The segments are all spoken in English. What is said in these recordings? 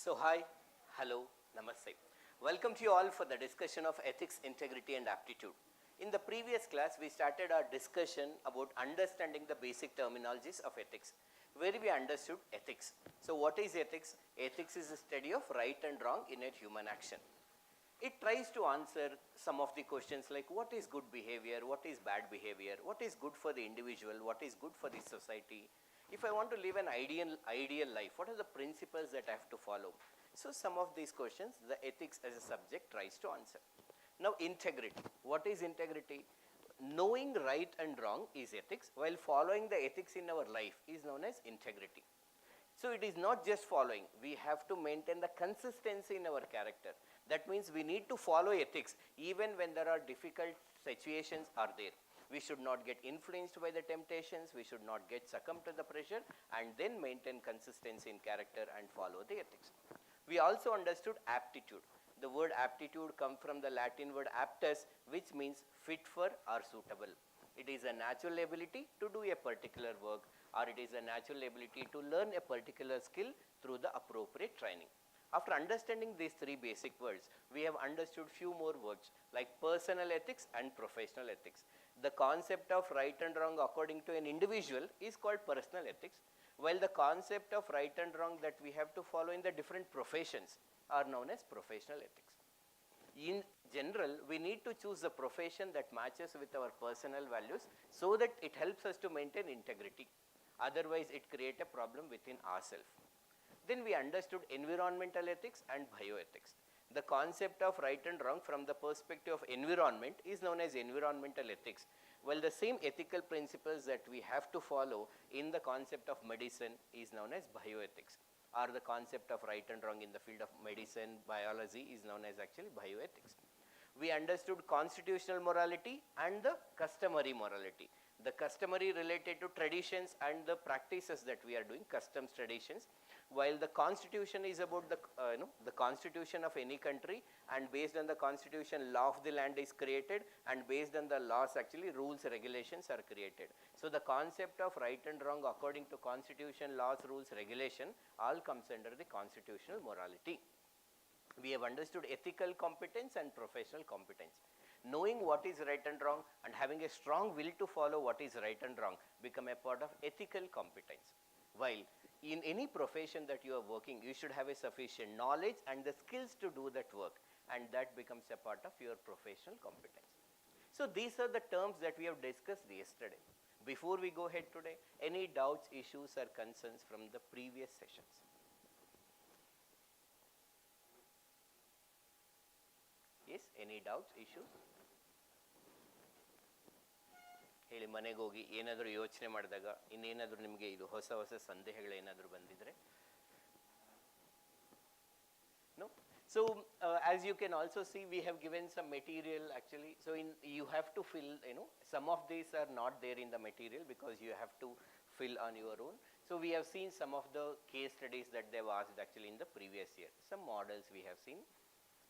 So hi, hello, namaste. Welcome to you all for the discussion of ethics, integrity and aptitude. In the previous class, we started our discussion about understanding the basic terminologies of ethics, where we understood ethics. So what is ethics? Ethics is the study of right and wrong in a human action. It tries to answer some of the questions like what is good behavior, what is bad behavior, what is good for the individual, what is good for the society. If I want to live an ideal life, what are the principles that I have to follow? So some of these questions, the ethics as a subject tries to answer. Now integrity. What is integrity? Knowing right and wrong is ethics, while following the ethics in our life is known as integrity. So it is not just following, we have to maintain the consistency in our character. That means we need to follow ethics even when there are difficult situations are there. We should not get influenced by the temptations, we should not get succumb to the pressure, and then maintain consistency in character and follow the ethics. We also understood aptitude. The word aptitude comes from the Latin word aptus, which means fit for or suitable. It is a natural ability to do a particular work, or it is a natural ability to learn a particular skill through the appropriate training. After understanding these three basic words, we have understood few more words like personal ethics and professional ethics. The concept of right and wrong according to an individual is called personal ethics, while the concept of right and wrong that we have to follow in the different professions are known as professional ethics. In general, we need to choose a profession that matches with our personal values so that it helps us to maintain integrity. Otherwise, it creates a problem within ourselves. Then we understood environmental ethics and bioethics. The concept of right and wrong from the perspective of environment is known as environmental ethics, while the same ethical principles that we have to follow in the concept of medicine is known as bioethics, or the concept of right and wrong in the field of medicine, biology is known as actually bioethics. We understood constitutional morality and the customary morality. The customary related to traditions and the practices that we are doing, customs, traditions, while the constitution is about the constitution of any country, and based on the constitution, law of the land is created, and based on the laws actually rules, regulations are created. So the concept of right and wrong according to constitution, laws, rules, regulation all comes under the constitutional morality. We have understood ethical competence and professional competence. Knowing what is right and wrong and having a strong will to follow what is right and wrong become a part of ethical competence. While in any profession that you are working, you should have a sufficient knowledge and the skills to do that work, and that becomes a part of your professional competence. So these are the terms that we have discussed yesterday. Before we go ahead today, any doubts, issues or concerns from the previous sessions? Yes, any doubts, issues? ಹೇಳಿ, ಮನೆಗೆ ಹೋಗಿ ಏನಾದರೂ ಯೋಚನೆ ಮಾಡಿದಾಗ ಇನ್ನೇನಾದರೂ ನಿಮಗೆ ಇದು ಹೊಸ ಸಂದೇಹಗಳೇನಾದರೂ ಬಂದಿದ್ರೆ? No? So as you can also see, we have given some material actually. So you have to fill, some of these are not there in the material because you have to fill on your own. So we have seen some of the case studies that they have asked actually in the previous year. Some models we have seen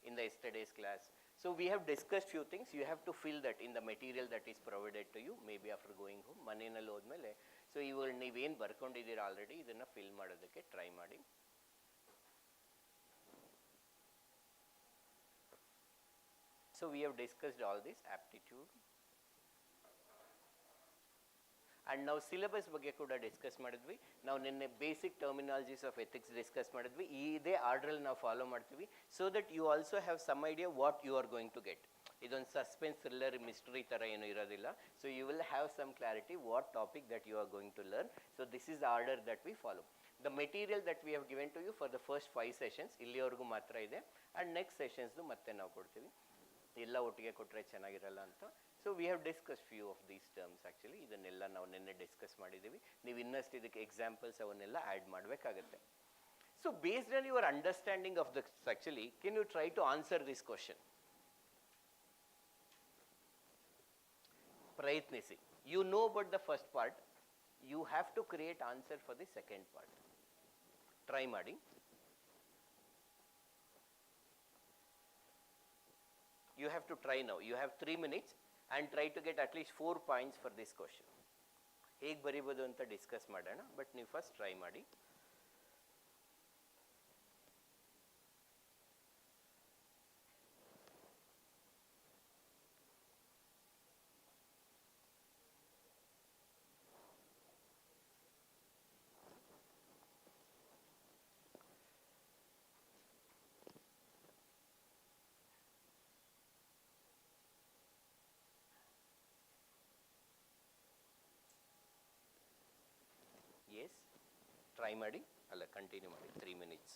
in the yesterday's class. So we have discussed few things. You have to fill that in the material that is provided to you, maybe after going home. ಮನೆಯಲ್ಲಿ ಹೋದ್ಮೇಲೆ so ಇವಾಗ ನೀವೇನು ಬರ್ಕೊಂಡಿದ್ದೀರಾ already ಇದನ್ನು fill ಮಾಡೋದಕ್ಕೆ try ಮಾಡಿ. So we have discussed all this aptitude. And now syllabus ಬಗ್ಗೆ ಕೂಡ discuss ಮಾಡಿದ್ವಿ. ನಾವು ನಿನ್ನೆ basic terminologies of ethics discuss ಮಾಡಿದ್ವಿ. ಇದೇ ಆರ್ಡ್ರಲ್ಲಿ ನಾವು ಫಾಲೋ ಮಾಡ್ತೀವಿ so that you also have some idea what you are going to get. ಇದೊಂದು ಸಸ್ಪೆನ್ಸ್ ಥ್ರಿಲ್ಲರ್ ಮಿಸ್ಟ್ರಿ ಥರ ಏನು ಇರೋದಿಲ್ಲ. So you will have some clarity what topic that you are going to learn. So this is the order that we follow. The material that we have given to you for the first 5 sessions ಇಲ್ಲಿವರೆಗೂ ಮಾತ್ರ ಇದೆ, and next ಸೆಷನ್ಸ್ದು ಮತ್ತೆ ನಾವು ಕೊಡ್ತೀವಿ. ಎಲ್ಲ ಒಟ್ಟಿಗೆ ಕೊಟ್ಟರೆ ಚೆನ್ನಾಗಿರಲ್ಲ ಅಂತ. So we have discuss few of these terms actually. ಇದನ್ನೆಲ್ಲ ನಾವು ನಿನ್ನೆ ಡಿಸ್ಕಸ್ ಮಾಡಿದ್ದೀವಿ. ನೀವು ಇನ್ನಷ್ಟು ಇದಕ್ಕೆ ಎಕ್ಸಾಂಪಲ್ಸ್ ಅವನ್ನೆಲ್ಲ ಆ್ಯಡ್ ಮಾಡಬೇಕಾಗತ್ತೆ. So based on your understanding of this actually, can you try to answer this question? ಪ್ರಯತ್ನಿಸಿ. You know about the first part, you have to create answer for the second part. Try ಮಾಡಿ. You have to try now. You have 3 minutes and try to get at least 4 points for this question. ಹೇಗೆ ಬರಿಬೋದು ಅಂತ discuss ಮಾಡೋಣ, but ನೀವು first try ಮಾಡಿ. Try ಮಾಡಿ, ಅಲ್ಲ continue ಮಾಡಿ 3 minutes.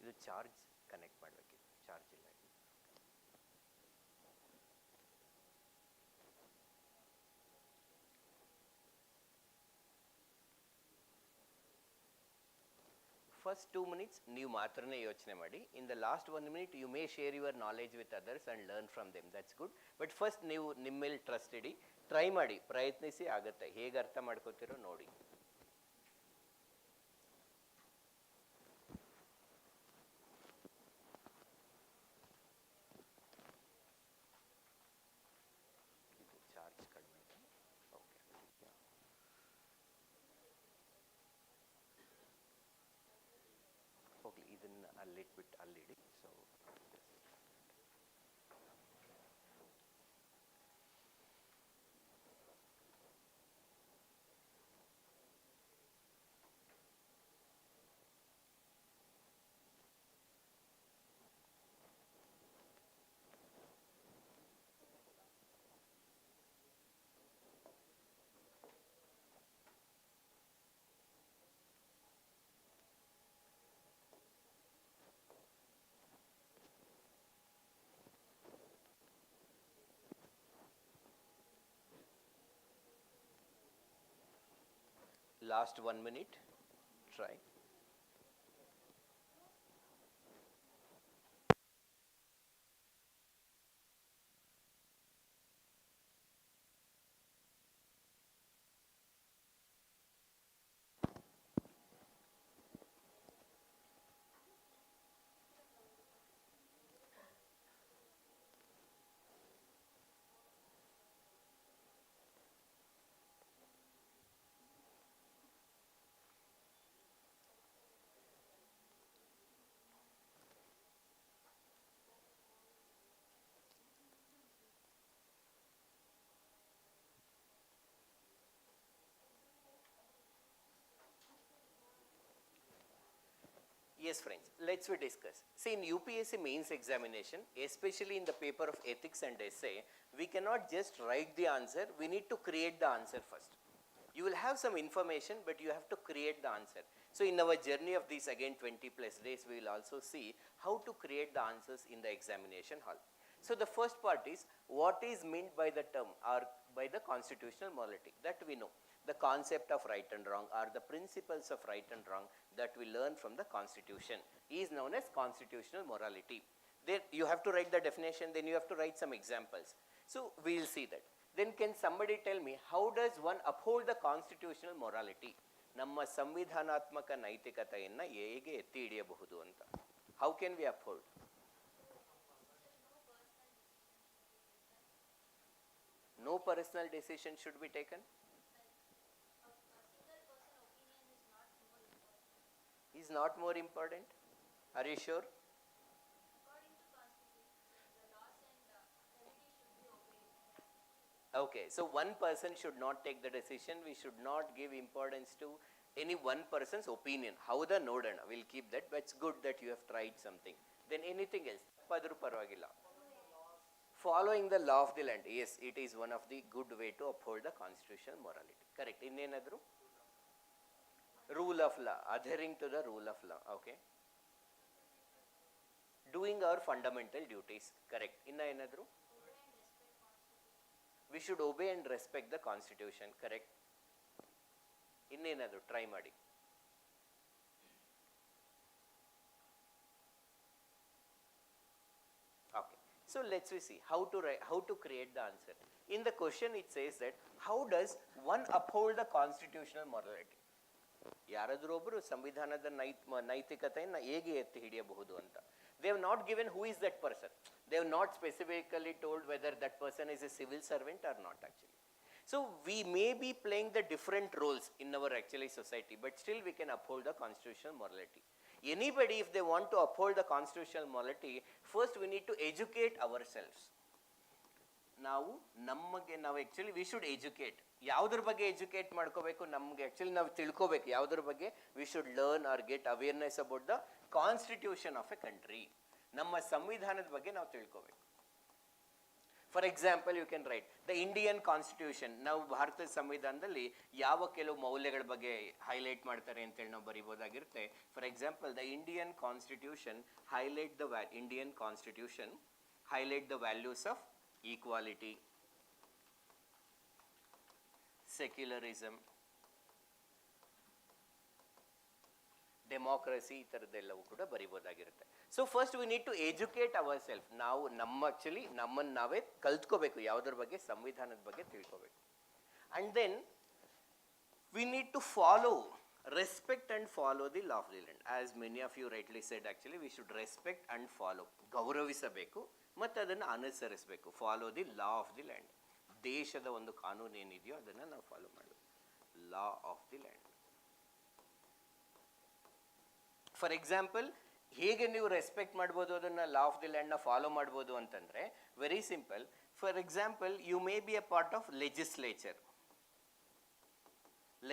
ಇದು ಚಾರ್ಜ್ ಕನೆಕ್ಟ್ ಮಾಡಬೇಕಿತ್ತು, ಚಾರ್ಜ್ ಇಲ್ಲ. ಫಸ್ಟ್ 2 minutes ನೀವು ಮಾತ್ರನೇ ಯೋಚನೆ ಮಾಡಿ. In the last 1 minute you may share your knowledge with others and learn from them, that's good. But first ನೀವು ನಿಮ್ಮ ಮೇಲೆ ಟ್ರಸ್ಟ್ ಇಡಿ, ಟ್ರೈ ಮಾಡಿ, ಪ್ರಯತ್ನಿಸಿ, ಆಗುತ್ತೆ. ಹೇಗೆ ಅರ್ಥ ಮಾಡ್ಕೋತಿರೋ ನೋಡಿ. ಚಾರ್ಜ್ ಕಡಿಮೆ ಇದೆ, ಓಕೆ. ಹೋಗಲಿ, ಇದನ್ನು ಅಲ್ಲಿಟ್ಬಿಟ್ಟು ಅಲ್ಲಿಡಿ. So last 1 minute, try. Yes friends, let's we discuss. See, in UPSC mains examination, especially in the paper of ethics and essay, we cannot just write the answer, we need to create the answer first. You will have some information, but you have to create the answer. So in our journey of these again 20+ days, we will also see how to create the answers in the examination hall. So the first part is, what is meant by the term or by the constitutional morality, that we know. The concept of right and wrong or the principles of right and wrong that we learn from the constitution is known as constitutional morality. Then you have to write the definition, then you have to write some examples. So we will see that. Then can somebody tell me, how does one uphold the constitutional morality? ನಮ್ಮ ಸಂವಿಧಾನಾತ್ಮಕ ನೈತಿಕತೆಯನ್ನು ಹೇಗೆ ಎತ್ತಿ ಹಿಡಿಯಬಹುದು ಅಂತ. How can we uphold? No personal decision should be taken. Is not more important? Are you sure? According to Constitution, the laws and authority should be obeyed. Okay, so one person should not take the decision. We should not give importance to any one person's opinion. Howda nodana, we'll keep that. But it's good that you have tried something. Then anything else? Padru parvagilla. Following the law of the land. Yes, it is one of the good way to uphold the constitutional morality. Correct. Innenadru? Rule of law, adhering to the rule of law. Okay. Doing our fundamental duties. Correct. Inna enadru? We should obey and respect the constitution. Correct. Innenadru? Try ಮಾಡಿ. Okay. So let's see how to create the answer. In the question it says that, how does one uphold the constitutional morality? ಯಾರಾದರೂ ಒಬ್ಬರು ಸಂವಿಧಾನದ ನೈತಿಕತೆಯನ್ನು ಹೇಗೆ ಎತ್ತಿ ಹಿಡಿಯಬಹುದು ಅಂತ. They have not given who is that person. They have not specifically told whether that person is a civil servant or not actually. So we may be playing the different roles in our actually society, but still we can uphold the constitutional morality. Anybody, if they want to uphold the constitutional morality, first we need to educate ourselves. ನಾವು actually we should educate. ಯಾವುದ್ರ ಬಗ್ಗೆ educate ಮಾಡ್ಕೋಬೇಕು, ನಮಗೆ actually ನಾವು ತಿಳ್ಕೋಬೇಕು ಯಾವುದ್ರ ಬಗ್ಗೆ. We should learn or get awareness about the constitution of a country. ನಮ್ಮ ಸಂವಿಧಾನದ ಬಗ್ಗೆ ನಾವು ತಿಳ್ಕೋಬೇಕು. For example you can write the Indian constitution. ನಾವು ಭಾರತದ ಸಂವಿಧಾನದಲ್ಲಿ ಯಾವ ಕೆಲವು ಮೌಲ್ಯಗಳ ಬಗ್ಗೆ ಹೈಲೈಟ್ ಮಾಡ್ತಾರೆ ಅಂತೇಳಿ ನಾವು ಬರಿಬೋದಾಗಿರುತ್ತೆ. For example the Indian constitution highlight the values of equality, secularism, democracy, ಈ ಥರದ್ದೆಲ್ಲವೂ ಕೂಡ ಬರಿಬೋದಾಗಿರುತ್ತೆ. So first we need to educate our self. ನಾವು ನಮ್ಮನ್ನು ನಾವೇ ಕಲ್ತ್ಕೋಬೇಕು, ಯಾವುದ್ರ ಬಗ್ಗೆ, ಸಂವಿಧಾನದ ಬಗ್ಗೆ ತಿಳ್ಕೋಬೇಕು. And then we need to follow, respect and follow the law of the land. As many of you rightly said, actually we should respect and follow. ಗೌರವಿಸಬೇಕು ಮತ್ತು ಅದನ್ನು ಅನುಸರಿಸಬೇಕು. Follow the law of the land. ದೇಶದ ಒಂದು ಕಾನೂನು ಏನಿದೆಯೋ ಅದನ್ನು ನಾವು ಫಾಲೋ ಮಾಡಬೇಕು. Law of the land. For example, ಹೇಗೆ ನೀವು ರೆಸ್ಪೆಕ್ಟ್ ಮಾಡ್ಬೋದು ಅದನ್ನು, ಲಾ ಆಫ್ ದಿ ಲ್ಯಾಂಡ್ನ ಫಾಲೋ ಮಾಡ್ಬೋದು ಅಂತಂದರೆ very simple. For example, you may be a part of legislature.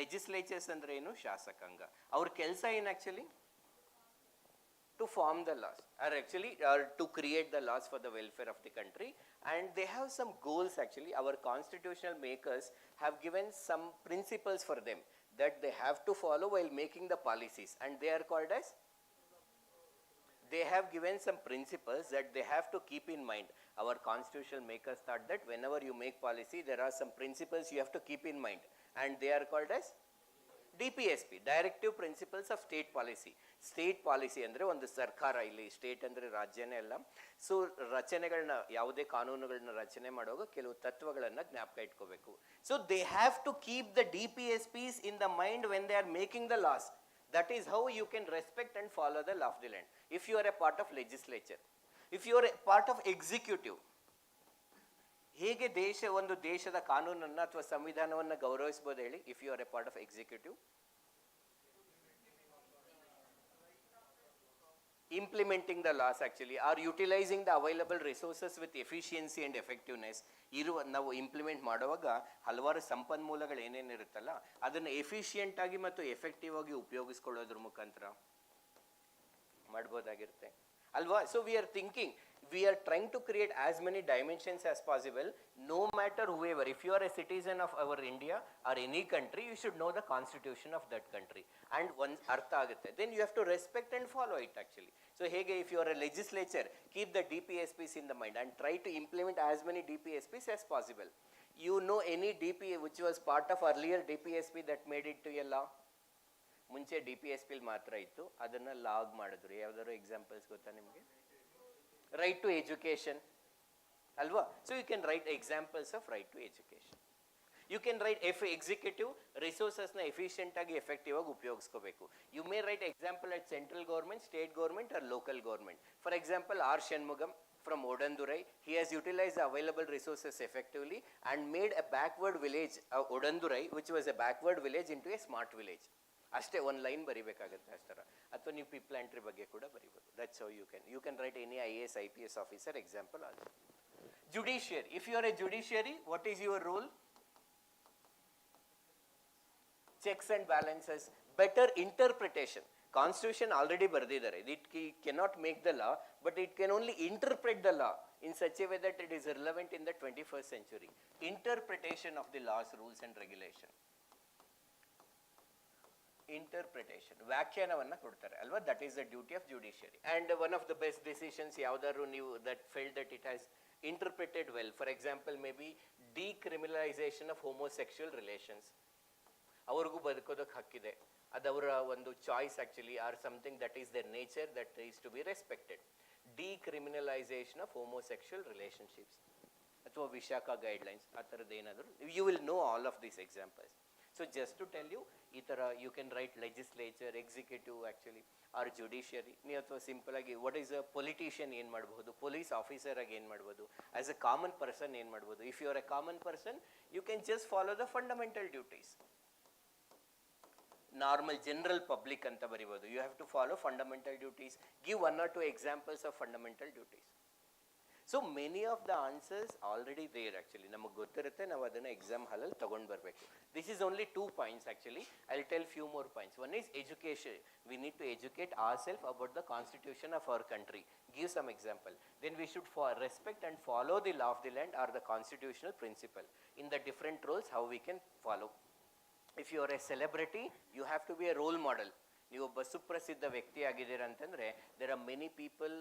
Legislatures ಅಂದರೆ ಏನು? ಶಾಸಕಾಂಗ. ಅವ್ರ ಕೆಲಸ ಏನು actually? To form the laws, or to create the laws for the welfare of the country, and they have some goals actually. Our constitutional makers have given some principles for them that they have to follow while making the policies, and they are called as, they have given some principles that they have to keep in mind. Our constitutional makers thought that whenever you make policy, there are some principles you have to keep in mind, and they are called as DPSP, directive principles of state policy. State policy ಅಂದರೆ ಒಂದು ಸರ್ಕಾರ, ಇಲ್ಲಿ state ಅಂದರೆ ರಾಜ್ಯನೇ ಅಲ್ಲ. So ರಚನೆಗಳನ್ನ, ಯಾವುದೇ ಕಾನೂನುಗಳನ್ನ ರಚನೆ ಮಾಡುವಾಗ ಕೆಲವು ತತ್ವಗಳನ್ನು ಜ್ಞಾಪಕ ಇಟ್ಕೋಬೇಕು. So they have to keep the DPSPs in the mind when they are making the laws. That is how you can respect and follow the law of the land. If you are a part of legislature, if you are a part of executive, ಹೇಗೆ ಒಂದು ದೇಶದ ಕಾನೂನನ್ನು ಅಥವಾ ಸಂವಿಧಾನವನ್ನು ಗೌರವಿಸಬಹುದು ಹೇಳಿ? If you are a part of executive, implementing the laws actually, or utilizing the available resources with efficiency and effectiveness. ನಾವು implement ಮಾಡುವಾಗ ಹಲವಾರು ಸಂಪನ್ಮೂಲಗಳು ಏನೇನಿರುತ್ತಲ್ಲ ಅದನ್ನು ಎಫಿಷಿಯೆಂಟ್ ಆಗಿ ಮತ್ತು ಎಫೆಕ್ಟಿವ್ ಆಗಿ ಉಪಯೋಗಿಸ್ಕೊಳ್ಳೋದ್ರ ಮುಖಾಂತರ ಮಾಡ್ಬೋದಾಗಿರುತ್ತೆ ಅಲ್ವಾ? So we are trying to create as many dimensions as possible, no matter whoever. If you are a citizen of our India or any country, you should know the constitution of that country, and once artha agutte, then you have to respect and follow it actually. So hege, if you are a legislature, keep the DPSPs in the mind and try to implement as many DPSPs as possible. You know any DP which was part of earlier DPSP that made it to a law? ಮುಂಚೆ DPSP ಮಾತ್ರ ಇತ್ತು, ಅದನ್ನ log ಮಾಡಿದ್ರು. ಯಾವ್ದಾದ್ರು examples ಗೊತ್ತಾ ನಿಮಗೆ? Right to education ಅಲ್ವಾ? So you can write examples of right to education. You can write executive ರಿಸೋರ್ಸಸ್ನ ಎಫಿಷಿಯೆಂಟ್ ಆಗಿ ಎಫೆಕ್ಟಿವ್ ಆಗಿ ಉಪಯೋಗಿಸ್ಕೋಬೇಕು. You may write example at central government, state government or local government. For example, R Shanmugam from Odandurai, he has utilized the available resources effectively and made a backward village, Odandurai, which was a backward village, into a smart village. ಅಷ್ಟೇ ಒಂದು line ಬರಿಬೇಕಾಗುತ್ತೆ ಅಷ್ಟರ. ಅಥವಾ ನೀವು people entry ಬಗ್ಗೆ ಕೂಡ ಬರಿಬೋದು. That's how you can write any IAS IPS officer example also. Judiciary, if you are a judiciary, what is your role? Checks and balances, better interpretation. Constitution already ಬರೆದಿದ್ದಾರೆ. It cannot make the law, but it can only interpret the law in such a way that it is relevant in the 21st century. Interpretation of the laws, rules and regulation. Interpretation, ವ್ಯಾಖ್ಯಾನವನ್ನು ಕೊಡ್ತಾರೆ ಅಲ್ವಾ? That is the duty of judiciary. And one of the best decisions ಯಾವ್ದಾದ್ರು ನೀವು that felt that it has interpreted well, for example maybe decriminalization of homosexual relations. ಅವ್ರಿಗೂ ಬದುಕೋದಕ್ಕೆ ಹಕ್ಕಿದೆ, ಅದವರ ಒಂದು choice actually, or something that is their nature, that is to be respected. Decriminalization of homosexual relationships ಅಥವಾ Vishaka guidelines, ಆ ಥರದ್ದು ಏನಾದರೂ, you will know all of these examples. So just to tell you, ಈ ಥರ you can write legislature, executive actually or judiciary. ನೀವು ಅಥವಾ simple ಆಗಿ what is a politician ಏನು ಮಾಡ್ಬೋದು, ಪೊಲೀಸ್ ಆಫೀಸರ್ ಆಗಿ ಏನು ಮಾಡ್ಬೋದು, ಆಸ್ ಅ ಕಾಮನ್ ಪರ್ಸನ್ ಏನು ಮಾಡ್ಬೋದು. If you are a common person you can just follow the fundamental duties. Normal general public ಅಂತ ಬರಿಬೋದು. You have to follow fundamental duties. Give 1 or 2 examples of fundamental duties. So many of the answers already there actually, ನಮಗೆ ಗೊತ್ತಿರುತ್ತೆ, ನಾವು ಅದನ್ನು exam ಹಾಲಲ್ಲಿ ತೊಗೊಂಡು ಬರಬೇಕು. This is only 2 points actually. I will tell few more points. One is education. We need to educate our self about the constitution of our country. Give some example. Then we should respect and follow the law of the land or the constitutional principle. In the different roles, how we can follow. If you are a celebrity, you have to be a role model. ನೀವು ಒಬ್ಬ ಸುಪ್ರಸಿದ್ಧ ವ್ಯಕ್ತಿ ಆಗಿದ್ದೀರ ಅಂತಂದರೆ there are many people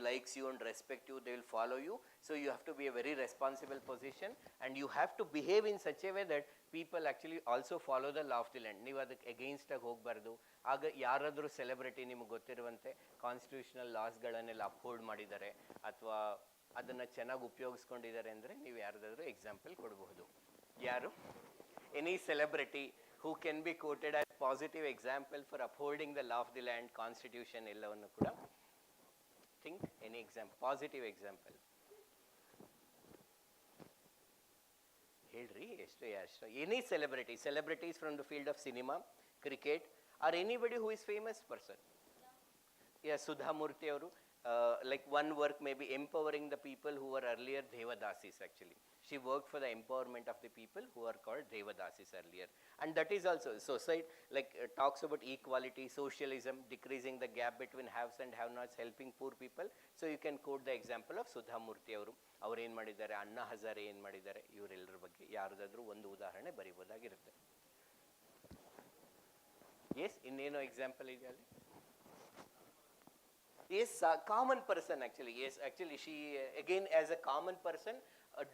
likes you and respect you, they will follow you. So you have to be a very responsible position and you have to behave in such a way that people actually also follow the law of the land. ನೀವು ಅದಕ್ಕೆ against ಆಗಿ ಹೋಗಬಾರ್ದು. ಆಗ ಯಾರಾದರೂ celebrity ನಿಮಗೆ ಗೊತ್ತಿರುವಂತೆ constitutional ಲಾಸ್ಗಳನ್ನೆಲ್ಲ uphold ಮಾಡಿದ್ದಾರೆ ಅಥವಾ ಅದನ್ನು ಚೆನ್ನಾಗಿ ಉಪಯೋಗಿಸ್ಕೊಂಡಿದ್ದಾರೆ ಅಂದರೆ ನೀವು ಯಾರ್ದಾದ್ರೂ ಎಕ್ಸಾಂಪಲ್ ಕೊಡಬಹುದು. ಯಾರು? Any celebrity who can be quoted as positive example for upholding the law of the land, constitution ಎಲ್ಲವನ್ನು ಕೂಡ. Think any example, positive example. ಹೇಳ್ರಿ ಎಷ್ಟು ಯಾರು? Any celebrity, celebrities from the field of cinema, cricket or anybody who is famous person. Yeah, Sudha Murthy ಅವರು like one work may be empowering the people who were earlier Devadasis actually. She worked for the empowerment of the people who are called Devadasis earlier. And that is also society, talks about equality, socialism, decreasing the gap between haves and have-nots, helping poor people. So you can quote the example of Sudha Murthy ಅವರು. ಅವ್ರು ಏನು ಮಾಡಿದ್ದಾರೆ, ಅಣ್ಣಾ ಹಜಾರೆ ಏನು ಮಾಡಿದ್ದಾರೆ, ಇವರೆಲ್ಲರ ಬಗ್ಗೆ ಯಾರ್ದಾದ್ರೂ ಒಂದು ಉದಾಹರಣೆ ಬರಿಬೋದಾಗಿರುತ್ತೆ. ಎಸ್, ಇನ್ನೇನೋ ಎಕ್ಸಾಂಪಲ್ ಇದೆಯಾ ಅಲ್ಲಿ? Yes, common person actually. Yes, actually she again as a common person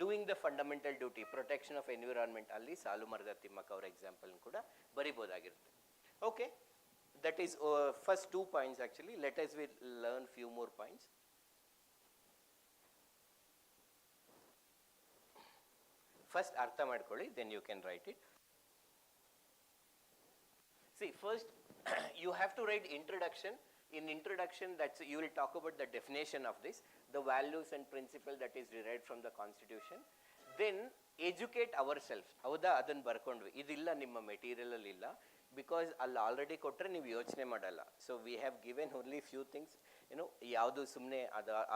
doing the fundamental duty, protection of environment. ಅಲ್ಲಿ ಸಾಲು ಮರದ ತಿಮ್ಮಕ್ಕ ಅವರ ಎಕ್ಸಾಂಪಲ್ ಕೂಡ ಬರಿಬೋದಾಗಿರುತ್ತೆ. Okay, that is first 2 points actually. Let us we learn few more points. First ಅರ್ಥ ಮಾಡ್ಕೊಳ್ಳಿ, then you can write it. See, first you have to write introduction. In introduction, that's you will talk about the definition of this, the values and principle that is derived from the constitution. Then educate ourselves. ಹೌದಾ, ಅದನ್ನು ಬರ್ಕೊಂಡ್ವಿ. ಇದಿಲ್ಲ ನಿಮ್ಮ material ಇಲ್ಲ, because ಅಲ್ಲಿ already ಕೊಟ್ಟರೆ ನೀವು ಯೋಚನೆ ಮಾಡಲ್ಲ. So we have given only few things. ಯಾವುದು ಸುಮ್ಮನೆ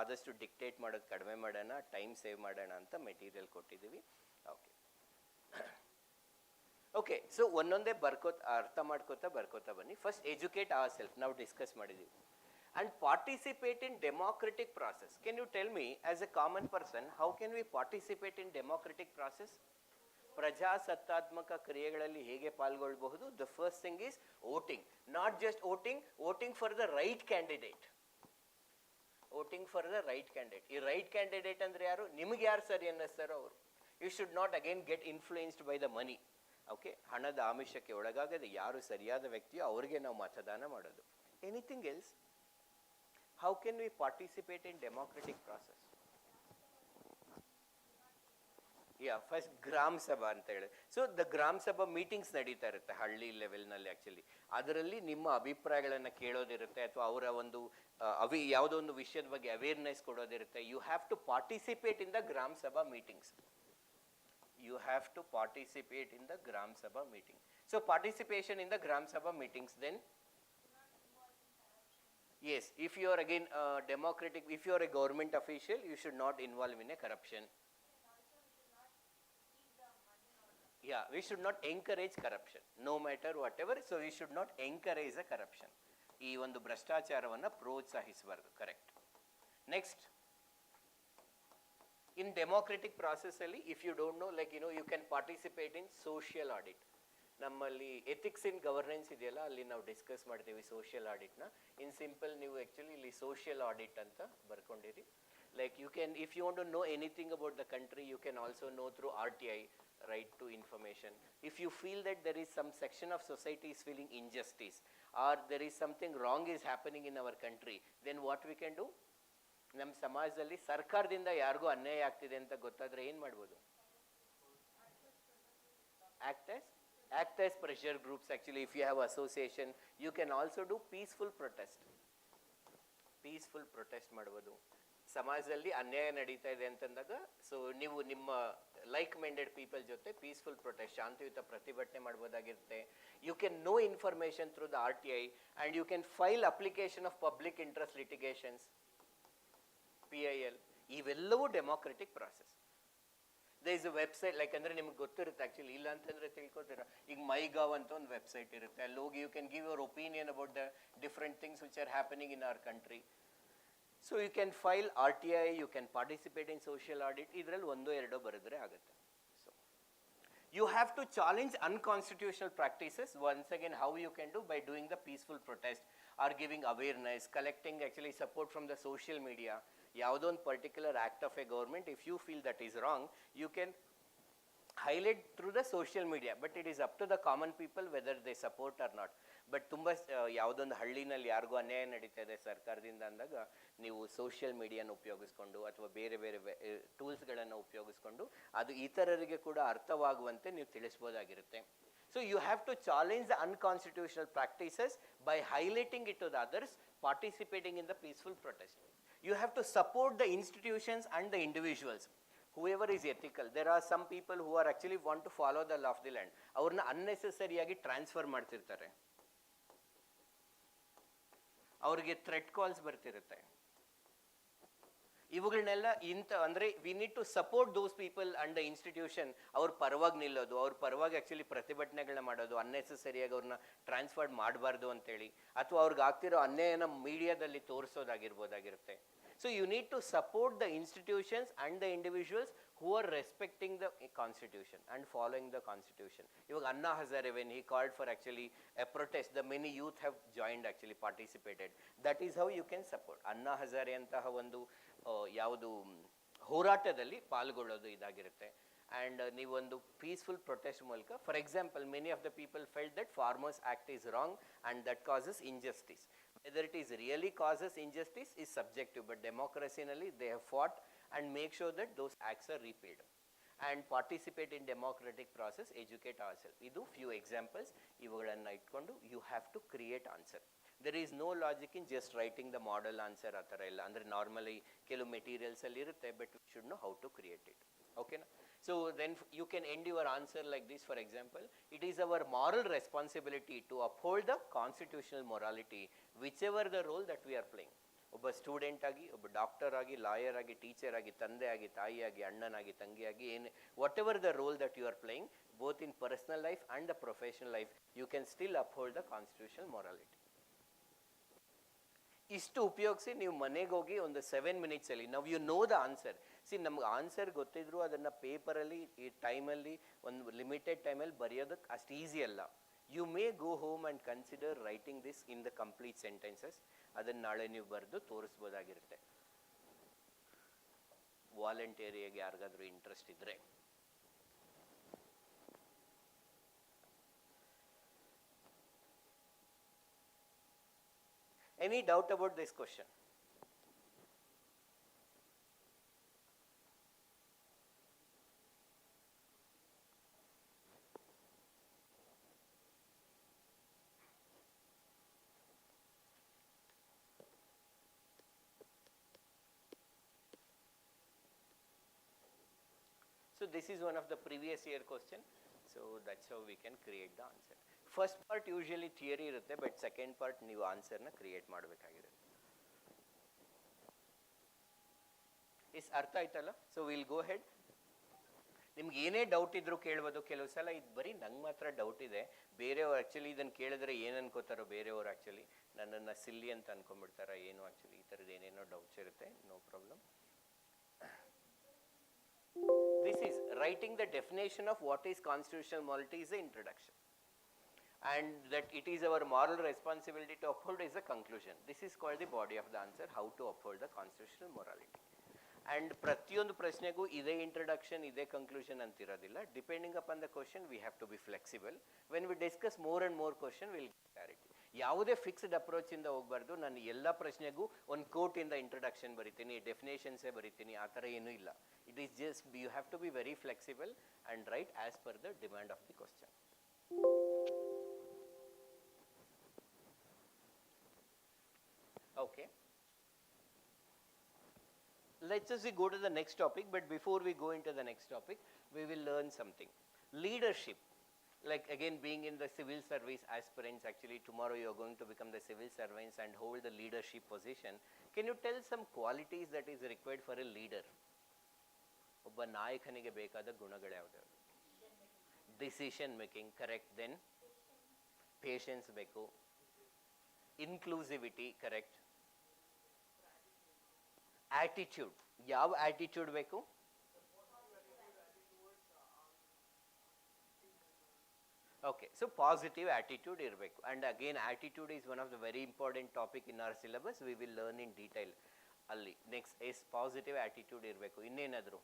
ಆದಷ್ಟು ಡಿಕ್ಟೇಟ್ ಮಾಡೋದು ಕಡಿಮೆ ಮಾಡೋಣ, ಟೈಮ್ ಸೇವ್ ಮಾಡೋಣ ಅಂತ ಮೆಟೀರಿಯಲ್ ಕೊಟ್ಟಿದ್ದೀವಿ. ಓಕೆ, ಸೊ ಒಂದೊಂದೇ ಅರ್ಥ ಬರ್ಕೋತಾ ಬನ್ನಿ. ಫಸ್ಟ್ ಎಜುಕೇಟ್ ಅವರ್ ಸೆಲ್ಫ್ ನಾವು ಡಿಸ್ಕಸ್ ಮಾಡಿದ್ದೀವಿ. And participate in democratic process. Can you tell me as a common person how can we participate in democratic process? ಪ್ರಜಾಸತ್ತಾತ್ಮಕ ಕ್ರಿಯೆಗಳಲ್ಲಿ ಹೇಗೆ ಪಾಲ್ಗೊಳ್ಳಬಹುದು? The first thing is voting. Not just voting for the right candidate. Voting for the right candidate. ಈ right candidate ಅಂದರೆ ಯಾರು? ನಿಮಗೆ ಯಾರು ಸರಿ ಅನ್ನಿಸ್ತಾರೋ ಅವರು. You should not again get influenced by the money. Okay, ಹಣದ ಆಮಿಷಕ್ಕೆ ಒಳಗಾಗದೆ ಯಾರು ಸರಿಯಾದ ವ್ಯಕ್ತಿಯೋ ಅವ್ರಿಗೆ ನಾವು ಮತದಾನ ಮಾಡೋದು. Anything else? How can we participate in democratic process? First ಗ್ರಾಮ ಸಭಾ ಅಂತ ಹೇಳಿ. So the grama sabha meetings ನಡೀತಾ ಇರುತ್ತೆ ಹಳ್ಳಿ ಲೆವೆಲ್ನಲ್ಲಿ ಆ್ಯಕ್ಚುಲಿ. ಅದರಲ್ಲಿ ನಿಮ್ಮ ಅಭಿಪ್ರಾಯಗಳನ್ನು ಕೇಳೋದಿರುತ್ತೆ ಅಥವಾ ಅವರ ಒಂದು ಯಾವುದೋ ಒಂದು ವಿಷಯದ ಬಗ್ಗೆ ಅವೇರ್ನೆಸ್ ಕೊಡೋದಿರುತ್ತೆ. You have to participate in the grama sabha meetings. You have to participate in the Gram Sabha meeting. So participation in the Gram Sabha meetings, then yes, if you are again democratic, if you are a government official, you should not involve in a corruption. Yeah, we should not encourage corruption no matter whatever. So we should not encourage a corruption. ಈ ಒಂದು ಭ್ರಷ್ಟಾಚಾರವನ್ನು ಪ್ರೋತ್ಸಾಹಿಸಬಾರದು. Correct. Next, in democratic process ಅಲ್ಲಿ if you don't know, you can participate in social audit. ನಮ್ಮಲ್ಲಿ ethics ಇನ್ governance ಇದೆಯಲ್ಲ, ಅಲ್ಲಿ ನಾವು discuss ಮಾಡ್ತೀವಿ ಸೋಷಿಯಲ್ ಆಡಿಟ್ನ. ಇನ್ ಸಿಂಪಲ್ ನೀವು ಆ್ಯಕ್ಚುಲಿ ಇಲ್ಲಿ ಸೋಷಿಯಲ್ ಆಡಿಟ್ ಅಂತ ಬರ್ಕೊಂಡಿರಿ. you can, if you want to know anything about the country, you can also know through RTI, right to information. If you feel that there is some section of society is feeling injustice or there is something wrong is happening in our country, then what we can do? ನಮ್ಮ ಸಮಾಜದಲ್ಲಿ ಸರ್ಕಾರದಿಂದ ಯಾರಿಗೂ ಅನ್ಯಾಯ ಆಗ್ತಿದೆ ಅಂತ ಗೊತ್ತಾದರೆ ಏನು ಮಾಡ್ಬೋದು? Act as Act as pressure groups. Actually, if you have association, you can also do peaceful protest. Peaceful protest ಮಾಡ್ಬೋದು. ಸಮಾಜದಲ್ಲಿ ಅನ್ಯಾಯ ನಡೀತಾ ಇದೆ ಅಂತಂದಾಗ ಸೊ ನೀವು ನಿಮ್ಮ ಲೈಕ್ ಮೈಂಡೆಡ್ ಪೀಪಲ್ ಜೊತೆ ಪೀಸ್ಫುಲ್ ಪ್ರೊಟೆಸ್ಟ್ ಶಾಂತಿಯುತ ಪ್ರತಿಭಟನೆ ಮಾಡ್ಬೋದಾಗಿರುತ್ತೆ. You can know information through the RTI and you can file application of public interest litigations PIL. ಇವೆಲ್ಲವೂ democratic process. They is a website like ಅಂದರೆ ನಿಮ್ಗೆ ಗೊತ್ತಿರುತ್ತೆ ಆ್ಯಕ್ಚುಲಿ, ಇಲ್ಲ ಅಂತಂದರೆ ತಿಳ್ಕೊತೀರ. ಈಗ ಮೈಗಾವ್ ಅಂತ ಒಂದು ವೆಬ್ಸೈಟ್ ಇರುತ್ತೆ, ಅಲ್ಲಿ ಹೋಗಿ you can give your opinion about the different things which are happening in our country. So you can file RTI, you can participate in social audit. ಇದರಲ್ಲಿ ಒಂದೋ ಎರಡೋ ಬರೆದ್ರೆ ಆಗುತ್ತೆ. So you have to challenge unconstitutional practices. Once again, how you can do? By doing the peaceful protest or giving awareness, collecting actually support from the social media. ಯಾವುದೋ ಒಂದು particular act of a government, if you feel that is wrong, you can highlight through the social media, but it is up to the common people whether they support or not. But ತುಂಬ ಯಾವುದೊಂದು ಹಳ್ಳಿನಲ್ಲಿ ಯಾರಿಗೂ ಅನ್ಯಾಯ ನಡೀತಾ ಇದೆ ಸರ್ಕಾರದಿಂದ ಅಂದಾಗ ನೀವು ಸೋಷಿಯಲ್ ಮೀಡಿಯಾನ ಉಪಯೋಗಿಸ್ಕೊಂಡು ಅಥವಾ ಬೇರೆ ಬೇರೆ ಟೂಲ್ಸ್ಗಳನ್ನು ಉಪಯೋಗಿಸ್ಕೊಂಡು ಅದು ಇತರರಿಗೆ ಕೂಡ ಅರ್ಥವಾಗುವಂತೆ ನೀವು ತಿಳಿಸ್ಬೋದಾಗಿರುತ್ತೆ. So you have to challenge the unconstitutional practices by highlighting it to the others, participating in the peaceful protest. You have to support the institutions and the individuals. Whoever is ethical. There are some people who are actually want to follow the law of the land. ಅವ್ರನ್ನ ಅನ್ನೆಸೆಸರಿಯಾಗಿ transfer ಮಾಡ್ತಿರ್ತಾರೆ, ಅವ್ರಿಗೆ threat calls ಬರ್ತಿರುತ್ತೆ. ಇವುಗಳನ್ನೆಲ್ಲ ಅಂದರೆ we need to support those people and the institution. ಅವ್ರ ಪರವಾಗಿ ನಿಲ್ಲೋದು, ಅವ್ರ ಪರವಾಗಿ ಆ್ಯಕ್ಚುಲಿ ಪ್ರತಿಭಟನೆಗಳನ್ನ ಮಾಡೋದು, ಅನ್ನೆಸೆಸರಿಯಾಗಿ ಅವ್ರನ್ನ ಟ್ರಾನ್ಸ್ಫರ್ ಮಾಡಬಾರ್ದು ಅಂತೇಳಿ, ಅಥವಾ ಅವ್ರಿಗೆ ಆಗ್ತಿರೋ ಅನ್ಯಾಯನ ಮೀಡಿಯಾದಲ್ಲಿ ತೋರಿಸೋದಾಗಿರ್ಬೋದಾಗಿರುತ್ತೆ. So you need to support the institutions and the individuals who are respecting the constitution and following the constitution. Ivaga Anna Hazare, when he called for actually a protest, the many youth have joined, actually participated. That is how you can support. Anna Hazare antaha ಒಂದು ಯಾವುದು ಹೋರಾಟದಲ್ಲಿ ಪಾಲ್ಗೊಳ್ಳೋದು ಇದಾಗಿರುತ್ತೆ. And ನೀವೊಂದು peaceful protest ಮೂಲಕ, for example, many of the people felt that farmers act is wrong and that causes injustice. Whether it is really causes injustice is subjective, but democracy-nally they have fought and make sure that those acts are repealed. And participate in democratic process, educate ourselves. Idu few examples. Ivugalanna itkondu you have to create answer. There is no logic in just writing the model answer athara illa. Andre normally kelu materials alli irutte, but we should know how to create it. Okay na? So then you can end your answer like this. For example, it is our moral responsibility to uphold the constitutional morality, whichever the role that we are playing. ಒಬ್ಬ student ಆಗಿ, ಒಬ್ಬ doctor ಆಗಿ, lawyer ಆಗಿ, teacher ಆಗಿ, ತಂದೆ ಆಗಿ, ತಾಯಿ ಆಗಿ, ಅಣ್ಣನಾಗಿ, ತಂಗಿಯಾಗಿ, ಏನು whatever the role that you are playing, both in personal life and the professional life, you can still uphold the constitutional morality. ಇಷ್ಟು ಉಪಯೋಗಿಸಿ ನೀವು ಮನೆಗೆ ಹೋಗಿ ಒಂದು 7 minutesಲ್ಲಿ ನಾವು ಯು ನೋ ದ ಆನ್ಸರ್. ನಮ್ಗೆ ಆನ್ಸರ್ ಗೊತ್ತಿದ್ರು ಅದನ್ನು ಪೇಪರಲ್ಲಿ ಈ ಟೈಮಲ್ಲಿ ಒಂದು ಲಿಮಿಟೆಡ್ ಟೈಮಲ್ಲಿ ಬರೆಯೋದಕ್ಕೆ ಅಷ್ಟು ಈಸಿ ಅಲ್ಲ. You may go home and consider writing this in the complete sentences. ಅದನ್ನು ನಾಳೆ ನೀವು ಬರೆದು ತೋರಿಸ್ಬೋದಾಗಿರುತ್ತೆ. ವಾಲಂಟಿಯರಿಯಾಗಿ ಯಾರಿಗಾದ್ರೂ ಇಂಟ್ರೆಸ್ಟ್ ಇದ್ದರೆ. Any doubt about this question? So this is one of the previous year question. So that's how we can create the answer. First part usually theory irutte, but second part ನೀವು ಆನ್ಸರ್ನ create ಮಾಡಬೇಕಾಗಿರುತ್ತೆ. Is ಅರ್ಥ ಆಯ್ತಲ್ಲ? So will go head. ನಿಮ್ಗೆ ಏನೇ doubt ಇದ್ರೂ ಕೇಳ್ಬೋದು. ಕೆಲವು ಸಲ ಇದು ಬರೀ ನಂಗೆ ಮಾತ್ರ ಡೌಟ್ ಇದೆ, ಬೇರೆಯವ್ರು ಆ್ಯಕ್ಚುಲಿ ಇದನ್ನು ಕೇಳಿದ್ರೆ ಏನು ಅನ್ಕೋತಾರೋ, ಬೇರೆಯವ್ರು ಆ್ಯಕ್ಚುಲಿ ನನ್ನನ್ನು ಸಿಲ್ಲಿ ಅಂತ ಅನ್ಕೊಂಡ್ಬಿಡ್ತಾರ, ಏನು ಆ್ಯಕ್ಚುಲಿ ಈ ಥರದ್ದು ಏನೇನೋ ಡೌಟ್ಸ್ ಇರುತ್ತೆ. No problem. This is writing the definition of what is constitutional morality is the introduction, and that it is our moral responsibility to uphold is the conclusion. This is called the body of the answer, how to uphold the constitutional morality. And ಪ್ರತಿಯೊಂದು ಪ್ರಶ್ನೆಗೂ ಇದೇ introduction ಇದೇ conclusion ಅಂತಿರೋದಿಲ್ಲ. Depending upon the question we have to be flexible. When we discuss more and more question will get clarity. ಯಾವುದೇ fixed ಅಪ್ರೋಚಿಂದ ಹೋಗಬಾರ್ದು. ನಾನು ಎಲ್ಲ ಪ್ರಶ್ನೆಗೂ ಒಂದು ಕೋಟಿಂದ ಇಂಟ್ರಡಕ್ಷನ್ ಬರಿತೀನಿ, ಡೆಫಿನೇಷನ್ಸೇ ಬರಿತೀನಿ, ಆ ಥರ ಏನೂ ಇಲ್ಲ. It is just you have to be very flexible and write as per the demand of the question. Okay. Let's just go to the next topic, but before we go into the next topic, we will learn something. Leadership, like again being in the civil service aspirants, actually tomorrow you are going to become the civil servants and hold the leadership position. Can you tell some qualities that is required for a leader? ಒಬ್ಬ ನಾಯಕನಿಗೆ ಬೇಕಾದ ಗುಣಗಳು ಯಾವುದು? Decision making, correct. Then patience ಬೇಕು, inclusivity, correct. Attitude, ಯಾವ attitude ಬೇಕು? Okay, so positive attitude irbeku, and again attitude is one of the very important topic in our syllabus. We will learn in detail alli. Next is positive attitude irbeku. Innenadru?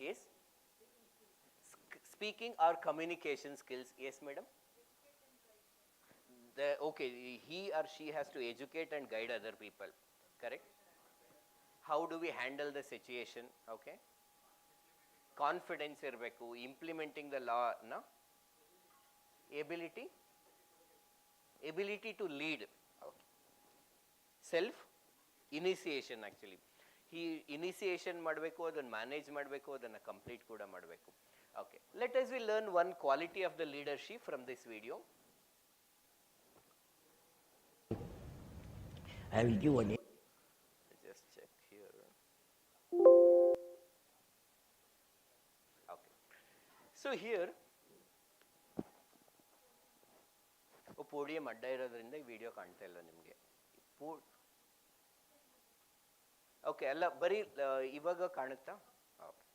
Yes, speaking or communication skills. Yes madam. Okay, he or she has to educate and guide other people, correct? How do we handle the situation? Okay, confidence ಇರಬೇಕು, implementing the law ನ ability to lead, self initiation. Actually ಈ initiation ಮಾಡಬೇಕು, ಅದನ್ನು manage ಮಾಡಬೇಕು, ಅದನ್ನು complete ಕೂಡ ಮಾಡಬೇಕು. Okay, let us we learn one quality of the leadership from this video. I will give one. Just check here. Okay, so here podium ಅಡ್ಡ ಇರೋದ್ರಿಂದ ಈ ವಿಡಿಯೋ ಕಾಣ್ತಾ ಇಲ್ಲ ನಿಮಗೆ. ಓಕೆ, ಅಲ್ಲ ಬರೀ ಇವಾಗ ಕಾಣುತ್ತಾ? ಓಕೆ,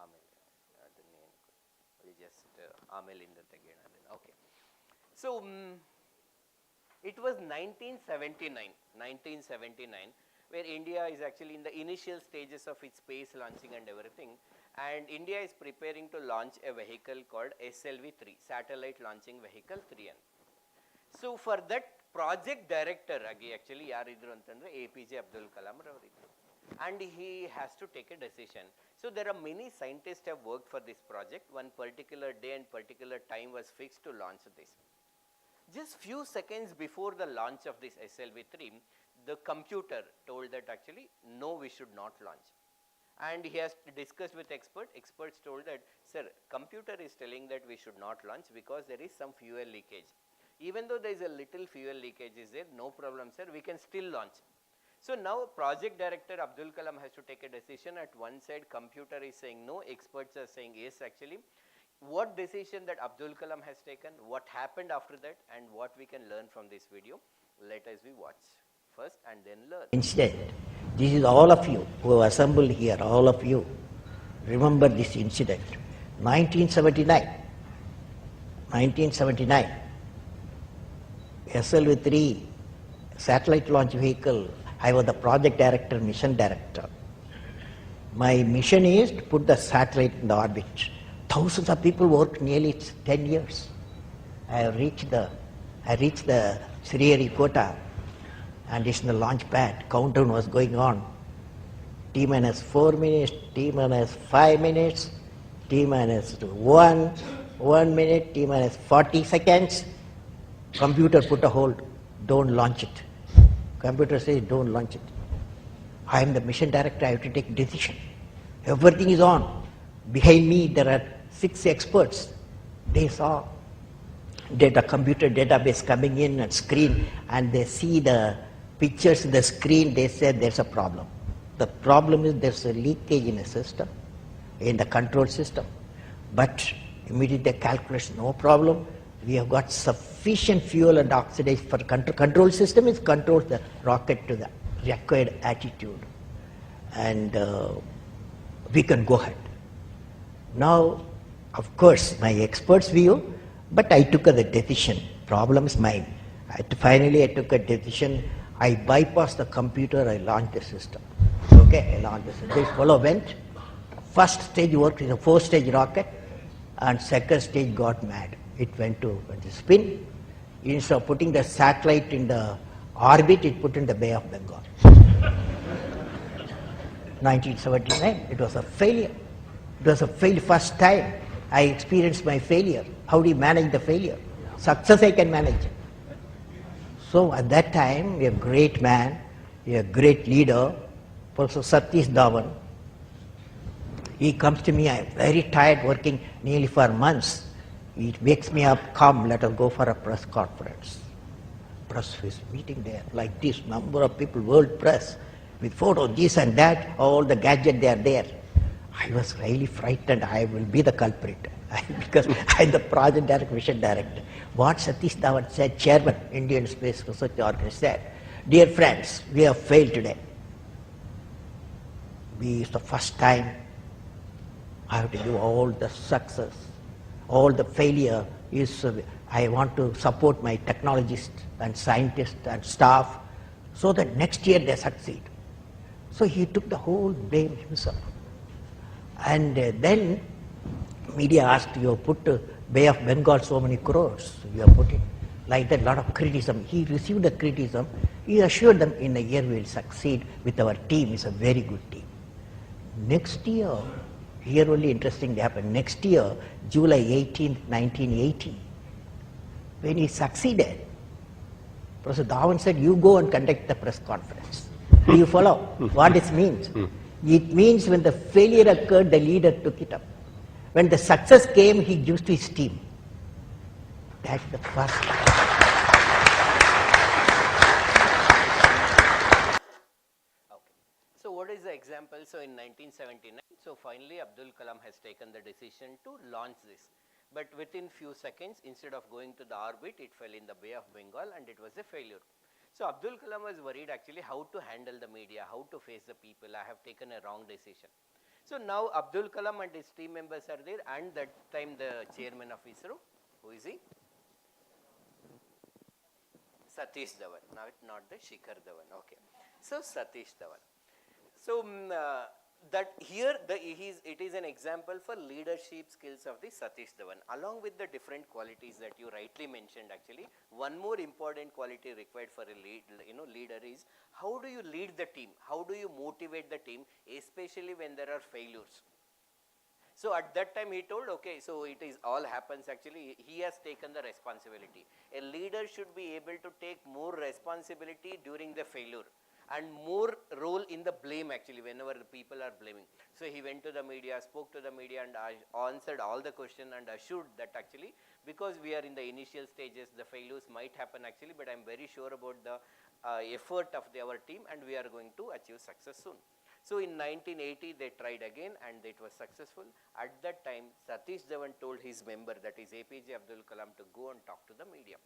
ಆಮೇಲೆ ಅದನ್ನೇನು ಜಸ್ಟ್ ಆಮೇಲಿಂದ ತೆಗೆಯೋಣ ಅದನ್ನು. Okay, so it was 1979 where India is actually in the initial stages of its space launching and everything, and India is preparing to launch a vehicle called SLV-3, Satellite Launching Vehicle 3N. So for that project director actually yaridru antandre APJ Abdul Kalam avaridru, and he has to take a decision. So there are many scientists have worked for this project. One particular day and particular time was fixed to launch this. Just few seconds before the launch of this SLV-3, the computer told that actually no, we should not launch. And he has discussed with experts told that, sir, computer is telling that we should not launch because there is some fuel leakage. Even though there is a little fuel leakage is there, no problem sir, we can still launch. So now project director Abdul Kalam has to take a decision. At one side computer is saying no, experts are saying yes. Actually, what decision that Abdul Kalam has taken, what happened after that, and what we can learn from this video, let us we watch first and then learn. Incident. This is all of you who have assembled here, all of you. Remember this incident. 1979. SLV-3 satellite launch vehicle. I was the project director, mission director. My mission is to put the satellite in the orbit. Thousands of people worked nearly 10 years. I reached the Sriharikota, and it's in the launch pad. Countdown was going on. T-minus 4 minutes, T-minus 5 minutes, T-minus 1 minute, T-minus 40 seconds. Computer put a hold. Don't launch it. Computer says don't launch it. I am the mission director. I have to take decision. Everything is on. Behind me there are 6 experts. They saw computer database coming in and screen, and they see the pictures in the screen. They said there's a problem. The problem is there's a leakage in the system, in the control system. But immediate calculation, no problem. We have got sufficient fuel and oxidation for control system is controls the rocket to the required altitude, and we can go ahead. Now, of course, my expert's view, but I took the decision. Problem is mine. Finally, I took a decision. I bypassed the computer. I launched the system. Okay, I launched the system. This fellow went. First stage worked in a 4-stage rocket, and second stage got mad. It went to spin. Instead of putting the satellite in the orbit, it put in the Bay of Bengal. 1979, it was a failure. It was a failure first time. I experienced my failure. How do you manage the failure? Success I can manage. So at that time, a great man, a great leader, Professor Satish Dhawan, he comes to me, I'm very tired working nearly for months. He wakes me up, come, let us go for a press conference. Press is meeting there, like this, number of people, world press, with photos, this and that, all the gadgets they are there. I was really frightened, I will be the culprit, because I'm the project director, mission director. What Satish Dhawan said, chairman, Indian Space Research Organization, said, dear friends, we have failed today. It's the first time I have to give all the success, all the failure is, I want to support my technologists and scientists and staff so that next year they succeed. So he took the whole blame himself. And then media asked, you have put Bay of Bengal so many crores, you have put it like that, lot of criticism. He received the criticism, he assured them in a year we will succeed with our team, it's a very good team. Next year, here only interesting happened, next year, July 18th, 1980, when he succeeded, Professor Dhawan said, you go and conduct the press conference. Do you follow what this means? It means when the failure occurred, the leader took it up. When the success came, he gives to his team. That's the first. Okay. So what is the example? So in 1979, so finally Abdul Kalam has taken the decision to launch this. But within few seconds, instead of going to the orbit, it fell in the Bay of Bengal and it was a failure. So Abdul Kalam was worried actually how to handle the media, how to face the people. I have taken a wrong decision. So now Abdul Kalam and his team members are there, and that time the chairman of ISRO, who is he? Satish Dhawan, not the Shikhar Dhawan. Okay. So Satish Dhawan. So that here it is an example for leadership skills of the Satish Dhawan, along with the different qualities that you rightly mentioned. Actually, one more important quality required for a leader is how do you lead the team? How do you motivate the team, especially when there are failures? So at that time he told, okay, so it is all happens actually, he has taken the responsibility. A leader should be able to take more responsibility during the failure and more role in the blame actually whenever the people are blaming. So he went to the media, spoke to the media and answered all the questions and assured that actually because we are in the initial stages, the failures might happen actually, but I am very sure about the effort of our team and we are going to achieve success soon. So in 1980 they tried again and it was successful. At that time Satish Dhawan told his member, that is APJ Abdul Kalam, to go and talk to the media.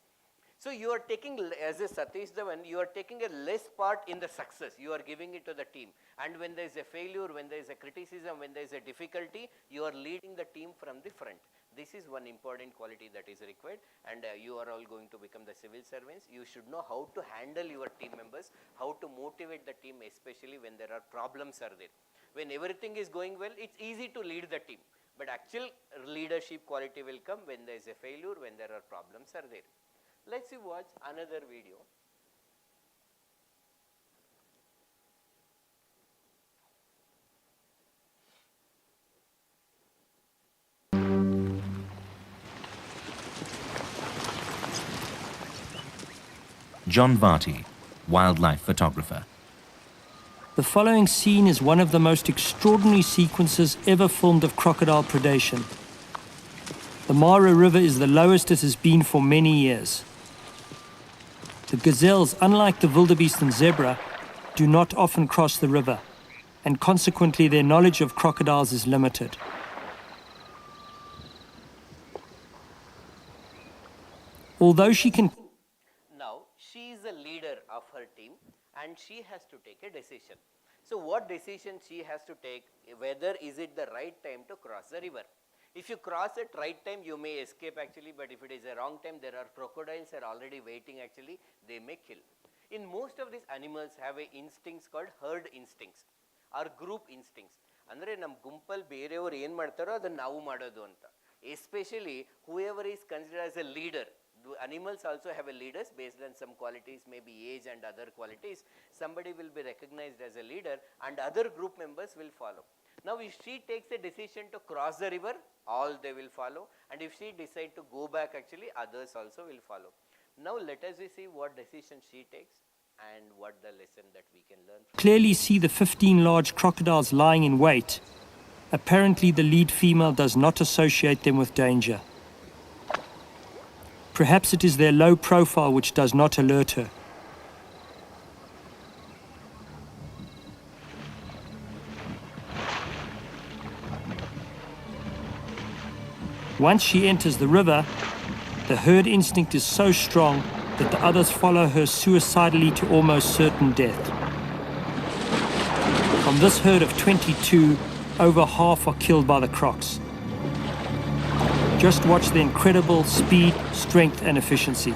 So you are taking, as a Satish Dhawan, you are taking a less part in the success, you are giving it to the team. And when there is a failure, when there is a criticism, when there is a difficulty, you are leading the team from the front. This is one important quality that is required, and you are all going to become the civil servants. You should know how to handle your team members, how to motivate the team, especially when there are problems are there. When everything is going well, it's easy to lead the team. But actual leadership quality will come when there is a failure, when there are problems are there. Let's watch another video. John Varty, wildlife photographer. The following scene is one of the most extraordinary sequences ever filmed of crocodile predation. The Mara River is the lowest it has been for many years. The gazelles, unlike the wildebeest and zebra, do not often cross the river, and consequently their knowledge of crocodiles is limited. Although she can... Now, she is the leader of her team and she has to take a decision. So what decision she has to take, whether is it the right time to cross the river? If you cross at right time, you may escape actually, but if it is a wrong time, there are crocodiles are already waiting actually, they may kill. In most of these animals have a instincts called herd instincts or group instincts. Andre nam gumpal bereyavar ಏನು ಮಾಡ್ತಾರೋ ಅದನ್ನ ನಾವು ಮಾಡೋದು ಅಂತ. Especially whoever is considered as a leader. The animals also have a leaders based on some qualities, maybe age and other qualities. Somebody will be recognized as a leader and other group members will follow. Now if she takes a decision to cross the river, all they will follow, and if she decide to go back, actually others also will follow. Now let us see what decision she takes and what the lesson that we can learn from. Clearly see the 15 large crocodiles lying in wait. Apparently the lead female does not associate them with danger. Perhaps it is their low profile which does not alert her. Once she enters the river, the herd instinct is so strong that the others follow her suicidally to almost certain death. From this herd of 22, over half are killed by the crocs. Just watch the incredible speed, strength and efficiency.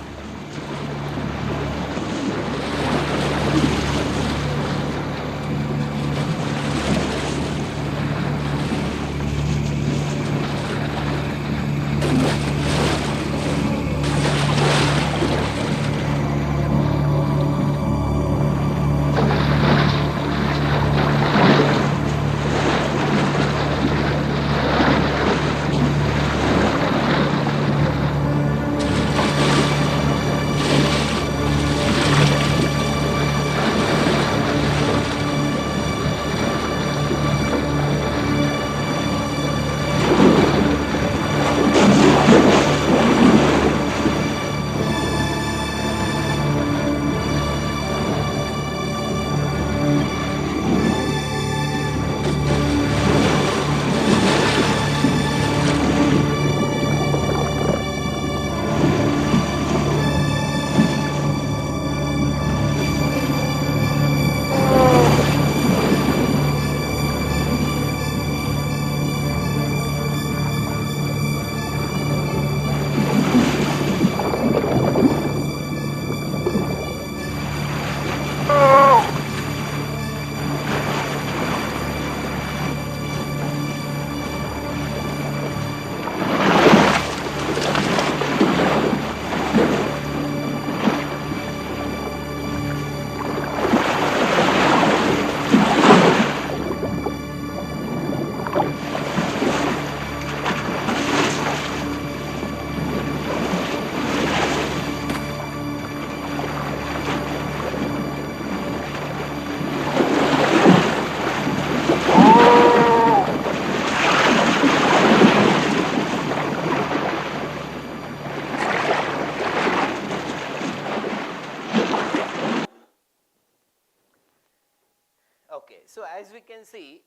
So as we can see,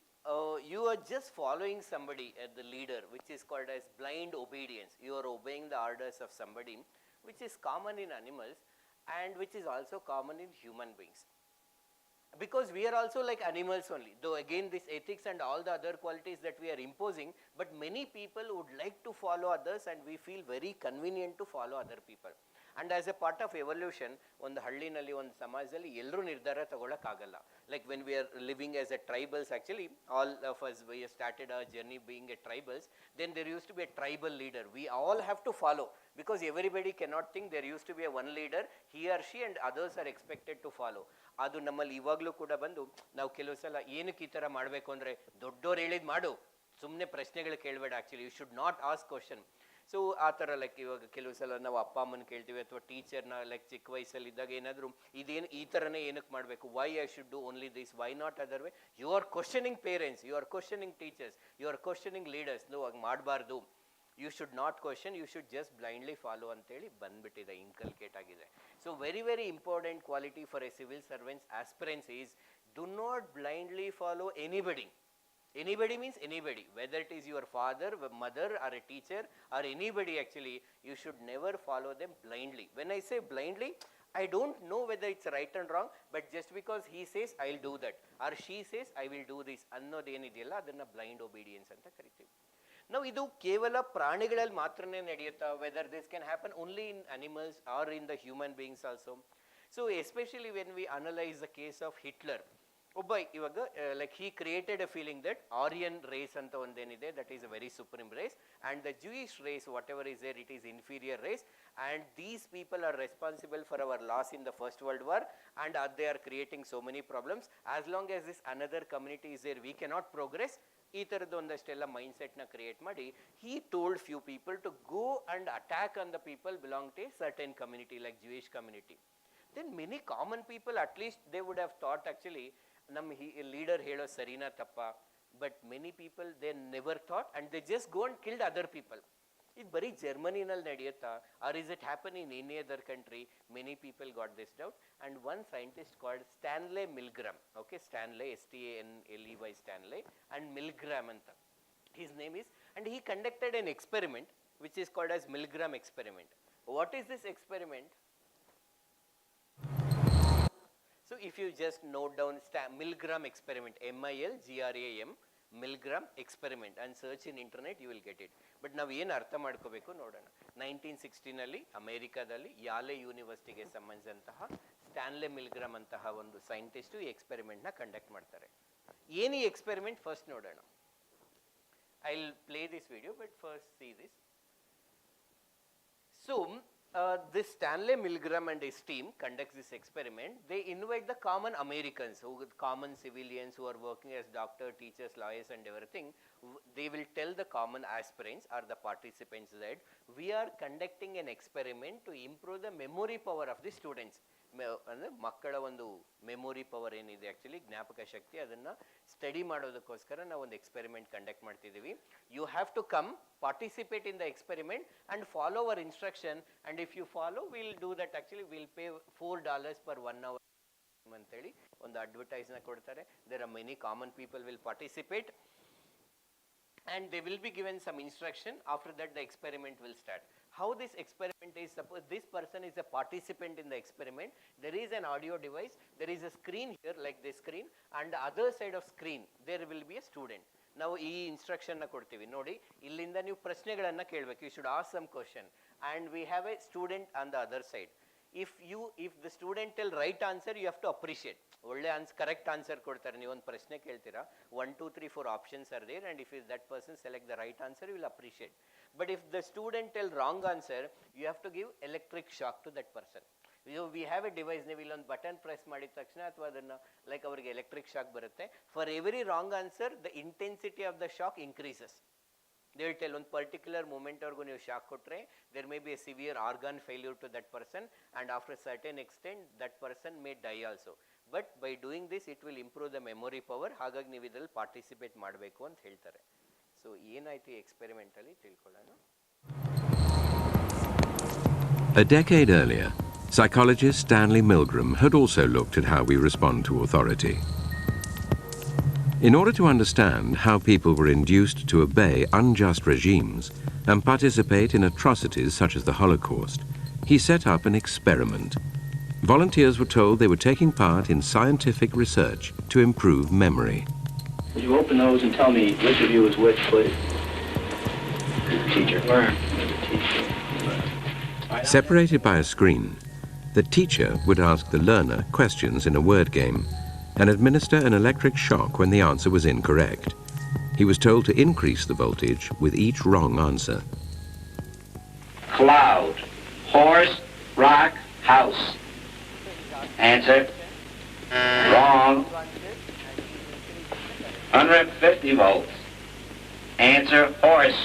you are just following somebody as the leader, which is called as blind obedience. You are obeying the orders of somebody, which is common in animals and which is also common in human beings. Because we are also like animals only, though again this ethics and all the other qualities that we are imposing, but many people would like to follow others and we feel very convenient to follow other people. And as a part of evolution, ಒಂದು ಹಳ್ಳಿನಲ್ಲಿ ಒಂದು ಸಮಾಜದಲ್ಲಿ ಎಲ್ಲರೂ ನಿರ್ಧಾರ ತಗೊಳ್ಳೋಕ್ಕಾಗಲ್ಲ. Like when we are living as a tribals, actually all of us, we started our journey being a tribals, then there used to be a tribal leader. We all have to follow because everybody cannot think. There used to be a one leader, he or she, and others are expected to follow. ಅದು ನಮ್ಮಲ್ಲಿ ಇವಾಗಲೂ ಕೂಡ ಬಂದು ನಾವು ಕೆಲವು ಸಲ ಏನಕ್ಕೆ ಈ ಥರ ಮಾಡಬೇಕು ಅಂದರೆ ದೊಡ್ಡೋರು ಹೇಳಿದ್ ಮಾಡು, ಸುಮ್ಮನೆ ಪ್ರಶ್ನೆಗಳು ಕೇಳಬೇಡ. Actually you should not ask question. So ಆ ಥರ ಲೈಕ್ ಇವಾಗ ಕೆಲವು ಸಲ ನಾವು ಅಪ್ಪ ಅಮ್ಮನ ಕೇಳ್ತೀವಿ ಅಥವಾ ಟೀಚರ್ನ ಲೈಕ್ ಚಿಕ್ಕ ವಯಸ್ಸಲ್ಲಿದ್ದಾಗ ಏನಾದರೂ ಇದೇನು ಈ ಥರನೇ ಏನಕ್ಕೆ ಮಾಡಬೇಕು, why I should do only this, why not other way. You are questioning parents, you are questioning teachers, you are questioning leaders. ನೀವು ಹಾಗೆ ಮಾಡಬಾರ್ದು. You should not question, you should just blindly follow ಅಂತೇಳಿ ಬಂದ್ಬಿಟ್ಟಿದೆ, inculcate ಆಗಿದೆ. So very very important quality for a civil servants aspirants is do not blindly follow anybody. Anybody means anybody, whether it is your father, mother or a teacher or anybody, actually you should never follow them blindly. When I say blindly, I don't know whether it's right and wrong, but just because he says I'll do that or she says I will do this ಅನ್ನೋದೇನಿದೆಯಲ್ಲ ಅದನ್ನು blind obedience ಅಂತ ಕರಿತೀವಿ. ನಾವು ಇದು ಕೇವಲ ಪ್ರಾಣಿಗಳಲ್ಲಿ ಮಾತ್ರನೇ ನಡೆಯುತ್ತಾ, whether this can happen only in animals or in the human beings also. So especially when we analyse the case of Hitler, ಒಬ್ಬ ಇವಾಗ like he created a feeling that Aryan race ಅಂತ ಒಂದೇನಿದೆ, that is a very supreme race, and the Jewish race whatever is there, it is inferior race, and these people are responsible for our loss in the first world war, and they are creating so many problems. As long as this another community is there, we cannot progress. ಈ ಥರದ್ದು ಒಂದಷ್ಟೆಲ್ಲ ಮೈಂಡ್ಸೆಟ್ನ create ಮಾಡಿ he told few people to go and attack on the people belong to a certain community like Jewish community. Then many common people, at least they would have thought actually ನಮ್ಮ leader ಹೇಳೋ ಸರಿನಾ ತಪ್ಪ, but many people they never thought and they just go and killed other people. ಇದು ಬರೀ ಜರ್ಮನಿನಲ್ಲಿ ನಡೆಯುತ್ತಾ, or is it happen in any other country? Many people got this doubt, and one scientist called Stanley Milgram, okay, Stanley, Stanley, Stanley, and Milgram anta his name is, and he conducted an experiment which is called as Milgram experiment. What is this experiment? So if you just note down Milgram experiment, MILGRAM, Milgram experiment, and search in internet, you will get it. But ನಾವು ಏನು ಅರ್ಥ ಮಾಡ್ಕೋಬೇಕು ನೋಡೋಣ. 1916ನಲ್ಲಿ ಅಮೇರಿಕಾದಲ್ಲಿ Yale ಯೂನಿವರ್ಸಿಟಿಗೆ ಸಂಬಂಧಿಸಿದಂತಹ ಸ್ಟ್ಯಾನ್ಲೆ ಮಿಲ್ಗ್ರಾಮ್ ಅಂತಹ ಒಂದು scientist ಈ ಎಕ್ಸ್ಪೆರಿಮೆಂಟ್ನ conduct ಮಾಡ್ತಾರೆ. ಏನು ಈ ಎಕ್ಸ್ಪೆರಿಮೆಂಟ್ ಫಸ್ಟ್ ನೋಡೋಣ. I will play this video, but first see this. So this Stanley Milgram and his team conducts this experiment. They invite the common Americans, common civilians who are working as doctors, teachers, lawyers and everything. They will tell the common aspirants or the participants that we are conducting an experiment to improve the memory power of the students. ಅಂದರೆ ಮಕ್ಕಳ ಒಂದು memory power ಏನಿದೆ, actually ಜ್ಞಾಪಕ ಶಕ್ತಿ, ಅದನ್ನು study ಮಾಡೋದಕ್ಕೋಸ್ಕರ ನಾವು ಒಂದು experiment conduct ಮಾಡ್ತಿದ್ದೀವಿ. You have to come participate in the experiment and follow our instruction, and if you follow will do that. Actually will pay $4 per 1 hour ಅಂತೇಳಿ ಒಂದು ಅಡ್ವರ್ಟೈಸ್ನ ಕೊಡ್ತಾರೆ. There are many common people will participate and they will be given some instruction. After that the experiment will start. How this experiment is, suppose this person is a participant in the experiment, there is an audio device, there is a screen here like this screen, and the other side of screen there will be a student. ನಾವು ಈ instruction ನ ಕೊಡ್ತೀವಿ ನೋಡಿ, ಇಲ್ಲಿಂದ ನೀವು ಪ್ರಶ್ನೆಗಳನ್ನ ಕೇಳಬೇಕು. You should ask some question and we have a student on the other side. If the student tell right answer, you have to appreciate. ಒಳ್ಳೆ ಕರೆಕ್ಟ್ ಆನ್ಸರ್ ಕೊಡ್ತಾರೆ, ನೀವು ಒಂದು ಪ್ರಶ್ನೆ ಕೇಳ್ತೀರಾ, 1 2 3 4 options are there, and if that person select the right answer, you will appreciate. But if the student tell wrong answer, you have to give electric shock to that person. We have a device, ನೀವು ಇಲ್ಲೊಂದು button press ಮಾಡಿದ ತಕ್ಷಣ ಅಥವಾ ಅದನ್ನು like ಅವರಿಗೆ electric shock ಬರುತ್ತೆ. For every wrong answer the intensity of the shock increases. They will tell one particular moment or you shock kotre, there may be a severe organ failure to that person, and after a certain extent that person may die also. But by doing this it will improve the memory power. ಹಾಗಾಗಿ ನೀವು ಇದರಲ್ಲಿ participate ಮಾಡಬೇಕು ಅಂತ ಹೇಳ್ತಾರೆ. So ಏನಾಯ್ತು ಈ experiment ಅಲ್ಲಿ ತಿಳ್ಕೊಳ್ಳೋಣ. A decade earlier, psychologist Stanley Milgram had also looked at how we respond to authority. In order to understand how people were induced to obey unjust regimes and participate in atrocities such as the Holocaust, he set up an experiment. Volunteers were told they were taking part in scientific research to improve memory. Would you open those and tell me which of you is which, please? Teacher. Learn. Teacher. Separated by a screen, the teacher would ask the learner questions in a word game and administer an electric shock when the answer was incorrect. He was told to increase the voltage with each wrong answer. Cloud. Horse. Rock. House. Answer. Wrong. 150 volts. Answer. Horse.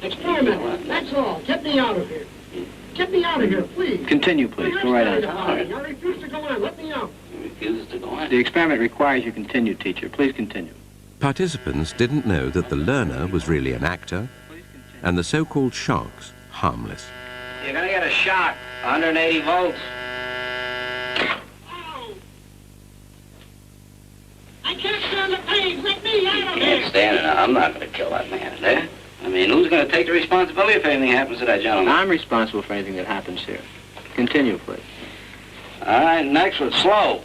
Experiment. That's all. Get me out of here. Get me out of here, please. Continue, please. Go right on. I refuse to go on. Let me out. He refuses to go on. The experiment requires you continue, teacher. Please continue. Participants didn't know that the learner was really an actor and the so-called shocks harmless. You're going to get a shock. 180 volts. Ow! I can't stand the pain. Let me out of You can't here. stand it now. I'm not going to kill that man there. I mean, who's going to take the responsibility if anything happens to that gentleman? I'm responsible for anything that happens here. Continue, please. All right, next one. Slow.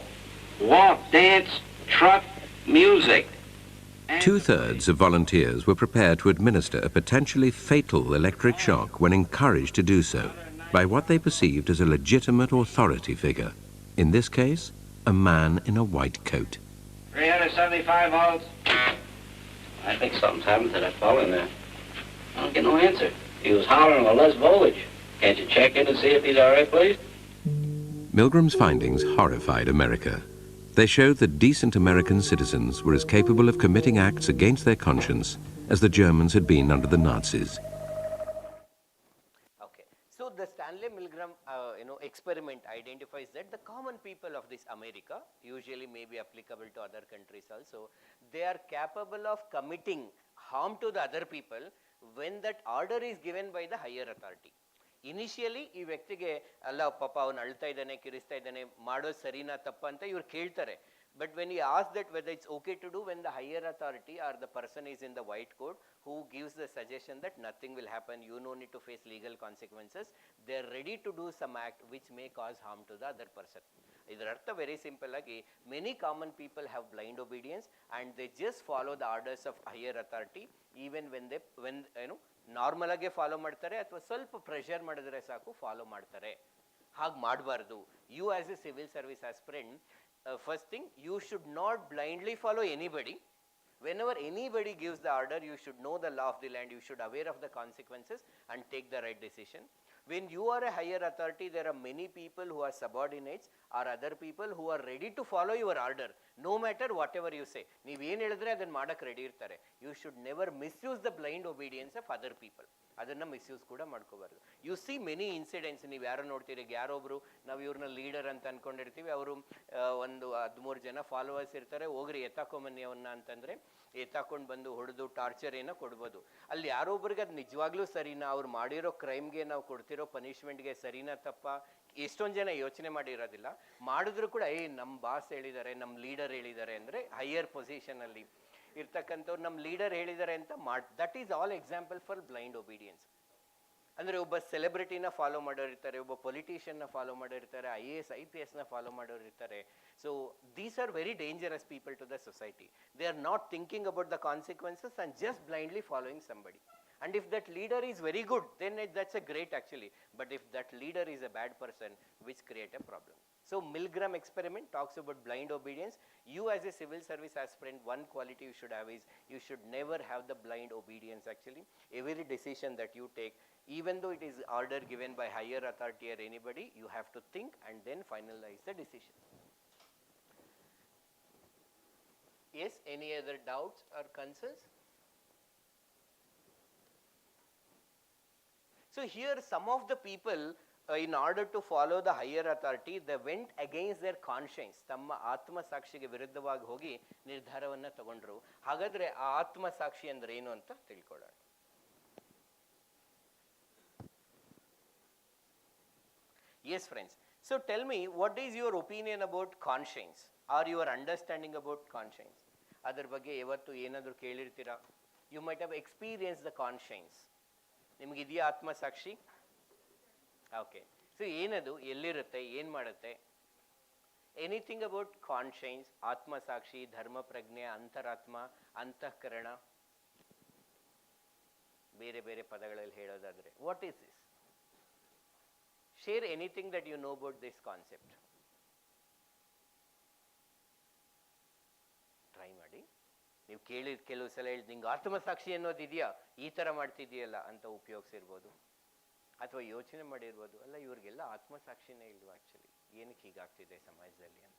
Walk, dance, truck, music. Two-thirds of volunteers were prepared to administer a potentially fatal electric shock when encouraged to do so by what they perceived as a legitimate authority figure. In this case, a man in a white coat. 375 volts. I think something's happened to that fellow in there. I don't get no answer. He was hollering for less voltage. Can't you check in and see if he's all right, please? Milgram's findings horrified America. They showed that decent American citizens were as capable of committing acts against their conscience as the Germans had been under the Nazis. Okay, so the Stanley Milgram experiment identifies that the common people of this America, usually may be applicable to other countries also, they are capable of committing harm to the other people when that order is given by the higher authority. Initially ಈ ವ್ಯಕ್ತಿಗೆ ಅಲ್ಲ ಪಾಪ ಅವನು ಅಳ್ತಾ ಇದ್ದಾನೆ ಕಿರಿಸ್ತಾ ಇದ್ದಾನೆ ಮಾಡೋದು ಸರಿನಾ ತಪ್ಪ ಅಂತ ಇವ್ರು ಕೇಳ್ತಾರೆ. But when you ask that whether it's okay to do, when the higher authority or the person is in the white coat who gives the suggestion that nothing will happen, you no need to face legal consequences, they are ready to do some act which may cause harm to the other person. ಇದರ ಅರ್ಥ very simple ಆಗಿ many common people have blind obedience and they just follow the orders of higher authority even when normal ಆಗಿ follow ಮಾಡ್ತಾರೆ ಅಥವಾ ಸ್ವಲ್ಪ pressure ಮಾಡಿದ್ರೆ ಸಾಕು follow ಮಾಡ್ತಾರೆ. ಹಾಗೆ ಮಾಡಬಾರ್ದು. You as a civil service aspirant, first thing, you should not blindly follow anybody. Whenever anybody gives the order, you should know the law of the land, you should aware of the consequences and take the right decision. When you are a higher authority, there are many people who are subordinates or other people who are ready to follow your order, no matter whatever you say. ನೀವು ಏನು ಹೇಳಿದ್ರೆ ಅದನ್ನು ಮಾಡೋಕ್ಕೆ ready ಇರ್ತಾರೆ. You should never misuse the blind obedience of other people. ಅದನ್ನು misuse ಕೂಡ ಮಾಡ್ಕೋಬಾರ್ದು. U see many incidents, ನೀವು ಯಾರೋ ನೋಡ್ತೀರಿ, ಯಾರೊಬ್ರು ನಾವು ಇವ್ರನ್ನ ಲೀಡರ್ ಅಂತ ಅನ್ಕೊಂಡಿರ್ತೀವಿ, ಅವರು ಒಂದು 13 ಜನ ಫಾಲೋವರ್ಸ್ ಇರ್ತಾರೆ, ಹೋಗ್ರಿ ಎತ್ತಾಕೊಂಬನ್ನಿ ಅವನ್ನ ಅಂತಂದರೆ ಎತ್ತಾಕೊಂಡು ಬಂದು ಹೊಡೆದು ಟಾರ್ಚರ್ ಏನೋ ಕೊಡ್ಬೋದು. ಅಲ್ಲಿ ಯಾರೊಬ್ರಿಗೆ ಅದು ನಿಜವಾಗ್ಲೂ ಸರಿನಾ, ಅವ್ರು ಮಾಡಿರೋ ಕ್ರೈಮ್ಗೆ ನಾವು ಕೊಡ್ತಿರೋ ಪನಿಷ್ಮೆಂಟ್ಗೆ ಸರಿನಾ ತಪ್ಪ, ಎಷ್ಟೊಂದು ಜನ ಯೋಚನೆ ಮಾಡಿರೋದಿಲ್ಲ. ಮಾಡಿದ್ರು ಕೂಡ ನಮ್ಮ ಬಾಸ್ ಹೇಳಿದ್ದಾರೆ, ನಮ್ಮ ಲೀಡರ್ ಹೇಳಿದ್ದಾರೆ ಅಂದರೆ ಹೈಯರ್ ಪೊಸಿಷನಲ್ಲಿ ಇರ್ತಕ್ಕಂಥವ್ರು ನಮ್ಮ ಲೀಡರ್ ಹೇಳಿದ್ದಾರೆ ಅಂತ that is all example for blind obedience. ಅಂದರೆ ಒಬ್ಬ ಸೆಲೆಬ್ರಿಟಿನ ಫಾಲೋ ಮಾಡೋರಿರ್ತಾರೆ, ಒಬ್ಬ ಪೊಲಿಟಿಷಿಯನ್ನ ಫಾಲೋ ಮಾಡೋರಿರ್ತಾರೆ, IAS IPSನ ಫಾಲೋ ಮಾಡೋರಿರ್ತಾರೆ. So these are very dangerous people to the society. They are not thinking about the consequences and just blindly following somebody. And if that leader is very good, then that's a great actually. But if that leader is a bad person, which create a problem. So Milgram experiment talks about blind obedience. You as a civil service aspirant, one quality you should have is you should never have the blind obedience actually. Every decision that you take, even though it is order given by higher authority or anybody, you have to think and then finalize the decision. Yes, any other doubts or concerns? So here some of the people, in order to follow the higher authority, they went against their conscience. ತಮ್ಮ ಆತ್ಮಸಾಕ್ಷಿಗೆ ವಿರುದ್ಧವಾಗಿ ಹೋಗಿ ನಿರ್ಧಾರವನ್ನು ತಗೊಂಡ್ರು. ಹಾಗಾದ್ರೆ ಆ ಆತ್ಮಸಾಕ್ಷಿ ಅಂದ್ರೆ ಏನು ಅಂತ ತಿಳ್ಕೊಳ್ಳೋಣ. Yes friends, so tell me, what is your opinion about conscience or your understanding about conscience? ಅದರ ಬಗ್ಗೆ ಯಾವತ್ತು ಏನಾದರೂ ಕೇಳಿರ್ತೀರಾ? You might have experienced the conscience. ನಿಮಗಿದೆಯಾ ಆತ್ಮಸಾಕ್ಷಿ? ಓಕೆ, ಸೊ ಏನದು, ಎಲ್ಲಿರುತ್ತೆ, ಏನು ಮಾಡುತ್ತೆ? ಎನಿಥಿಂಗ್ ಅಬೌಟ್ ಕಾನ್ಶಿಯನ್ಸ್, ಆತ್ಮಸಾಕ್ಷಿ, ಧರ್ಮ ಪ್ರಜ್ಞೆ, ಅಂತರಾತ್ಮ, ಅಂತಃಕರಣ, ಬೇರೆ ಬೇರೆ ಪದಗಳಲ್ಲಿ ಹೇಳೋದಾದರೆ what is this? Share anything that you know about this concept. Try ಮಾಡಿ. ನೀವು ಕೇಳಿದ ಕೆಲವು ಸಲ ಹೇಳಿ ನಿಂಗೆ ಆತ್ಮಸಾಕ್ಷಿ ಅನ್ನೋದಿದೆಯಾ, ಈ ಥರ ಮಾಡ್ತಿದೆಯಲ್ಲ ಅಂತ ಉಪಯೋಗಿಸಿರ್ಬೋದು. ಅಥವಾ ಯೋಚನೆ ಮಾಡಿರ್ಬೋದು, ಅಲ್ಲ ಇವ್ರಿಗೆಲ್ಲ ಆತ್ಮಸಾಕ್ಷಿನೇ ಇಲ್ವಾ ಆ್ಯಕ್ಚುಲಿ, ಏನಕ್ಕೆ ಹೀಗಾಗ್ತಿದೆ ಸಮಾಜದಲ್ಲಿ ಅಂತ.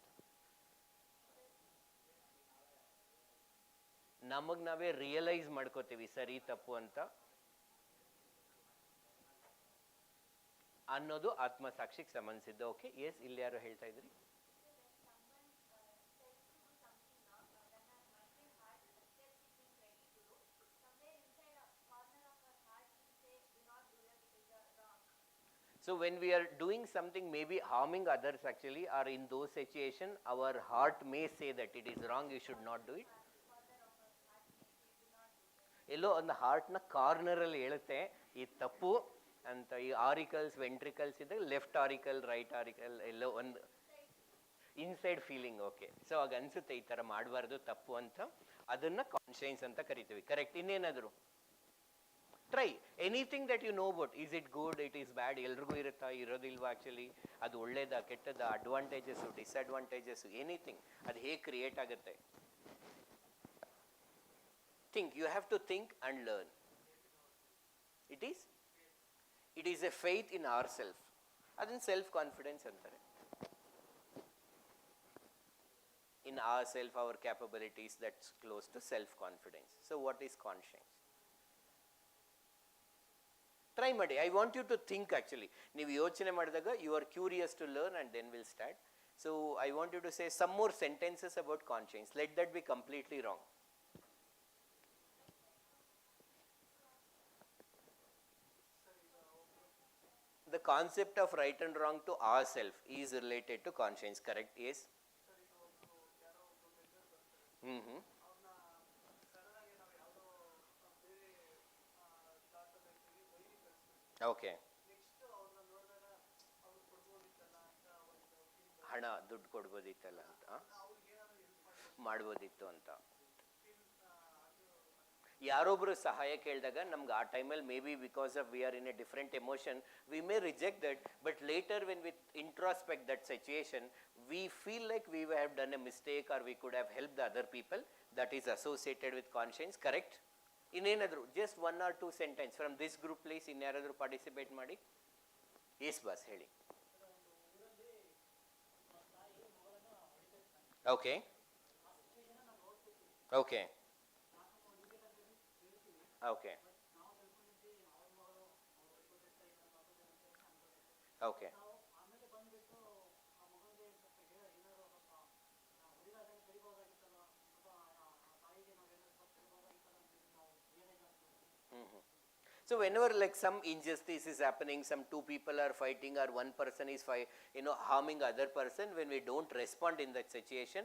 ನಮಗೆ ನಾವೇ ರಿಯಲೈಸ್ ಮಾಡ್ಕೋತೀವಿ ಸರಿ ತಪ್ಪು ಅಂತ ಅನ್ನೋದು ಆತ್ಮಸಾಕ್ಷಿಗೆ ಸಂಬಂಧಿಸಿದ್ದು. ಓಕೆ, ಎಸ್, ಇಲ್ಲಿ ಯಾರು ಹೇಳ್ತಾ ಇದ್ರಿ? So when we are doing something maybe harming others actually, or in those situations our heart may say that it is wrong, you should not do it. ಎಲ್ಲೋ ಒಂದು ಹಾರ್ಟ್ನ ಕಾರ್ನರಲ್ಲಿ ಹೇಳುತ್ತೆ ಈ ತಪ್ಪು ಅಂತ. ಈ ಆರಿಕಲ್ಸ್ ವೆಂಟ್ರಿಕಲ್ಸ್ ಇದೆ, ಲೆಫ್ಟ್ ಆರಿಕಲ್, ರೈಟ್ ಆರಿಕಲ್, ಎಲ್ಲೋ ಒಂದು inside feeling. Okay, so ಆಗ ಅನ್ಸುತ್ತೆ ಈ ಥರ ಮಾಡಬಾರ್ದು, ತಪ್ಪು ಅಂತ. ಅದನ್ನು ಕಾನ್ಶಿಯನ್ಸ್ ಅಂತ ಕರಿತೀವಿ. ಕರೆಕ್ಟ್. ಇನ್ನೇನಾದರೂ try anything that you know about. Is it good, it is bad, ಎಲ್ರಿಗೂ ಇರುತ್ತಾ, ಇರೋದಿಲ್ವಾ ಆ್ಯಕ್ಚುಲಿ, ಅದು ಒಳ್ಳೇದಾ ಕೆಟ್ಟದ, ಅಡ್ವಾಂಟೇಜಸ್ಸು ಡಿಸ್ಅಡ್ವಾಂಟೇಜಸ್ಸು, ಎನಿಥಿಂಗ್, ಅದು ಹೇಗೆ ಕ್ರಿಯೇಟ್ ಆಗುತ್ತೆ? Think, you have to think and learn. It is a faith in our self. ಅದನ್ನು self confidence ಅಂತಾರೆ. in ourself, our capabilities, that's close to self-confidence. So what is conscience? Try ಮಾಡಿ. I want you to think actually. ನೀವು ಯೋಚನೆ ಮಾಡಿದಾಗ you are curious to learn and then we'll start. So I want you to say some more sentences about conscience. Let that be completely wrong. The concept of right and wrong to ourselves is related to conscience, correct? Yes? Mm-hmm. Okay. ಹಣ ದುಡ್ಡು ಕೊಡ್ಬೋದಿತ್ತಲ್ಲ ಅಂತ ಮಾಡ್ಬೋದಿತ್ತು ಅಂತ ಯಾರೊಬ್ರು ಸಹಾಯ ಕೇಳಿದಾಗ ನಮ್ಗೆ ಆ ಟೈಮಲ್ಲಿ may be because of we are in a different emotion we may reject that but later when we introspect that situation we feel like we have done a mistake or we could have help the other people that is associated with conscience, correct? ಇನ್ನೇನಾದರೂ just 1 or 2 sentence from this group please. ಇನ್ಯಾರಾದರೂ participate ಮಾಡಿ. Yes boss ಹೇಳಿ. Okay okay okay okay So whenever like some injustice is happening, some 2 people are fighting or 1 person is harming other person, when we don't respond in that situation,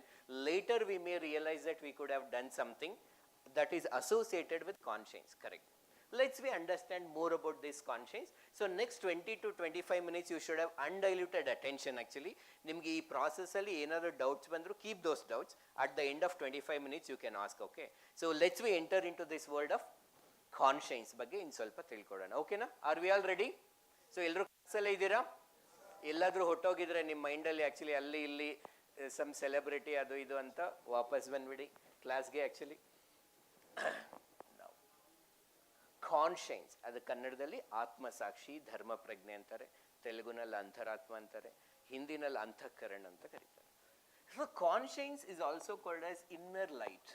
later we may realize that we could have done something that is associated with conscience, correct? Let's we understand more about this conscience. So next 20 to 25 minutes you should have undiluted attention actually. Nimge ee process alli enaru doubts bandru, keep those doubts. At the end of 25 minutes you can ask, okay? So let's we enter into this world of conscience ಬಗ್ಗೆ ಇನ್ನು ಸ್ವಲ್ಪ ತಿಳ್ಕೊಳ್ಳೋಣ. ಓಕೆನಾ? Are we all ready? So ಎಲ್ಲರೂ ಕ್ಲಾಸಲ್ಲೇ ಇದ್ದೀರಾ? ಎಲ್ಲಾದರೂ ಹೊಟ್ಟೋಗಿದ್ರೆ ನಿಮ್ಮ ಮೈಂಡಲ್ಲಿ ಆ್ಯಕ್ಚುಲಿ ಅಲ್ಲಿ ಇಲ್ಲಿ ಸಮ್ ಸೆಲೆಬ್ರಿಟಿ ಅದು ಇದು ಅಂತ ವಾಪಸ್ ಬಂದ್ಬಿಡಿ ಕ್ಲಾಸ್ಗೆ. ಆ್ಯಕ್ಚುಲಿ ಕಾನ್ಷಿಯನ್ಸ್ ಅದು ಕನ್ನಡದಲ್ಲಿ ಆತ್ಮಸಾಕ್ಷಿ, ಧರ್ಮ ಪ್ರಜ್ಞೆ ಅಂತಾರೆ, ತೆಲುಗುನಲ್ಲಿ ಅಂತರಾತ್ಮ ಅಂತಾರೆ, ಹಿಂದಿನಲ್ಲಿ ಅಂತಃಕರಣ ಅಂತ ಕರೀತಾರೆ. So conscience is also called as inner light.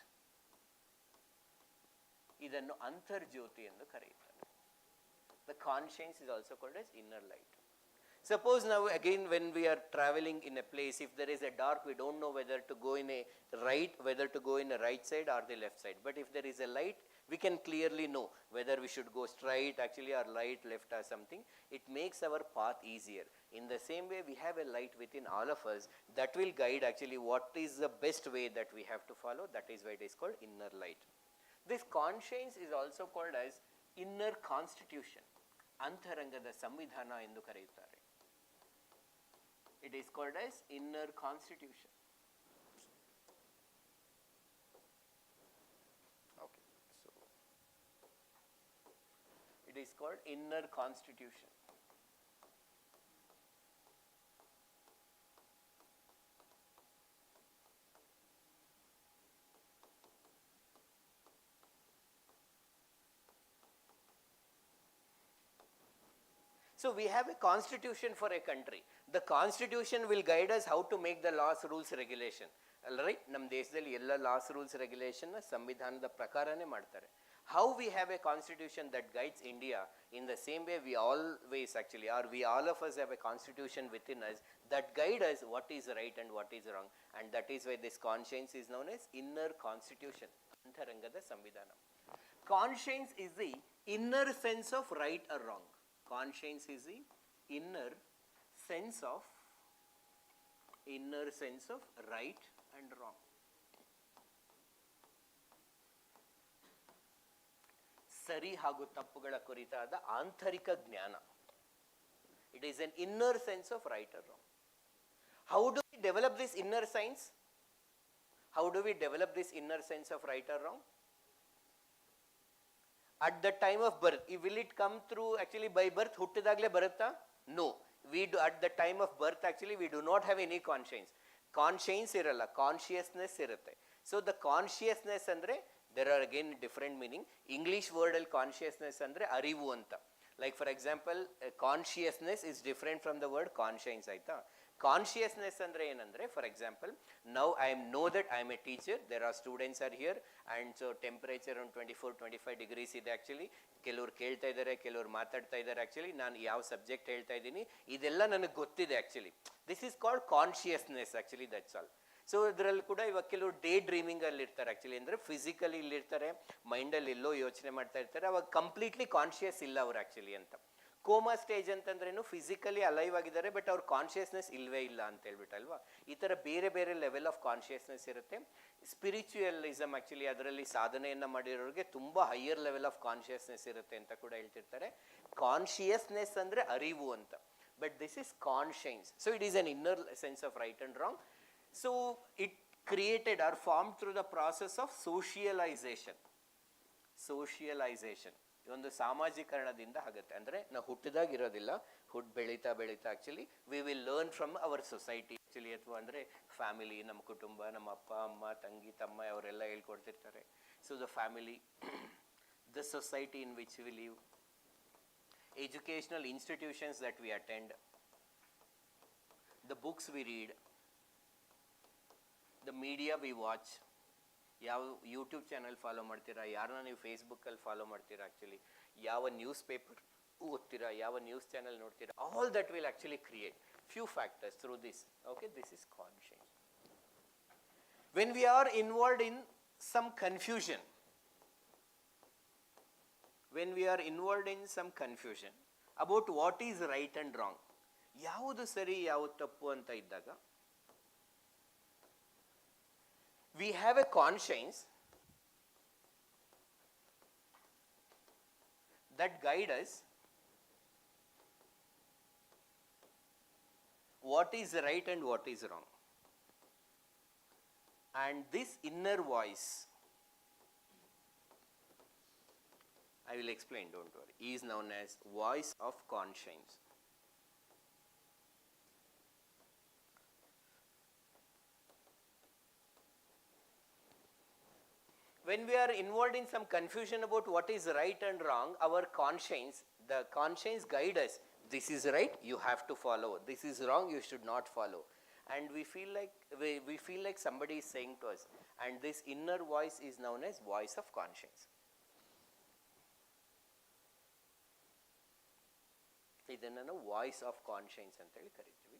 ಇದನ್ನು ಅಂತರ್ಜ್ಯೋತಿ ಎಂದು ಕರೆಯುತ್ತಾರೆ. The conscience is also called as inner light. Suppose now again when we are traveling in a place, if there is a dark, we don't know whether to go in a right, whether to go in a right side or the left side. But if there is a light, we can clearly know whether we should go straight actually or right, left or something. It makes our path easier. In the same way, we have a light within all of us that will guide actually what is the best way that we have to follow. That is why it is called inner light. This conscience is also called as inner constitution. ಅಂತರಂಗದ ಸಂವಿಧಾನ ಎಂದು ಕರೆಯುತ್ತಾರೆ. It is called as inner constitution. Okay, so it is called inner constitution. So we have a constitution for a country. The constitution will guide us how to make the laws, rules, regulation. Alright, ನಮ್ಮ ದೇಶದಲ್ಲಿ ಎಲ್ಲ laws, rules, regulation ಸಂವಿಧಾನದ ಪ್ರಕಾರನೇ ಮಾಡ್ತಾರೆ. How we have a constitution that guides India, in the same way we always actually, or we all of us have a constitution within us that guide us what is right and what is wrong. And that is why this conscience is known as inner constitution. ಅಂತರಂಗದ ಸಂವಿಧಾನ. Conscience is the inner sense of right or wrong. Conscience is the inner sense of right and wrong. ಸರಿ ಹಾಗೂ ತಪ್ಪುಗಳ ಕುರಿತಾದ ಆಂತರಿಕ ಜ್ಞಾನ. It is an inner sense of right or wrong. How do we develop this inner sense? How do we develop this inner sense of right or wrong? At the time of birth, will it come through actually by birth? ಹುಟ್ಟಿದಾಗಲೇ ಬರುತ್ತಾ? No. We do, at the time of birth actually we do not have any conscience. Conscience ಇರಲ್ಲ, consciousness ಇರುತ್ತೆ. So the consciousness ಅಂದರೆ there are again different meaning. English word ಅಲ್ಲಿ consciousness ಅಂದರೆ ಅರಿವು ಅಂತ. Like for example, consciousness is different from the word conscience ಆಯ್ತಾ. Consciousness ಅಂದರೆ ಏನಂದರೆ, for example now I know that I am a teacher, there are students are here and so temperature ಒಂದು 24-25 degrees ಇದೆ actually, ಕೆಲವ್ರು ಕೇಳ್ತಾ ಇದ್ದಾರೆ, ಕೆಲವ್ರು ಮಾತಾಡ್ತಾ ಇದ್ದಾರೆ, ಆ್ಯಕ್ಚುಲಿ ನಾನು ಯಾವ ಸಬ್ಜೆಕ್ಟ್ ಹೇಳ್ತಾ ಇದ್ದೀನಿ ಇದೆಲ್ಲ ನನಗೆ ಗೊತ್ತಿದೆ actually. This is called consciousness actually, that's all. So ಇದರಲ್ಲಿ ಕೂಡ ಇವಾಗ ಕೆಲವರು ಡೇ ಡ್ರೀಮಿಂಗಲ್ಲಿ ಇರ್ತಾರೆ ಆ್ಯಕ್ಚುಲಿ, ಅಂದರೆ ಫಿಸಿಕಲಿ ಇಲ್ಲಿರ್ತಾರೆ, ಮೈಂಡಲ್ಲಿ ಎಲ್ಲೋ ಯೋಚನೆ ಮಾಡ್ತಾ ಇರ್ತಾರೆ, ಅವಾಗ ಕಂಪ್ಲೀಟ್ಲಿ ಕಾನ್ಷಿಯಸ್ ಇಲ್ಲ ಅವ್ರು ಆ್ಯಕ್ಚುಲಿ ಅಂತ. ಕೋಮಾ ಸ್ಟೇಜ್ ಅಂತಂದ್ರೇನು ಫಿಸಿಕಲಿ ಅಲೈವ್ ಆಗಿದ್ದಾರೆ ಬಟ್ ಅವ್ರ ಕಾನ್ಷಿಯಸ್ನೆಸ್ ಇಲ್ಲವೇ ಇಲ್ಲ ಅಂತ ಹೇಳ್ಬಿಟ್ಟಲ್ವಾ. ಈ ಥರ ಬೇರೆ ಬೇರೆ ಲೆವೆಲ್ ಆಫ್ ಕಾನ್ಷಿಯಸ್ನೆಸ್ ಇರುತ್ತೆ. ಸ್ಪಿರಿಚುಯಲಿಸಮ್ ಆ್ಯಕ್ಚುಲಿ ಅದರಲ್ಲಿ ಸಾಧನೆಯನ್ನು ಮಾಡಿರೋರಿಗೆ ತುಂಬ ಹೈಯರ್ ಲೆವೆಲ್ ಆಫ್ ಕಾನ್ಷಿಯಸ್ನೆಸ್ ಇರುತ್ತೆ ಅಂತ ಕೂಡ ಹೇಳ್ತಿರ್ತಾರೆ. ಕಾನ್ಷಿಯಸ್ನೆಸ್ ಅಂದರೆ ಅರಿವು ಅಂತ, but this is conscience. So it is an inner sense of right and wrong. So it created or formed through the process of socialization. ಒಂದು ಸಾಮಾಜೀಕರಣದಿಂದ ಆಗುತ್ತೆ. ಅಂದರೆ ನಾವು ಹುಟ್ಟಿದಾಗಿರೋದಿಲ್ಲ, ಬೆಳೀತಾ actually we will learn from our society actually, ಅಥವಾ ಅಂದರೆ family, ನಮ್ಮ ಕುಟುಂಬ, ನಮ್ಮ ಅಪ್ಪ ಅಮ್ಮ ತಂಗಿ ತಮ್ಮ ಅವರೆಲ್ಲ ಹೇಳ್ಕೊಡ್ತಿರ್ತಾರೆ. So the family, the society in which we live, educational institutions that we attend, the books we read, the media we watch, ಯಾವ ಯೂಟ್ಯೂಬ್ ಚಾನಲ್ ಫಾಲೋ ಮಾಡ್ತೀರಾ, ಯಾರನ್ನ ನೀವು ಫೇಸ್ಬುಕ್ಕಲ್ಲಿ ಫಾಲೋ ಮಾಡ್ತೀರಾ ಆ್ಯಕ್ಚುಲಿ, ಯಾವ ನ್ಯೂಸ್ ಪೇಪರ್ ಓದ್ತೀರಾ, ಯಾವ ನ್ಯೂಸ್ ಚಾನಲ್ ನೋಡ್ತೀರಾ, all that will actually create few factors through this. Okay, this is conscious. When we are involved in some confusion, about what is right and wrong, ಯಾವುದು ಸರಿ ಯಾವುದು ತಪ್ಪು ಅಂತ ಇದ್ದಾಗ, we have a conscience that guide us what is right and what is wrong. And this inner voice, I will explain, don't worry, is known as voice of conscience. When we are involved in some confusion about what is right and wrong, our conscience, the conscience guide us. This is right, you have to follow. This is wrong, you should not follow. And we feel like somebody is saying to us. And this inner voice is known as voice of conscience. Idanna voice of conscience anta heli kariತೀವಿ.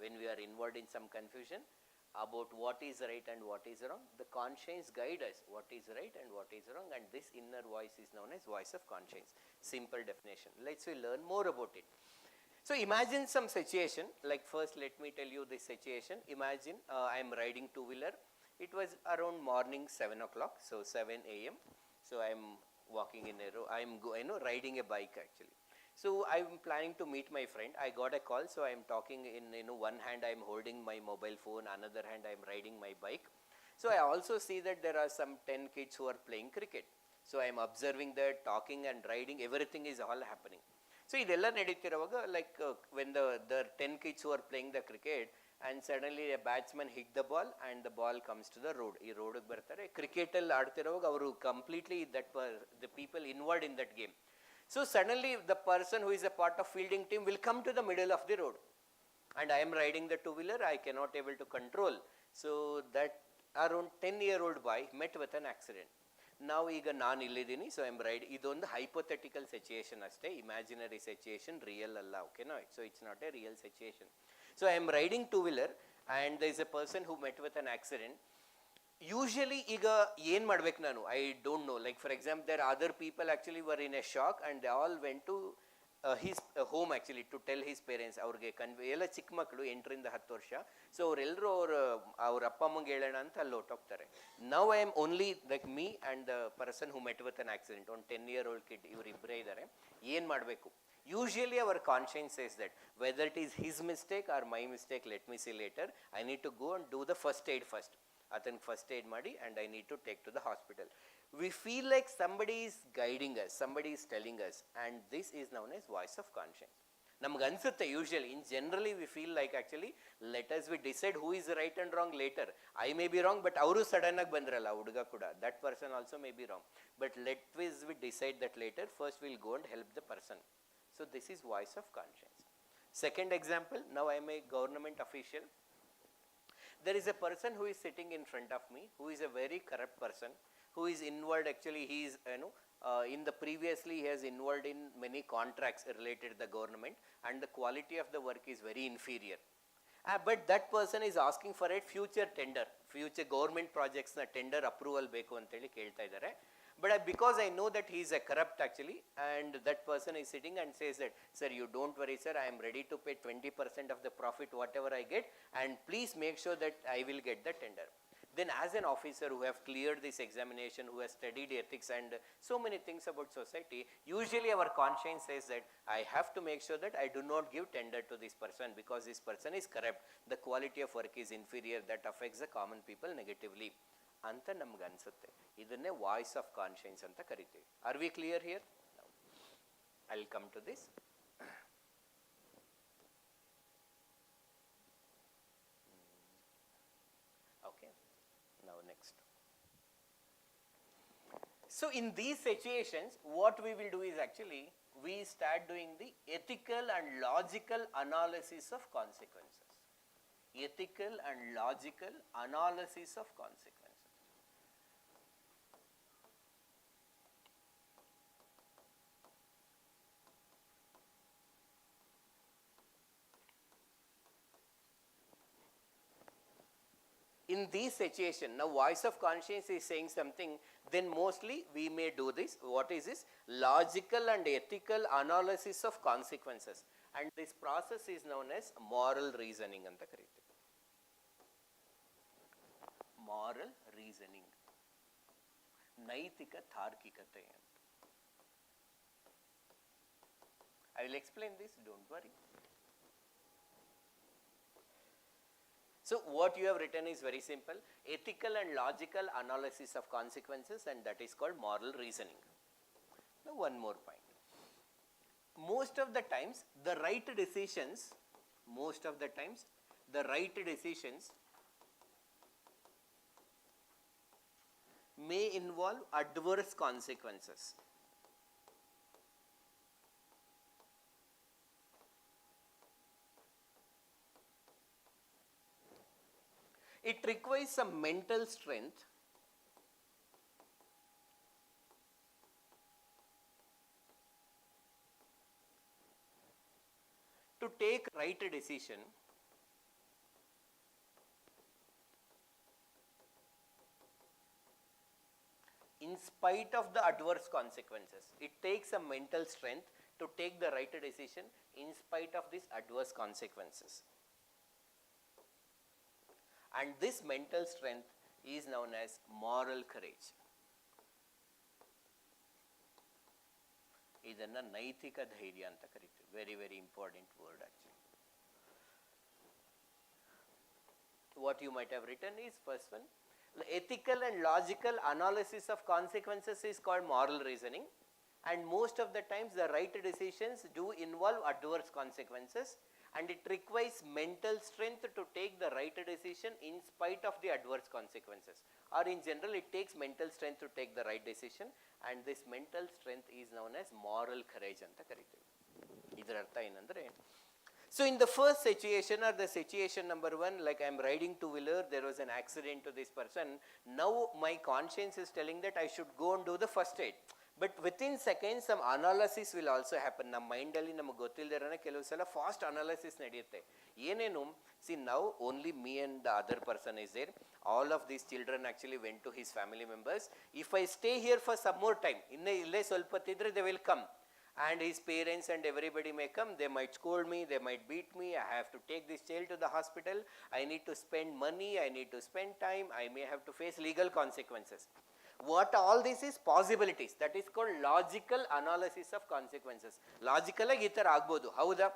When we are involved in some confusion about what is right and what is wrong, the conscience guide us what is right and what is wrong, and this inner voice is known as voice of conscience. Simple definition. Let's learn more about it. So imagine some situation, like first let me tell you this situation. Imagine I am riding two-wheeler. It was around morning 7 o'clock, so 7 a.m. So I am walking in a row. I am riding a bike actually. So I am planning to meet my friend. I got a call, so I am talking in one hand I am holding my mobile phone, another hand I am riding my bike. So I also see that there are some 10 kids who are playing cricket. So I am observing that, talking and riding, everything is all happening. So idella neditiruvaga, like when the 10 kids who are playing the cricket, and suddenly a batsman hit the ball and the ball comes to the road. Ee road ಗೆ ಬರ್ತಾರೆ. Cricket ಅಲ್ಲಿ ಆಡ್ತಿರುವಾಗ ಅವರು completely the people involved in that game. So suddenly the person who is a part of fielding team will come to the middle of the road, and I am riding the two-wheeler, I cannot able to control. So that around 10-year-old boy met with an accident. Now ಈಗ ನಾನು ಇಲ್ಲಿದ್ದೀನಿ, so I am riding. ಇದೊಂದು hypothetical situation ಅಷ್ಟೇ, imaginary situation, real ಅಲ್ಲ, ಓಕೆನಾ? So it's not a real situation. So I am riding two-wheeler and there is a person who met with an accident. Usually ಈಗ ಏನು ಮಾಡ್ಬೇಕು ನಾನು, I don't know. Like for example, there are other people actually were in a shock and they all went to his home actually to tell his parents. ಅವ್ರಿಗೆ ಎಲ್ಲ ಚಿಕ್ಕ ಮಕ್ಕಳು 8ರಿಂದ 10 ವರ್ಷ. So ಅವರೆಲ್ಲರೂ ಅವ್ರ ಅಪ್ಪ ಅಮ್ಮಂಗೆ ಹೇಳೋಣ ಅಂತ ಅಲ್ಲಿ ಹೊಟ್ಟೋಗ್ತಾರೆ. Now I am only like me and the person who met with an accident, ಒಂದು 10-year-old kid, ಇವರಿಬ್ಬರೇ ಇದ್ದಾರೆ. ಏನು ಮಾಡಬೇಕು? Usually our conscience says that whether it is his mistake or my mistake, let me see later. I need to go and do the first aid first. Athaniಗೆ first aid ಮಾಡಿ and I need to take to the hospital. We feel like somebody is guiding us, somebody is telling us, and this is known as voice of conscience. ನಮ್ಗೆ ಅನ್ಸುತ್ತೆ usually, in generally we feel like actually let us we decide who is right and wrong later. I may be wrong, but ಅವರು ಸಡನ್ನಾಗಿ ಬಂದ್ರಲ್ಲ ಹುಡುಗ ಕೂಡ, that person also may be wrong, but let us we decide that later. First will go and help the person. So this is voice of conscience. Second example, now I am a government official. There is a person who is sitting in front of me, who is a very corrupt person, who is involved, actually he is, in the previously he has involved in many contracts related to the government, and the quality of the work is very inferior. But that person is asking for a future tender, future government projects na tender approval beku anteli kelta idare. But because I know that he is a corrupt actually, and that person is sitting and says that, sir, you don't worry sir, I am ready to pay 20% of the profit whatever I get, and please make sure that I will get the tender. Then as an officer who have cleared this examination, who has studied ethics and so many things about society, usually our conscience says that I have to make sure that I do not give tender to this person because this person is corrupt, the quality of work is inferior, that affects the common people negatively. ಅಂತ ನಮ್ಗೆ ಅನಿಸುತ್ತೆ. ಇದನ್ನೇ voice of conscience ಅಂತ ಕರಿತೀವಿ. Are we clear here? I will come to this. Okay, now next. So in these situations, what we will do is actually we start doing the ethical and logical analysis of consequences. Ethical and logical analysis of consequences. In this situation, now voice of conscience is saying something, then mostly we may do this. What is this? Logical and ethical analysis of consequences. And this process is known as moral reasoning anta kariteve. Moral reasoning. Naitika tharkikate. I will explain this, don't worry. So what you have written is very simple, ethical and logical analysis of consequences, and that is called moral reasoning. Now one more point. Most of the times the right decisions may involve adverse consequences. It requires some mental strength to take right decision in spite of the adverse consequences. It takes some mental strength to take the right decision in spite of these adverse consequences. And this mental strength is known as moral courage. ಇದನ್ನ ನೈತಿಕ ಧೈರ್ಯ ಅಂತ ಕರೀತೀವಿ. Very, very important word actually. What you might have written is first one, the ethical and logical analysis of consequences is called moral reasoning, and most of the times the right decisions do involve adverse consequences, and it requires mental strength to take the right decision in spite of the adverse consequences, or in general it takes mental strength to take the right decision, and this mental strength is known as moral courage anta kariteve. Idar artha enandre, so in the first situation or the situation number 1, like I am riding two-wheeler, there was an accident to this person, now my conscience is telling that I should go and do the first aid. But within seconds some analysis will also happen. ನಮ್ಮ ಮೈಂಡಲ್ಲಿ ನಮಗೆ ಗೊತ್ತಿಲ್ಲದಿರೋನೆ ಕೆಲವು ಸಲ fast analysis ನಡೆಯುತ್ತೆ. ಏನೇನು, see now only me and the other person is there. All of these children actually went to his family members. If I stay here for some more time, ಇಲ್ಲೇ ಸ್ವಲ್ಪ ಹೊತ್ತಿದ್ರೆ they will come. And his parents and everybody may come, they might scold me, they might beat me, I have to take this child to the hospital, I need to spend money, I need to spend time, I may have to face legal consequences. What all this is possibilities, that is called logical analysis of consequences. Logical agi itar agbodu, hauda?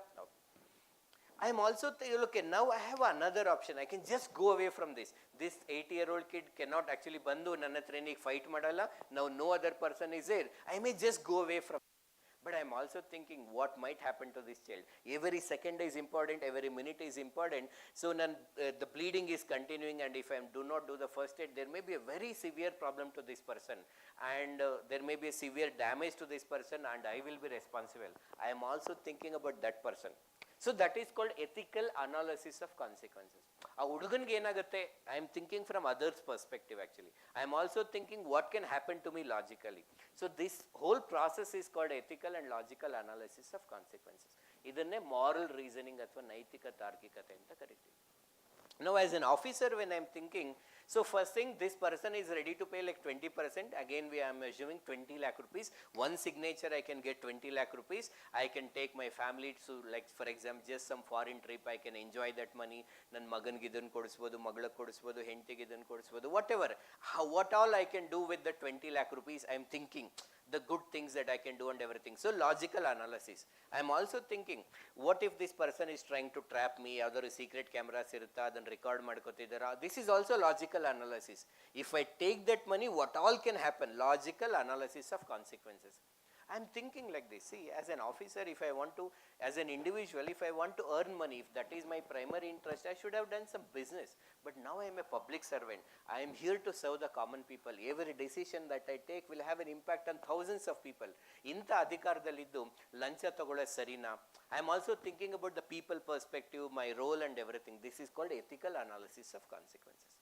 I am also okay, now I have another option, I can just go away from this. This 8-year-old kid cannot actually bandu nanna hatra enig fight madalla, now no other person is there, I may just go away from. But I am also thinking what might happen to this child. Every second is important, every minute is important. So the bleeding is continuing, and if I do not do the first aid, there may be a very severe problem to this person, and there may be a severe damage to this person, and I will be responsible. I am also thinking about that person. So that is called ethical analysis of consequences. ಆ ಹುಡುಗನಿಗೆ ಏನಾಗುತ್ತೆ, I am thinking from others perspective actually. I am also thinking what can happen to me logically. So this whole process is called ethical and logical analysis of consequences. ಇದನ್ನೇ moral reasoning ಅಥವಾ ನೈತಿಕ ತಾರ್ಕಿಕತೆ ಅಂತ ಕರಿತೀವಿ. Now as an officer, when I am thinking, so first thing, this person is ready to pay like 20%, again we are assuming 20 lakh rupees, one signature I can get 20 lakh rupees, I can take my family to, like for example, just some foreign trip, I can enjoy that money, nan magan gidan kodisbodu, magalag kodisbodu, henti gidan kodisbodu, whatever, what all I can do with the 20 lakh rupees, I am thinking the good things that I can do and everything. So logical analysis. I am also thinking, what if this person is trying to trap me, other secret cameras irutta adan record madkotidara. This is also logical analysis. If I take that money, what all can happen? Logical analysis of consequences. I am thinking like this. See, as an officer, if I want to, as an individual, if I want to earn money, if that is my primary interest, I should have done some business. But now I am a public servant. I am here to serve the common people. Every decision that I take will have an impact on thousands of people. Inta adhikaradaliddu lancha tagole sarina. I am also thinking about the people perspective, my role and everything. This is called ethical analysis of consequences.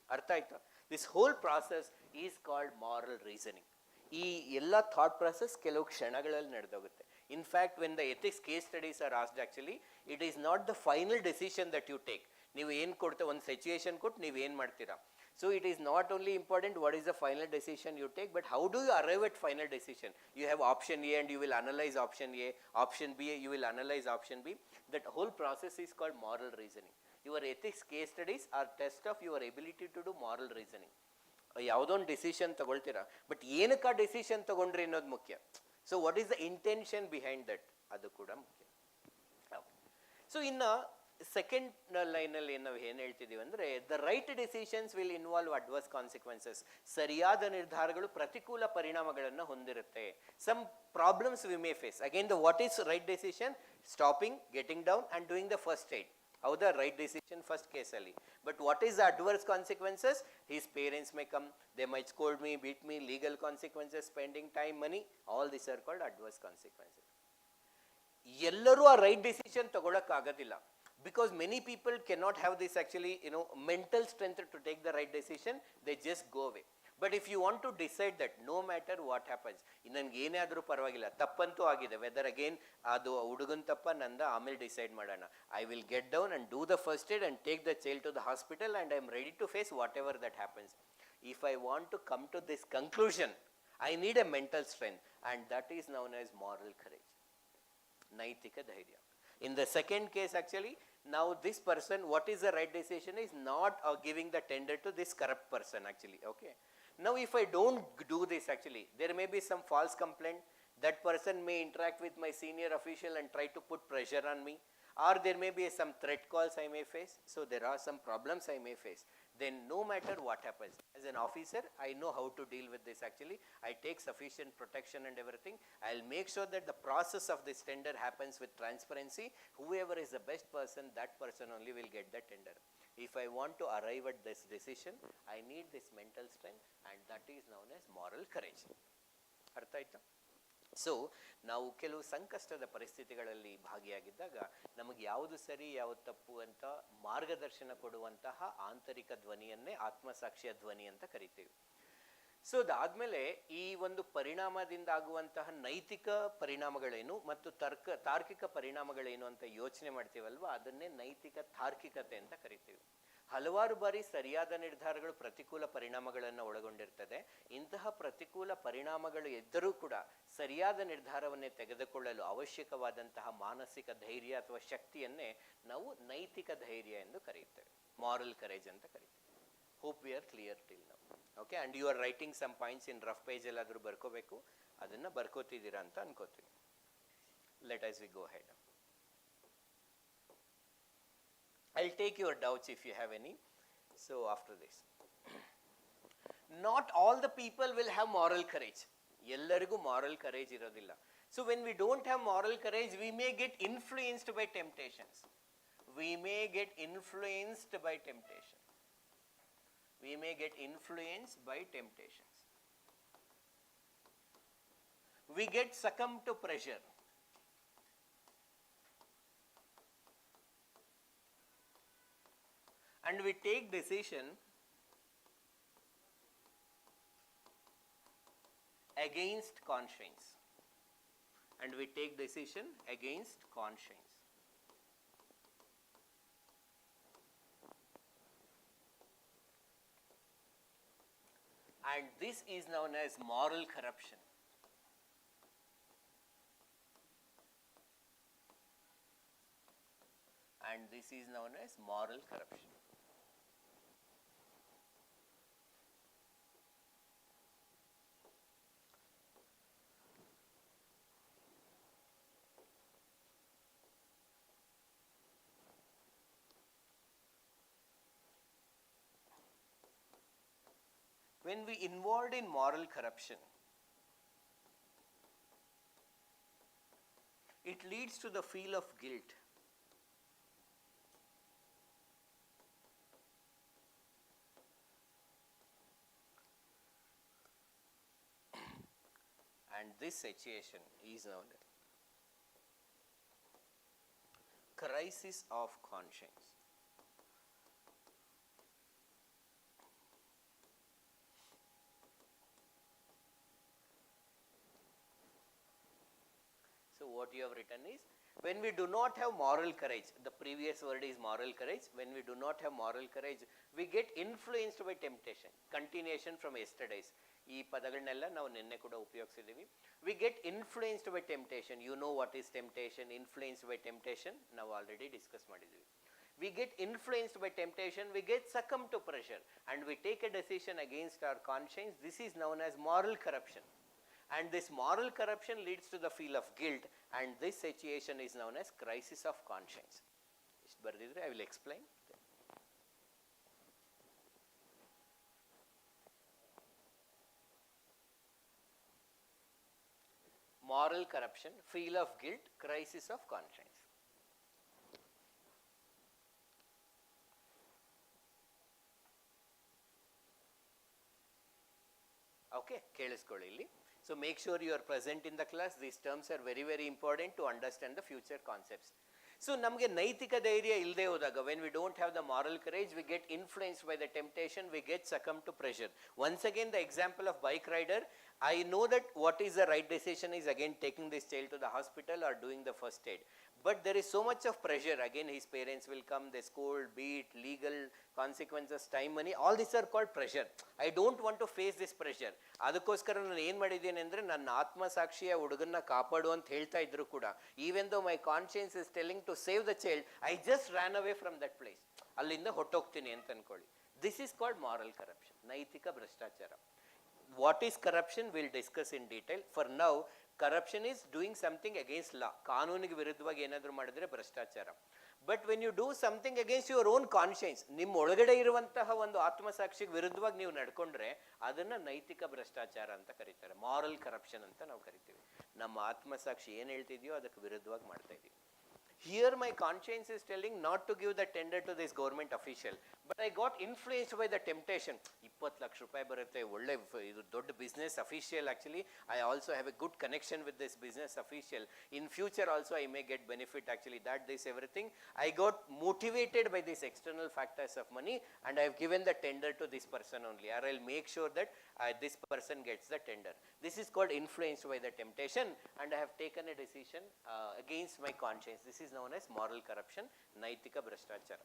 Artha aita? This whole process is called moral reasoning. ಈ ಎಲ್ಲ thought process ಕೆಲವು ಕ್ಷಣಗಳಲ್ಲಿ ನಡೆದೋಗುತ್ತೆ. In fact when the ethics case studies are asked actually it is not the final decision that you take. ನೀವು ಏನು ಕೊಡ್ತಾ ಒಂದು situation ಕೊಟ್ಟು ನೀವು ಏನು ಮಾಡ್ತೀರಾ. So it is not only important what is the final decision you take, but how do you arrive at final decision. You have option A and you will analyse option A, option B you will analyse option B. That whole process is called moral reasoning. Your ethics case studies are test of your ability to do moral reasoning. ಯಾವುದೋ ಒಂದು decision ತಗೊಳ್ತೀರಾ, but ಏನಕ್ಕೆ ಆ decision ತಗೊಂಡ್ರಿ ಅನ್ನೋದು ಮುಖ್ಯ. So what is the intention behind that, ಅದು ಕೂಡ ಮುಖ್ಯ. ಸೊ ಇನ್ನು ಸೆಕೆಂಡ್ ಲೈನಲ್ಲಿ ನಾವು ಏನು ಹೇಳ್ತಿದ್ದೀವಿ ಅಂದರೆ, the right decisions will involve adverse consequences. ಸರಿಯಾದ ನಿರ್ಧಾರಗಳು ಪ್ರತಿಕೂಲ ಪರಿಣಾಮಗಳನ್ನು ಹೊಂದಿರುತ್ತೆ. Some problems we may face. Again the what is right decision? Stopping, getting down and doing the first aid. ಹೌದಾ? ರೈಟ್ ಡಿಸಿಷನ್ ಫಸ್ಟ್ ಕೇಸಲ್ಲಿ. But what is the adverse consequences? His parents may come, they might scold me, beat me, legal consequences, spending time, money, all this are called adverse consequences. ಎಲ್ಲರೂ ಆ right decision ತಗೊಳಕ್ಕಾಗೋದಿಲ್ಲ. Because many people cannot have this actually, mental strength to take the right decision, they just go away. But if you want to decide that no matter what happens, ನನಗೆ ಏನೇ ಆದರೂ ಪರವಾಗಿಲ್ಲ, ತಪ್ಪಂತೂ ಆಗಿದೆ, weather again ಅದು ಹುಡುಗನ ತಪ್ಪ ನಂದ, ಆಮೇಲೆ decide ಮಾಡೋಣ. I will get down and do the first aid and take the child to the hospital and I am ready to face whatever that happens. If I want to come to this conclusion, I need a mental strength and that is known as moral courage, ನೈತಿಕ ಧೈರ್ಯ. In the second case actually, now this person, what is the right decision is not giving the tender to this corrupt person actually, okay. Now if I don't do this actually, there may be some false complaint, that person may interact with my senior official and try to put pressure on me, or there may be some threat calls I may face, so there are some problems I may face. Then no matter what happens, as an officer, I know how to deal with this actually. I take sufficient protection and everything. I'll make sure that the process of this tender happens with transparency. Whoever is the best person, that person only will get the tender. If I want to arrive at this decision, I need this mental strength, and that is known as moral courage. ಅರ್ಥ ಆಯ್ತಾ? So ನಾವು ಕೆಲವು ಸಂಕಷ್ಟದ ಪರಿಸ್ಥಿತಿಗಳಲ್ಲಿ ಭಾಗಿಯಾಗಿದ್ದಾಗ ನಮಗೆ ಯಾವುದು ಸರಿ ಯಾವುದು ತಪ್ಪು ಅಂತ ಮಾರ್ಗದರ್ಶನ ಕೊಡುವಂತಹ ಆಂತರಿಕ ಧ್ವನಿಯನ್ನೇ ಆತ್ಮಸಾಕ್ಷಿಯ ಧ್ವನಿ ಅಂತ ಕರಿತೀವಿ. ಸೊ ಅದಾದಮೇಲೆ ಈ ಒಂದು ಪರಿಣಾಮದಿಂದ ಆಗುವಂತಹ ನೈತಿಕ ಪರಿಣಾಮಗಳೇನು ಮತ್ತು ತಾರ್ಕಿಕ ಪರಿಣಾಮಗಳೇನು ಅಂತ ಯೋಚನೆ ಮಾಡ್ತೀವಲ್ವ, ಅದನ್ನೇ ನೈತಿಕ ತಾರ್ಕಿಕತೆ ಅಂತ ಕರಿತೀವಿ. ಹಲವಾರು ಬಾರಿ ಸರಿಯಾದ ನಿರ್ಧಾರಗಳು ಪ್ರತಿಕೂಲ ಪರಿಣಾಮಗಳನ್ನು ಒಳಗೊಂಡಿರ್ತದೆ. ಇಂತಹ ಪ್ರತಿಕೂಲ ಪರಿಣಾಮಗಳು ಎದ್ದರೂ ಕೂಡ ಸರಿಯಾದ ನಿರ್ಧಾರವನ್ನೇ ತೆಗೆದುಕೊಳ್ಳಲು ಅವಶ್ಯಕವಾದಂತಹ ಮಾನಸಿಕ ಧೈರ್ಯ ಅಥವಾ ಶಕ್ತಿಯನ್ನೇ ನಾವು ನೈತಿಕ ಧೈರ್ಯ ಎಂದು ಕರೆಯುತ್ತೇವೆ, ಮಾರಲ್ ಕರೇಜ್ ಅಂತ ಕರಿತೀವಿ. Hope we are clear till now. Okay, and you are writing some points in rough page ಎಲ್ಲಾದರೂ ಬರ್ಕೋಬೇಕು, ಅದನ್ನು ಬರ್ಕೋತಿದ್ದೀರಾ ಅಂತ ಅನ್ಕೋತೀವಿ. Let us we go head. I'll take your doubts if you have any. So after this, not all the people will have moral courage. ಎಲ್ಲರಿಗೂ moral courage ಇರೋದಿಲ್ಲ. So when we don't have moral courage, we may get influenced by temptations. We may get influenced by temptation. We may get influenced by temptations. We get succumb to pressure. and we take decision against conscience. And we take decision against conscience. And this is known as moral corruption. And this is known as moral corruption. When we involved in moral corruption, it leads to the feel of guilt. And this situation is known as crisis of conscience. So what you have written is, when we do not have moral courage, the previous word is moral courage, when we do not have moral courage, we get influenced by temptation. Continuation from yesterday's. ಈ ಪದಗಳನ್ನೆಲ್ಲ ನಾವು ನಿನ್ನೆ ಕೂಡ ಉಪಯೋಗಿಸಿದ್ದೀವಿ. We get influenced by temptation. You know what is temptation, influenced by temptation ನಾವು already discuss ಮಾಡಿದ್ದೀವಿ. We get influenced by temptation, we get succumb to pressure, and we take a decision against our conscience. This is known as moral corruption. And this moral corruption leads to the feel of guilt, and this situation is known as crisis of conscience. I will explain. Moral corruption, feel of guilt, crisis of conscience. Okay, ಕೇಳಿಸ್ಕೊಳ್ಳಿ ಇಲ್ಲಿ. So make sure you are present in the class. These terms are very, very important to understand the future concepts. So ನಮಗೆ ನೈತಿಕ ಧೈರ್ಯ ಇಲ್ಲದೆ ಹೋದಾಗ, when we don't have the moral courage, we get influenced by the temptation, we get succumb to pressure. Once again, the example of bike rider, I know that what is the right decision is again taking this child to the hospital or doing the first aid. But there is so much of pressure. Again, his parents will come, they scold, beat, legal consequences, time, money. All these are called pressure. I don't want to face this pressure. ಅದಕ್ಕೋಸ್ಕರ ನಾನು ಏನು ಮಾಡಿದ್ದೇನೆ ಅಂದರೆ, ನನ್ನ ಆತ್ಮಸಾಕ್ಷಿಯ ಹುಡುಗನ್ನ ಕಾಪಾಡು ಅಂತ ಹೇಳ್ತಾ ಇದ್ರು ಕೂಡ, even though my conscience is telling to save the child, I just ran away from that place. ಅಲ್ಲಿಂದ ಹೊಟ್ಟೋಗ್ತೀನಿ ಅಂತ ಅನ್ಕೊಳ್ಳಿ. This is called moral corruption, ನೈತಿಕ ಭ್ರಷ್ಟಾಚಾರ. What is corruption? We'll discuss in detail. For now, corruption is doing something against law. ಕಾನೂನಿಗೆ ವಿರುದ್ಧವಾಗಿ ಏನಾದರೂ ಮಾಡಿದ್ರೆ ಭ್ರಷ್ಟಾಚಾರ. But when you do something against your own conscience, ನಿಮ್ಮ ಒಳಗಡೆ ಇರುವಂತಹ ಒಂದು ಆತ್ಮಸಾಕ್ಷಿಗೆ ವಿರುದ್ಧವಾಗಿ ನೀವು ನಡ್ಕೊಂಡ್ರೆ ಅದನ್ನು ನೈತಿಕ ಭ್ರಷ್ಟಾಚಾರ ಅಂತ ಕರೀತಾರೆ, ಮಾರಲ್ ಕರಪ್ಷನ್ ಅಂತ ನಾವು ಕರಿತೀವಿ. ನಮ್ಮ ಆತ್ಮಸಾಕ್ಷಿ ಏನು ಹೇಳ್ತಿದೆಯೋ ಅದಕ್ಕೆ ವಿರುದ್ಧವಾಗಿ ಮಾಡ್ತಾ ಇದ್ದೀವಿ. Here my conscience is telling not to give the tender to this government official, but I got influenced by the temptation. 20 lakh rupayi barutte, ಒಳ್ಳೆ ಇದು ದೊಡ್ಡ business official. Actually I also have a good connection with this business official. In future also I may get benefit. Actually that this everything I got motivated by these external factors of money, and I have given the tender to this person only, or I'll make sure that this person gets the tender. This is called influenced by the temptation, and I have taken a decision against my conscience. This is known as moral corruption, naitika bhrashtachara.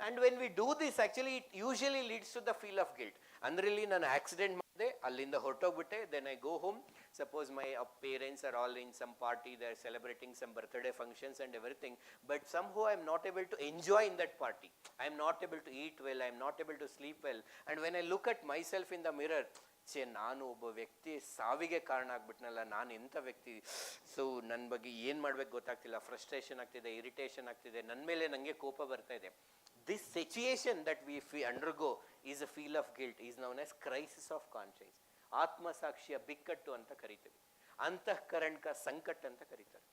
And when we do this, actually it usually leads to the feel of guilt. Andre ಇಲ್ಲಿ ನಾನು accident ಮಾಡಿದೆ, ಅಲ್ಲಿಂದ ಹೊರಟೋಗ್ಬಿಟ್ಟೆ, then I go home. Suppose my parents are all in some party, they are celebrating some birthday functions and everything, but somehow I am not able to enjoy in that party. I am not able to eat well, I am not able to sleep well, and when I look at myself in the mirror, ನಾನು ಒಬ್ಬ ವ್ಯಕ್ತಿ ಸಾವಿಗೆ ಕಾರಣ ಆಗ್ಬಿಟ್ನಲ್ಲ, ನಾನು ಎಂಥ ವ್ಯಕ್ತಿ, so ನನ್ನ ಬಗ್ಗೆ ಏನು ಮಾಡ್ಬೇಕು ಗೊತ್ತಾಗ್ತಿಲ್ಲ, ಫ್ರಸ್ಟ್ರೇಷನ್ ಆಗ್ತಿದೆ, ಇರಿಟೇಷನ್ ಆಗ್ತಿದೆ, ನನ್ನ ಮೇಲೆ ನನಗೆ ಕೋಪ ಬರ್ತಾ ಇದೆ. This situation that we undergo is a feel of guilt, is known as crisis of conscience. ಆತ್ಮಸಾಕ್ಷಿಯ ಬಿಕ್ಕಟ್ಟು ಅಂತ ಕರಿತೀವಿ, ಅಂತಃಕರಣಕ ಸಂಕಟ ಅಂತ ಕರೀತಾರೆ.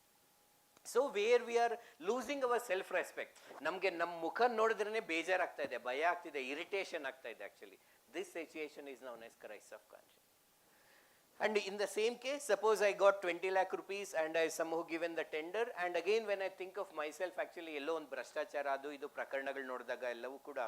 So where we are losing our self respect, ನಮಗೆ ನಮ್ಮ ಮುಖ ನೋಡಿದ್ರೇ ಬೇಜಾರಾಗ್ತಾ ಇದೆ, ಭಯ ಆಗ್ತಿದೆ, ಇರಿಟೇಷನ್ ಆಗ್ತಾ ಇದೆ. Actually this situation is known as crisis of conscience. And in the same case, suppose I got 20 lakh rupees and I somehow given the tender, and again when I think of myself, actually ಎಲ್ಲೋ ಒಂದು ಭ್ರಷ್ಟಾಚಾರ ಅದು ಇದು ಪ್ರಕರಣಗಳು ನೋಡಿದಾಗ ಎಲ್ಲವೂ ಕೂಡ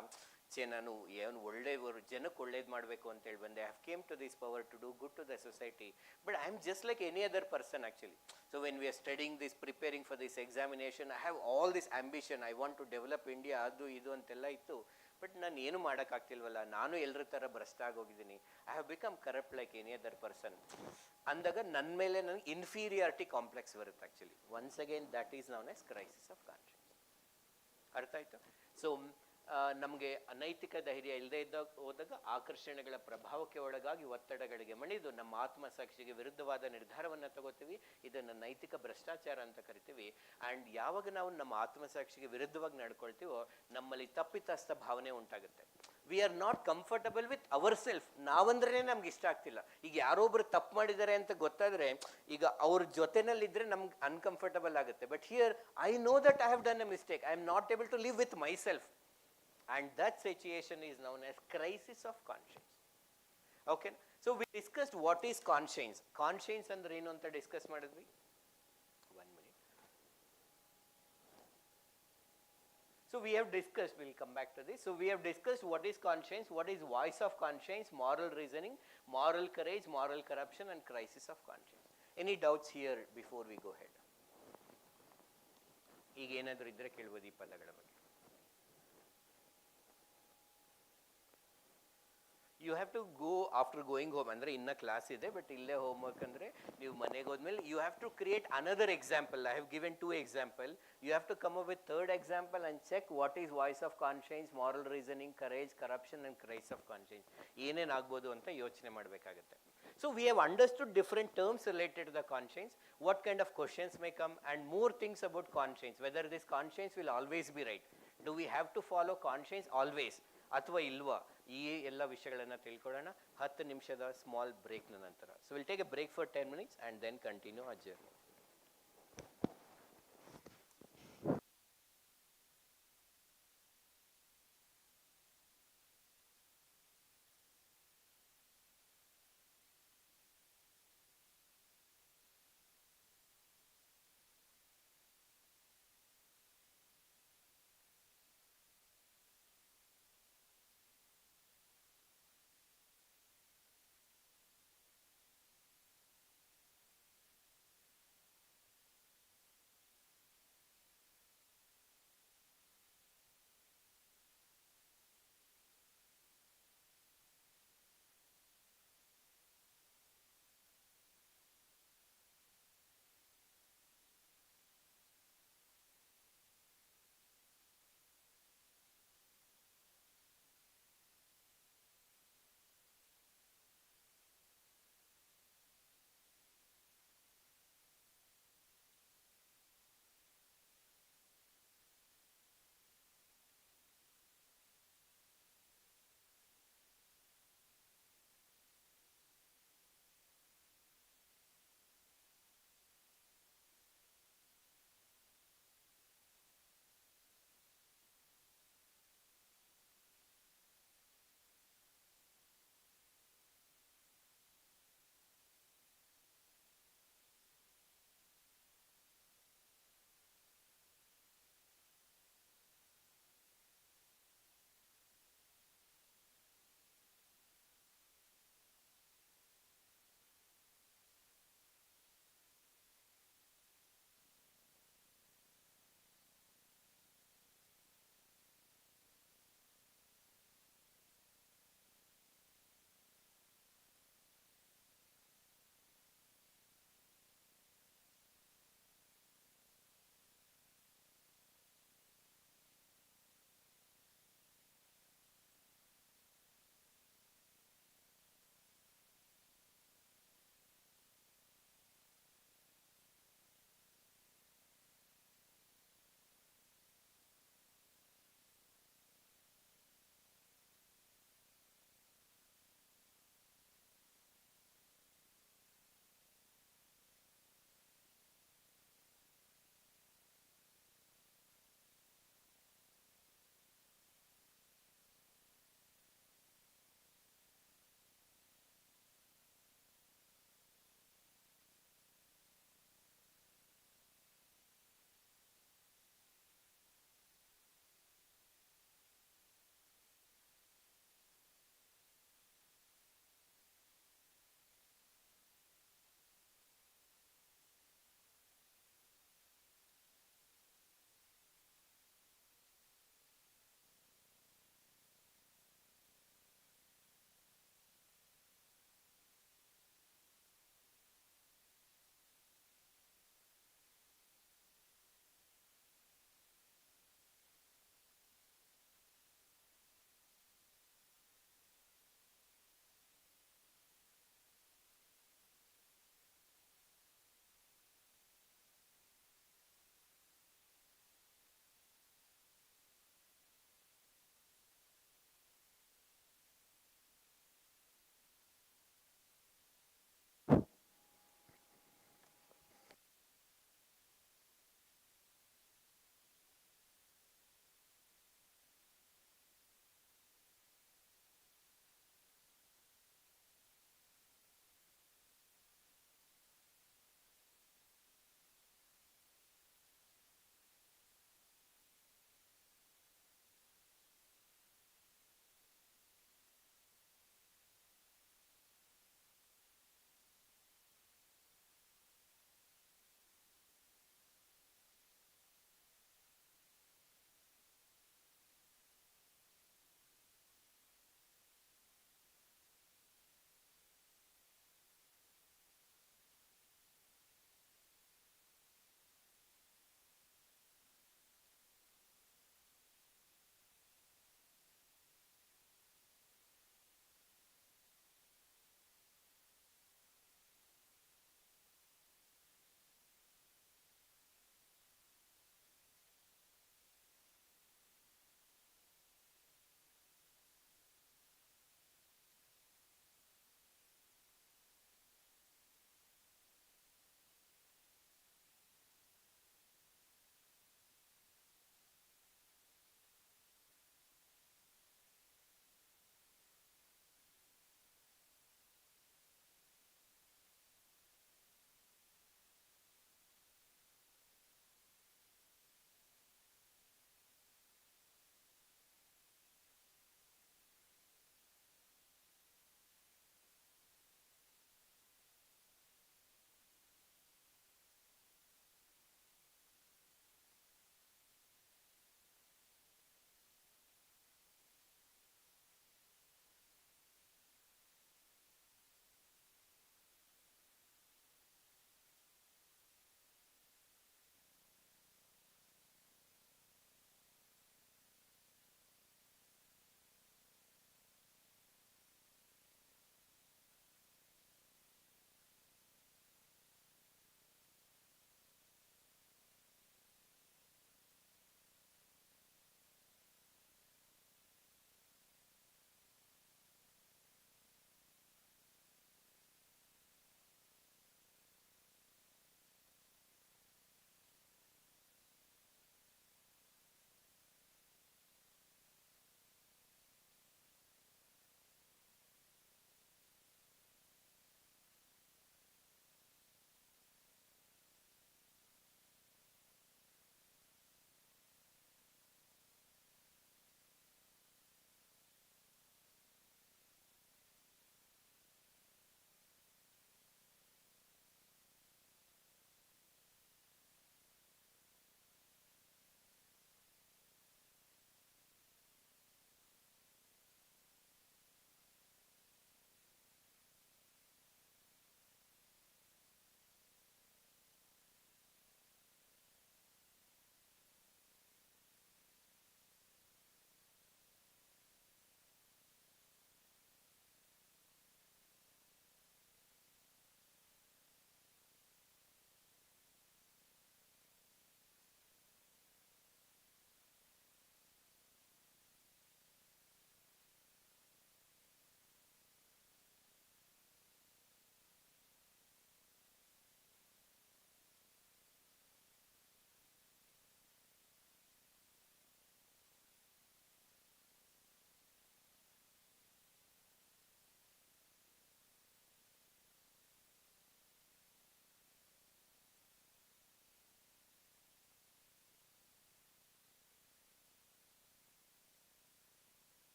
ನಾನು ಏನು ಒಳ್ಳೆಯವರು ಜನಕ್ಕೆ ಒಳ್ಳೇದು ಮಾಡಬೇಕು ಅಂತೇಳಿ ಬಂದೆ. I have came to this power to do good to the society, but I am just like any other person actually. So when we are studying this, preparing for this examination, I have all this ambition, I want to develop India, ಅದು ಇದು ಅಂತೆಲ್ಲ ಇತ್ತು. But ನಾನು ಏನು ಮಾಡೋಕ್ಕಾಗ್ತಿಲ್ವಲ್ಲ, ನಾನು ಎಲ್ಲರ ಥರ ಭ್ರಷ್ಟ ಆಗೋಗಿದ್ದೀನಿ. I have become corrupt like any other person ಅಂದಾಗ ನನ್ನ ಮೇಲೆ ನನಗೆ ಇನ್ಫೀರಿಯಾರಿಟಿ ಕಾಂಪ್ಲೆಕ್ಸ್ ಬರುತ್ತೆ actually. Once again that is known as crisis of conscience. ಅರ್ಥ ಆಯಿತು? ಸೊ ನಮಗೆ ಅನೈತಿಕ ಧೈರ್ಯ ಇಲ್ಲದೆ ಇದ್ದಾಗ ಹೋದಾಗ ಆಕರ್ಷಣೆಗಳ ಪ್ರಭಾವಕ್ಕೆ ಒಳಗಾಗಿ ಒತ್ತಡಗಳಿಗೆ ಮಣಿದು ನಮ್ಮ ಆತ್ಮಸಾಕ್ಷಿಗೆ ವಿರುದ್ಧವಾದ ನಿರ್ಧಾರವನ್ನು ತಗೋತೀವಿ. ಇದನ್ನು ನೈತಿಕ ಭ್ರಷ್ಟಾಚಾರ ಅಂತ ಕರಿತೀವಿ. ಆ್ಯಂಡ್ ಯಾವಾಗ ನಾವು ನಮ್ಮ ಆತ್ಮಸಾಕ್ಷಿಗೆ ವಿರುದ್ಧವಾಗಿ ನಡ್ಕೊಳ್ತೀವೋ ನಮ್ಮಲ್ಲಿ ತಪ್ಪಿತಸ್ಥ ಭಾವನೆ ಉಂಟಾಗುತ್ತೆ. We are not comfortable with our self. ನಾವಂದ್ರೇ ನಮ್ಗೆ ಇಷ್ಟ ಆಗ್ತಿಲ್ಲ. ಈಗ ಯಾರೊಬ್ರು ತಪ್ಪು ಮಾಡಿದ್ದಾರೆ ಅಂತ ಗೊತ್ತಾದರೆ ಈಗ ಅವ್ರ ಜೊತೆನಲ್ಲಿದ್ದರೆ ನಮ್ಗೆ ಅನ್ಕಂಫರ್ಟಬಲ್ ಆಗುತ್ತೆ. But here I know that I have done a mistake. I am not able to live with myself. And that situation is known as crisis of conscience. Okay, so we discussed what is conscience. Conscience andre enu anta discuss madidvi. 1 minute. So we have discussed, we'll come back to this. So we have discussed what is conscience, what is voice of conscience, moral reasoning, moral courage, moral corruption, and crisis of conscience. Any doubts here before we go ahead? ಈಗ ಏನಾದರೂ ಇದ್ರೆ ಕೇಳಬಹುದು ಈ ಪದಗಳ ಬಗ್ಗೆ. You have to go after going home, ಅಂದರೆ ಇನ್ನ class ಇದೆ ಬಟ್ ಇಲ್ಲೇ ಹೋಮ್ವರ್ಕ್ ಅಂದರೆ ನೀವು ಮನೆಗೆ ಹೋದ್ಮೇಲೆ you have to create another example. I have given 2 example. You have to come up with 3rd example and check what is voice of conscience, moral reasoning, courage, corruption and crisis of conscience. ಏನೇನು ಆಗ್ಬೋದು ಅಂತ ಯೋಚನೆ ಮಾಡಬೇಕಾಗುತ್ತೆ. So we have understood different terms related to the conscience, what kind of questions may come, and more things about conscience, whether this conscience will always be right. Do we have to follow conscience always ಅಥವಾ ಇಲ್ವಾ? ಈ ಎಲ್ಲ ವಿಷಯಗಳನ್ನು ತಿಳ್ಕೊಳ್ಳೋಣ 10 ನಿಮಿಷದ small ಬ್ರೇಕ್ನ ನಂತರ. So will take a break for 10 minutes and then continue our journey.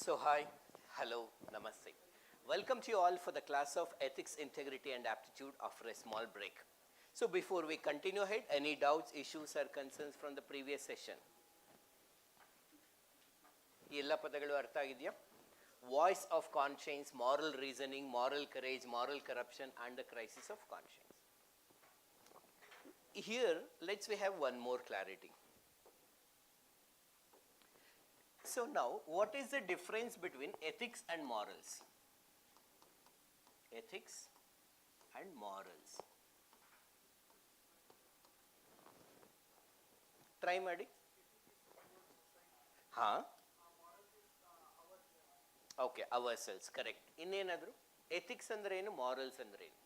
So hi, hello, namaste. Welcome to you all for the class of Ethics, Integrity and Aptitude after a small break. So before we continue ahead, any doubts, issues or concerns from the previous session? ಈ ಎಲ್ಲ ಪದಗಳು ಅರ್ಥ ಆಗಿದೆಯಾ? Voice of conscience, moral reasoning, moral courage, moral corruption and the crisis of conscience. Here, let's we have one more clarity. So now, what is the difference between ethics and morals? Ethics and morals. Try ಮಾಡಿ. ಹಾ, okay, our selves, correct. ಇನ್ನೇನಾದರೂ ethics ಅಂದ್ರೆ ಏನು, morals ಅಂದ್ರೆ ಏನು?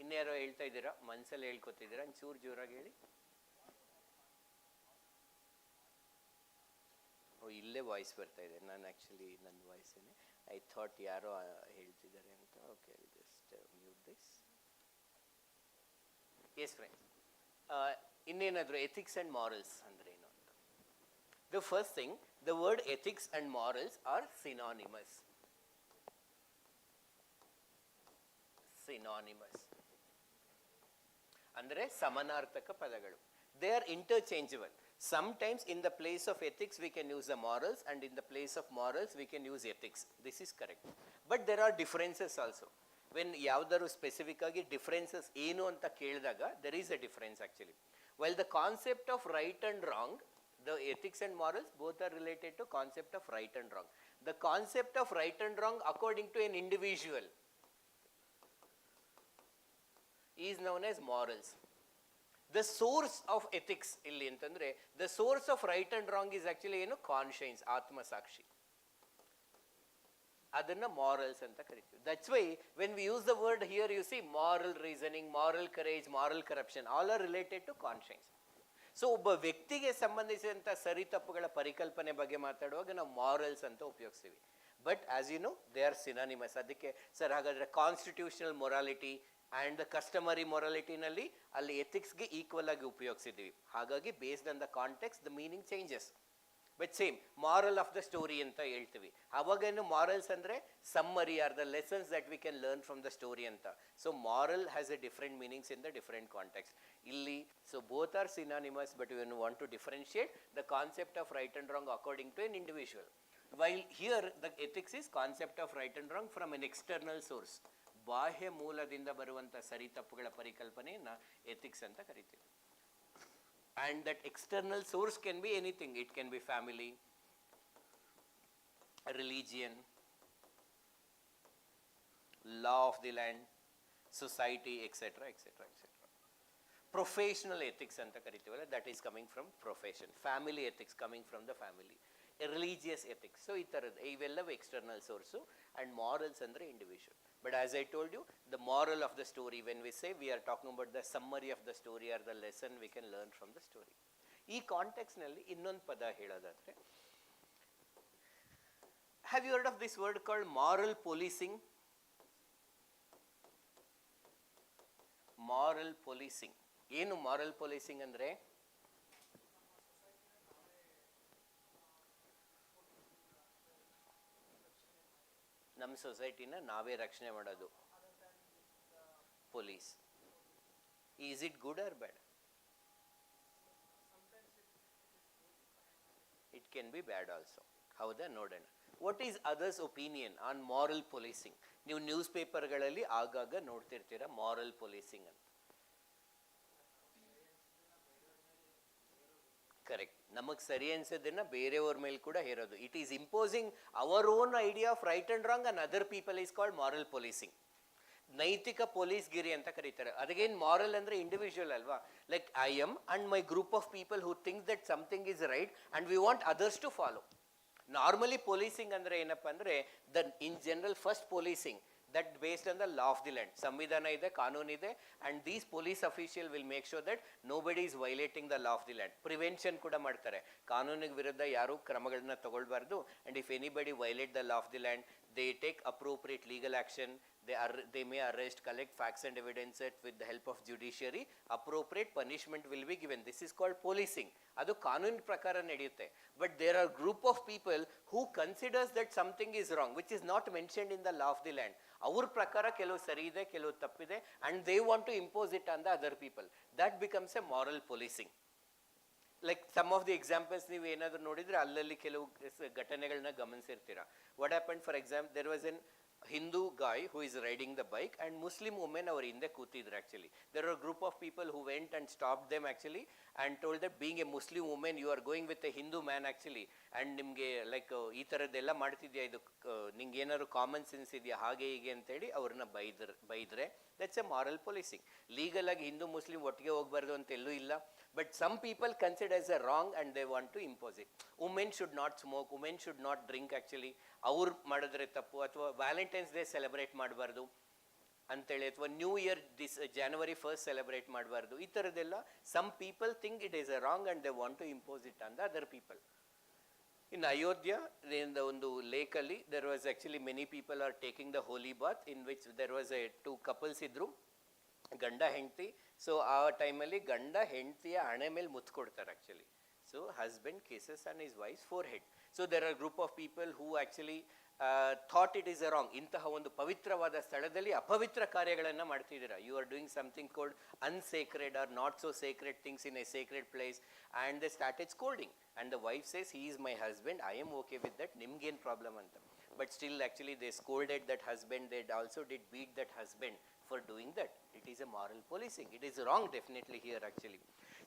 ಇನ್ಯಾರೋ ಹೇಳ್ತಾ ಇದ್ದೀರಾ, ಮನಸ್ಸಲ್ಲಿ ಹೇಳ್ಕೊತಿದ್ದೀರಾ? ಒಂಚೂರು ಜೋರಾಗಿ ಹೇಳಿ. ಓ, ಇಲ್ಲೇ ವಾಯ್ಸ್ ಬರ್ತಾ ಇದೆ. ನಾನು ಆ್ಯಕ್ಚುಲಿ ನನ್ನ ವಾಯ್ಸೇನೆ ಐ ಥಾಟ್ ಯಾರೋ ಹೇಳ್ತಿದ್ದಾರೆ ಅಂತ. Okay, just mute this. S friends, ಇನ್ನೇನಾದರೂ ಎಥಿಕ್ಸ್ ಆ್ಯಂಡ್ ಮಾರಲ್ಸ್ ಅಂದ್ರೆ ಏನು? The first thing, the word ethics and morals are synonymous. Synonymous. Andre samanarthaka padagalu. They are interchangeable. Sometimes in the place of ethics we can use the morals, and in the place of morals we can use ethics. This is correct. But there are differences also. When yavadaru specific agi differences enu anta kelidaga, there is a difference actually. While the concept of right and wrong, the ethics and morals both are related to concept of right and wrong. The concept of right and wrong according to an individual is known as morals. The source of ethics illi antandre, the source of right and wrong is actually conscience, atma sakshi. Adanna morals anta kariತೀವಿ. That's why when we use the word here, you see moral reasoning, moral courage, moral corruption, all are related to conscience. So ಒಬ್ಬ ವ್ಯಕ್ತಿಗೆ ಸಂಬಂಧಿಸಿದಂಥ ಸರಿ ತಪ್ಪುಗಳ ಪರಿಕಲ್ಪನೆ ಬಗ್ಗೆ ಮಾತಾಡುವಾಗ ನಾವು morals ಅಂತ ಉಪಯೋಗಿಸ್ತೀವಿ. But as you know, they are synonymous. ಅದಕ್ಕೆ ಸರ್ ಹಾಗಾದರೆ constitutional morality and the customary ಮೊರಾಲಿಟಿನಲ್ಲಿ ಅಲ್ಲಿ ಎಥಿಕ್ಸ್ಗೆ ಈಕ್ವಲ್ ಆಗಿ ಉಪಯೋಗಿಸಿದ್ದೀವಿ. ಹಾಗಾಗಿ based on the context the meaning changes. But same moral of the story ಅಂತ ಹೇಳ್ತೀವಿ. ಅವಾಗೇನು ಮಾರಲ್ಸ್ ಅಂದರೆ summary are the lessons that we can learn from the story ಅಂತ. So moral has a different meanings in the different context. ಇಲ್ಲಿ so both R synonymous, but when want to differentiate the concept of right and wrong according to an individual. While here the ethics is concept of right and wrong from an external source. ಬಾಹ್ಯ ಮೂಲದಿಂದ ಬರುವಂಥ ಸರಿ ತಪ್ಪುಗಳ ಪರಿಕಲ್ಪನೆಯನ್ನು ethics ಅಂತ ಕರಿತೀವಿ. And that external source can be anything. It can be family, religion, law of the land, society, etc., etc., etc. Professional ethics anta karitivalla, that is coming from profession. Family ethics coming from the family. Religious ethics. So ivellavu external source, and morals andre individual. But as I told you, the moral of the story, when we say, we are talking about the summary of the story or the lesson we can learn from the story. ಈ ಕಾಂಟೆಕ್ಸ್ನಲ್ಲಿ ಇನ್ನೊಂದು ಪದ ಹೇಳೋದಾದ್ರೆ, have you heard of this word called moral policing? Moral policing ಏನು? Moral policing ಅಂದ್ರೆ ನಮ್ಮ ಸೊಸೈಟಿನ ನಾವೇ ರಕ್ಷಣೆ ಮಾಡೋದು. Police. Is it good or bad? It can be bad also. ಹೌದಾ? ನೋಡೋಣ. What is others opinion on moral policing? ನೀವು ನ್ಯೂಸ್ ಪೇಪರ್ಗಳಲ್ಲಿ ಆಗಾಗ ನೋಡ್ತಿರ್ತೀರ ಮಾರಲ್ ಪೊಲೀಸಿಂಗ್ ಅಂತ. ಕರೆಕ್ಟ್. ನಮಗೆ ಸರಿ ಅನ್ಸೋದನ್ನ ಬೇರೆಯವ್ರ ಮೇಲೆ ಕೂಡ ಹೇರೋದು. It is imposing our own idea of right and wrong and other people is called moral policing. ನೈತಿಕ ಪೊಲೀಸ್ಗಿರಿ ಅಂತ ಕರೀತಾರೆ. ಅದಕ್ಕೇನು ಮಾರಲ್ ಅಂದರೆ ಇಂಡಿವಿಜುವಲ್ ಅಲ್ವಾ? Like I M and my group of people who think that something is right and we want others to follow. Normally policing ಅಂದರೆ ಏನಪ್ಪ ಅಂದರೆ in general first policing that based on the law of the land. ಸಂವಿಧಾನ ಇದೆ, ಕಾನೂನು ಇದೆ, and these police official will make sure that nobody is violating the law of the land. Prevention ಕೂಡ ಮಾಡ್ತಾರೆ. ಕಾನೂನಿಗೆ ವಿರುದ್ಧ ಯಾರು ಕ್ರಮಗಳನ್ನ ತಗೊಳ್ಬಾರ್ದು, and if anybody violate the law of the land, they take appropriate legal action, they may arrest, collect facts and evidence with the help of judiciary, appropriate punishment will be given. This is called policing. ಅದು ಕಾನೂನು ಪ್ರಕಾರ ನಡೆಯುತ್ತೆ. But there are group of people who considers that something is wrong, which is not mentioned in the law of the land. ಅವ್ರ ಪ್ರಕಾರ ಕೆಲವು ಸರಿ ಇದೆ, ಕೆಲವು ತಪ್ಪಿದೆ, and they want to impose it on the other people. That becomes a moral policing. Like some of the examples ನೀವು ಏನಾದರೂ ನೋಡಿದರೆ ಅಲ್ಲಲ್ಲಿ ಕೆಲವು ಘಟನೆಗಳನ್ನ ಗಮನಿಸಿರ್ತೀರ. What happen for example, there was an Hindu guy who is riding the bike and Muslim women ಅವರು ಹಿಂದೆ ಕೂತಿದ್ರು actually. There are a group of people who went and stopped them actually and told that being a Muslim woman you are going with a Hindu man actually and ನಿಮಗೆ like ಈ ಥರದ್ದೆಲ್ಲ ಮಾಡ್ತಿದ್ಯಾ, ಇದು ನಿಂಗೆ ಏನಾದ್ರು ಕಾಮನ್ ಸೆನ್ಸ್ ಇದೆಯಾ ಹಾಗೆ ಹೀಗೆ ಅಂತೇಳಿ ಅವ್ರನ್ನ ಬೈದ್ರೆ that's a moral policing. Legal ಆಗಿ ಹಿಂದೂ ಮುಸ್ಲಿಂ ಒಟ್ಟಿಗೆ ಹೋಗ್ಬಾರ್ದು ಅಂತ ಎಲ್ಲೂ ಇಲ್ಲ. But some people consider as a wrong and they want to impose it. Women should not smoke, women should not drink actually. ಅವ್ರು ಮಾಡಿದ್ರೆ ತಪ್ಪು, ಅಥವಾ ವ್ಯಾಲೆಂಟೈನ್ಸ್ ಡೇ ಸೆಲೆಬ್ರೇಟ್ ಮಾಡಬಾರ್ದು ಅಂತೇಳಿ, ಅಥವಾ new year January 1st celebrate ಮಾಡಬಾರ್ದು. ಈ ಥರದ್ದೆಲ್ಲ some people think it is a wrong and they want to impose it on the other people. In Ayodhya ಒಂದು ಲೇಕಲ್ಲಿ there was actually many people are taking the holy bath in which there was a 2 couples ಇದ್ರು, ಗಂಡ ಹೆಂಡತಿ. So ಆ ಟೈಮಲ್ಲಿ ಗಂಡ ಹೆಂಡತಿಯ ಹಣೆ ಮೇಲೆ ಮುತ್ತು ಕೊಡ್ತಾರೆ actually. So husband kisses on his wife's forehead. So there are a group of people who actually thought it is a wrong. ಇಂತಹ ಒಂದು ಪವಿತ್ರವಾದ ಸ್ಥಳದಲ್ಲಿ ಅಪವಿತ್ರ ಕಾರ್ಯಗಳನ್ನು ಮಾಡ್ತಿದ್ದೀರಾ. You are doing something called unsacred or not so sacred things in a sacred place, and they started scolding, and the wife says he is my husband, I am okay with that, ನಿಮ್ಗೇನು problem ಅಂತ. But still actually they scolded that husband, they also did beat that husband for doing that. It is a moral policing. It is wrong definitely here actually.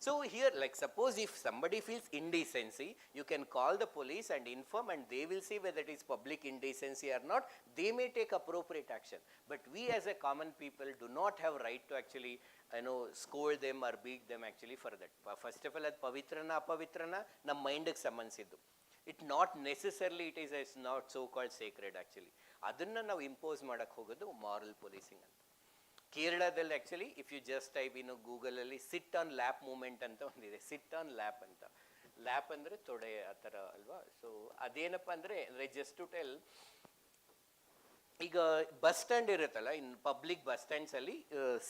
So here, like suppose if somebody feels indecency, you can call the police and inform, and they will see whether it is public indecency or not. They may take appropriate action. But we as a common people do not have right to actually scold them or beat them actually for that. First of all, ಅದು ಪವಿತ್ರನ ಅಪವಿತ್ರನ ನಮ್ಮ ಮೈಂಡಿಗೆ ಸಂಬಂಧಿಸಿದ್ದು. It not necessarily it is not so called sacred actually. ಅದನ್ನು ನಾವು impose ಮಾಡೋಕ್ಕೆ ಹೋಗೋದು moral policing ಅಂತ. ಕೇರಳದಲ್ಲಿ actually if you just type ಗೂಗಲಲ್ಲಿ ಸಿಟ್ ಆನ್ ಲ್ಯಾಪ್ ಮೂಮೆಂಟ್ ಅಂತ ಒಂದಿದೆ. ಸಿಟ್ ಆನ್ ಲ್ಯಾಪ್ ಅಂತ, ಲ್ಯಾಪ್ ಅಂದರೆ ತೊಡೆ ಆ ಥರ ಅಲ್ವಾ. ಸೊ ಅದೇನಪ್ಪ ಅಂದರೆ ಜಸ್ಟ್ ಟು ಟೆಲ್, ಈಗ ಬಸ್ ಸ್ಟ್ಯಾಂಡ್ ಇರುತ್ತಲ್ಲ, ಇನ್ ಪಬ್ಲಿಕ್ ಬಸ್ ಸ್ಟ್ಯಾಂಡ್ಸಲ್ಲಿ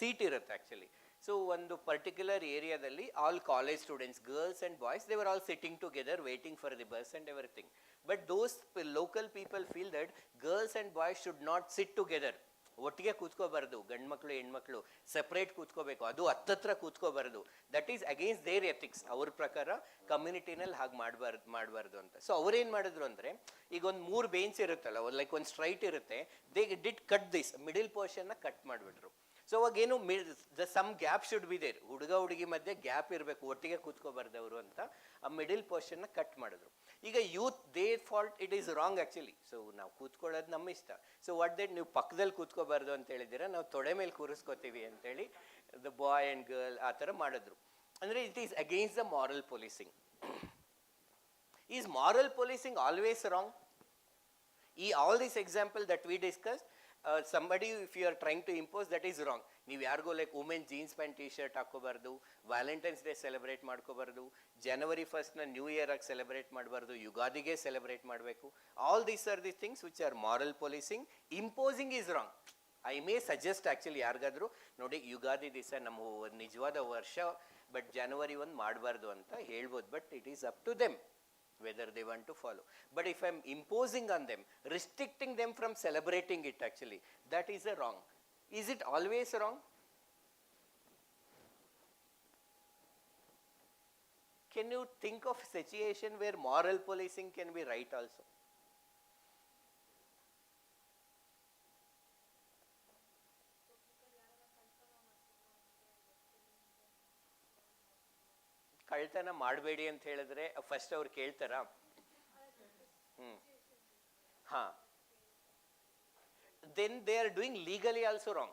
ಸೀಟ್ ಇರುತ್ತೆ ಆ್ಯಕ್ಚುಲಿ. ಸೊ ಒಂದು ಪರ್ಟಿಕ್ಯುಲರ್ ಏರಿಯಾದಲ್ಲಿ all college students, girls and boys, they were all sitting together waiting for the bus and everything. But those local people feel that girls and boys should not sit together. ಒಟ್ಟಿಗೆ ಕೂತ್ಕೋಬಾರ್ದು, ಗಂಡು ಮಕ್ಕಳು ಹೆಣ್ಮಕ್ಳು separate ಕೂತ್ಕೋಬೇಕು, ಅದು ಹತ್ತತ್ರ ಕೂತ್ಕೋಬಾರ್ದು. That is against their ethics. ಅವ್ರ ಪ್ರಕಾರ ಕಮ್ಯುನಿಟಿನಲ್ಲಿ ಹಾಗೆ ಮಾಡಬಾರ್ದು ಅಂತ. ಸೊ ಅವ್ರೇನು ಮಾಡಿದ್ರು ಅಂದರೆ, ಈಗ ಒಂದು 3 ಬೆಂಚ್ ಇರುತ್ತಲ್ಲ, ಲೈಕ್ ಒಂದು ಸ್ಟ್ರೈಟ್ ಇರುತ್ತೆ, they did cut this middle ಪೋರ್ಷನ್ನ ಕಟ್ ಮಾಡಿಬಿಟ್ರು. ಸೊ ಅವಾಗೇನು some gap should be there, ಹುಡುಗ ಹುಡುಗಿ ಮಧ್ಯೆ ಗ್ಯಾಪ್ ಇರಬೇಕು, ಒಟ್ಟಿಗೆ ಕೂತ್ಕೋಬಾರ್ದು ಅವರು ಅಂತ ಆ ಮಿಡಿಲ್ ಪೋರ್ಷನ್ನ ಕಟ್ ಮಾಡಿದ್ರು. ಈಗ youth they fault it is wrong actually. So ನಾವು ಕೂತ್ಕೊಳ್ಳೋದು ನಮ್ಮ ಇಷ್ಟ. ಸೊ ವಾಟ್ ದಟ್ ನೀವು ಪಕ್ಕದಲ್ಲಿ ಕೂತ್ಕೋಬಾರ್ದು ಅಂತ ಹೇಳಿದ್ದೀರಾ, ನಾವು ತೊಡೆ ಮೇಲೆ ಕೂರಿಸ್ಕೋತೀವಿ ಅಂತೇಳಿ ದ ಬಾಯ್ ಆ್ಯಂಡ್ ಗರ್ಲ್ ಆ ಥರ ಮಾಡಿದ್ರು. ಅಂದರೆ it is against the moral policing. Is moral policing always wrong? all this example that we discussed, somebody if you are trying to impose, that is wrong. ನೀವು ಯಾರಿಗೋ like women jeans pant T shirt ಹಾಕೋಬಾರ್ದು, Valentine's day celebrate ಮಾಡ್ಕೋಬಾರ್ದು, January 1st new year ಆಗಿ celebrate ಮಾಡಬಾರ್ದು, ಯುಗಾದಿಗೆ celebrate ಮಾಡಬೇಕು. All these are the things which are moral policing. Imposing is wrong. I may suggest actually ಯಾರಿಗಾದರೂ, ನೋಡಿ ಯುಗಾದಿ ದಿವಸ ನಮ್ಮ ನಿಜವಾದ ವರ್ಷ, ಬಟ್ January 1 ಮಾಡಬಾರ್ದು ಅಂತ ಹೇಳ್ಬೋದು. But it is up to them whether they want to follow. But if I am imposing on them, restricting them from celebrating it actually, that is a wrong. Is it always wrong? Can you think of a situation where moral policing can be right also? ಕಳ್ತನ ಮಾಡಬೇಡಿ ಅಂತ ಹೇಳಿದ್ರೆ first ಅವ್ರು ಕೇಳ್ತಾರಾ? ಹಾಂ, then they are doing legally also wrong.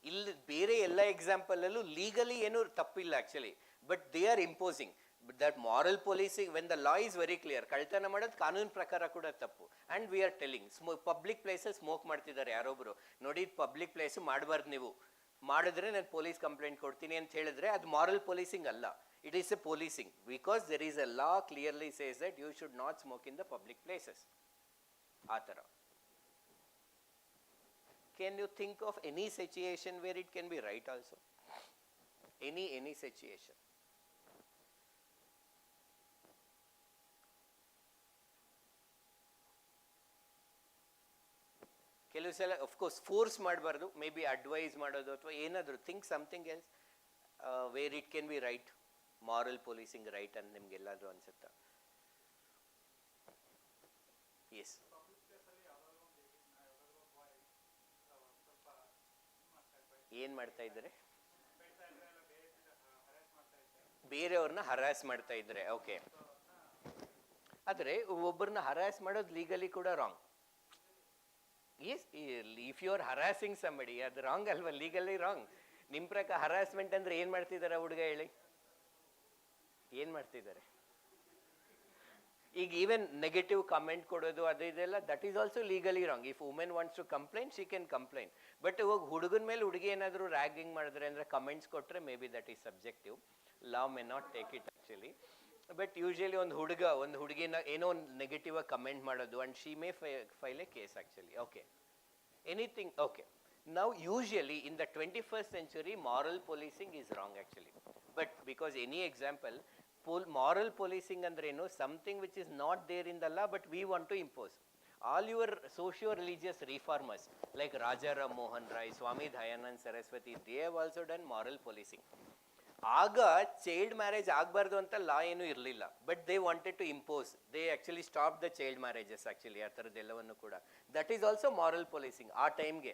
ಇಲ್ಲಿ ಬೇರೆ ಎಲ್ಲ ಎಕ್ಸಾಂಪಲಲ್ಲೂ ಲೀಗಲಿ ಏನೂ ತಪ್ಪಿಲ್ಲ actually, but they are imposing that moral policing. When the law is very clear, ಕಳ್ತನ ಮಾಡೋದು ಕಾನೂನು ಪ್ರಕಾರ ಕೂಡ ತಪ್ಪು. And we are telling, public ಪ್ಲೇಸಲ್ಲಿ ಸ್ಮೋಕ್ ಮಾಡ್ತಿದ್ದಾರೆ ಯಾರೊಬ್ಬರು, ನೋಡಿ ಪಬ್ಲಿಕ್ ಪ್ಲೇಸು ಮಾಡಬಾರ್ದು, ನೀವು ಮಾಡಿದ್ರೆ ನಾನು ಪೊಲೀಸ್ ಕಂಪ್ಲೇಂಟ್ ಕೊಡ್ತೀನಿ ಅಂತ ಹೇಳಿದ್ರೆ ಅದು ಮಾರಲ್ ಪೊಲೀಸಿಂಗ್ ಅಲ್ಲ. It is a policing, because there is a law clearly says that you should not smoke in the public places. ಆ ಥರ. can you think of any situation where it can be right also? Any situation? ಕೆಲವು ಸಲ of course force ಮಾಡಬಾರ್ದು, may be advice ಮಾಡೋದು ಅಥವಾ ಏನಾದರೂ think something else where it can B right, moral policing right ಅಂತ ನಿಮ್ಗೆಲ್ಲಾದರೂ ಅನ್ಸುತ್ತಾ? ಎಸ್. ಏನು ಮಾಡ್ತಾ ಇದ್ದಾರೆ? ಬೇರೆಯವ್ರನ್ನ ಹರಾಸ್ ಮಾಡ್ತಾ ಇದ್ದಾರೆ. ಓಕೆ, ಆದರೆ ಒಬ್ಬರನ್ನ ಹರಾಸ್ ಮಾಡೋದು ಲೀಗಲಿ ಕೂಡ wrong. Yes, if you are harassing somebody ಅದು ರಾಂಗ್ ಅಲ್ವಾ? Legally wrong. ನಿಮ್ಮ ಪ್ರಕಾರ ಹರಾಸ್ಮೆಂಟ್ ಅಂದ್ರೆ ಏನು ಮಾಡ್ತಿದ್ದಾರೆ ಹುಡುಗ ಹೇಳಿ? ಏನು ಮಾಡ್ತಿದ್ದಾರೆ? ಈಗ ಈವನ್ ನೆಗೆಟಿವ್ ಕಮೆಂಟ್ ಕೊಡೋದು ಅದು ಇದೆಲ್ಲ, that is also legally wrong. If women wants to complaint she can complaint. But ಇವಾಗ ಹುಡುಗನ ಮೇಲೆ ಹುಡುಗಿ ಏನಾದರೂ ರ್ಯಾಗಿಂಗ್ ಮಾಡಿದ್ರೆ ಅಂದರೆ ಕಮೆಂಟ್ಸ್ ಕೊಟ್ಟರೆ may be that is subjective. Law may not take it actually. But usually ಒಂದು ಹುಡುಗಿನ ಏನೋ ಒಂದು ನೆಗೆಟಿವ್ ಆಗಿ ಕಮೆಂಟ್ ಮಾಡೋದು and she may file a case actually. Okay, anything. Okay, ನಾವು usually in the 21st century moral policing is wrong actually. But because any example, moral policing ಅಂದ್ರೇನು? Something which is not there in the law but we want to impose. All your socio-religious reformers like Raja Ram Mohan Rai, Swami Dayanand Saraswati, they have also done moral policing. ಆಗ child marriage ಆಗಬಾರ್ದು ಅಂತ law ಏನೂ ಇರಲಿಲ್ಲ, but they wanted to impose. They actually stop the child marriages actually, ಆ ಥರದ್ದೆಲ್ಲವನ್ನು ಕೂಡ. That is also moral policing. ಆ ಟೈಮ್ಗೆ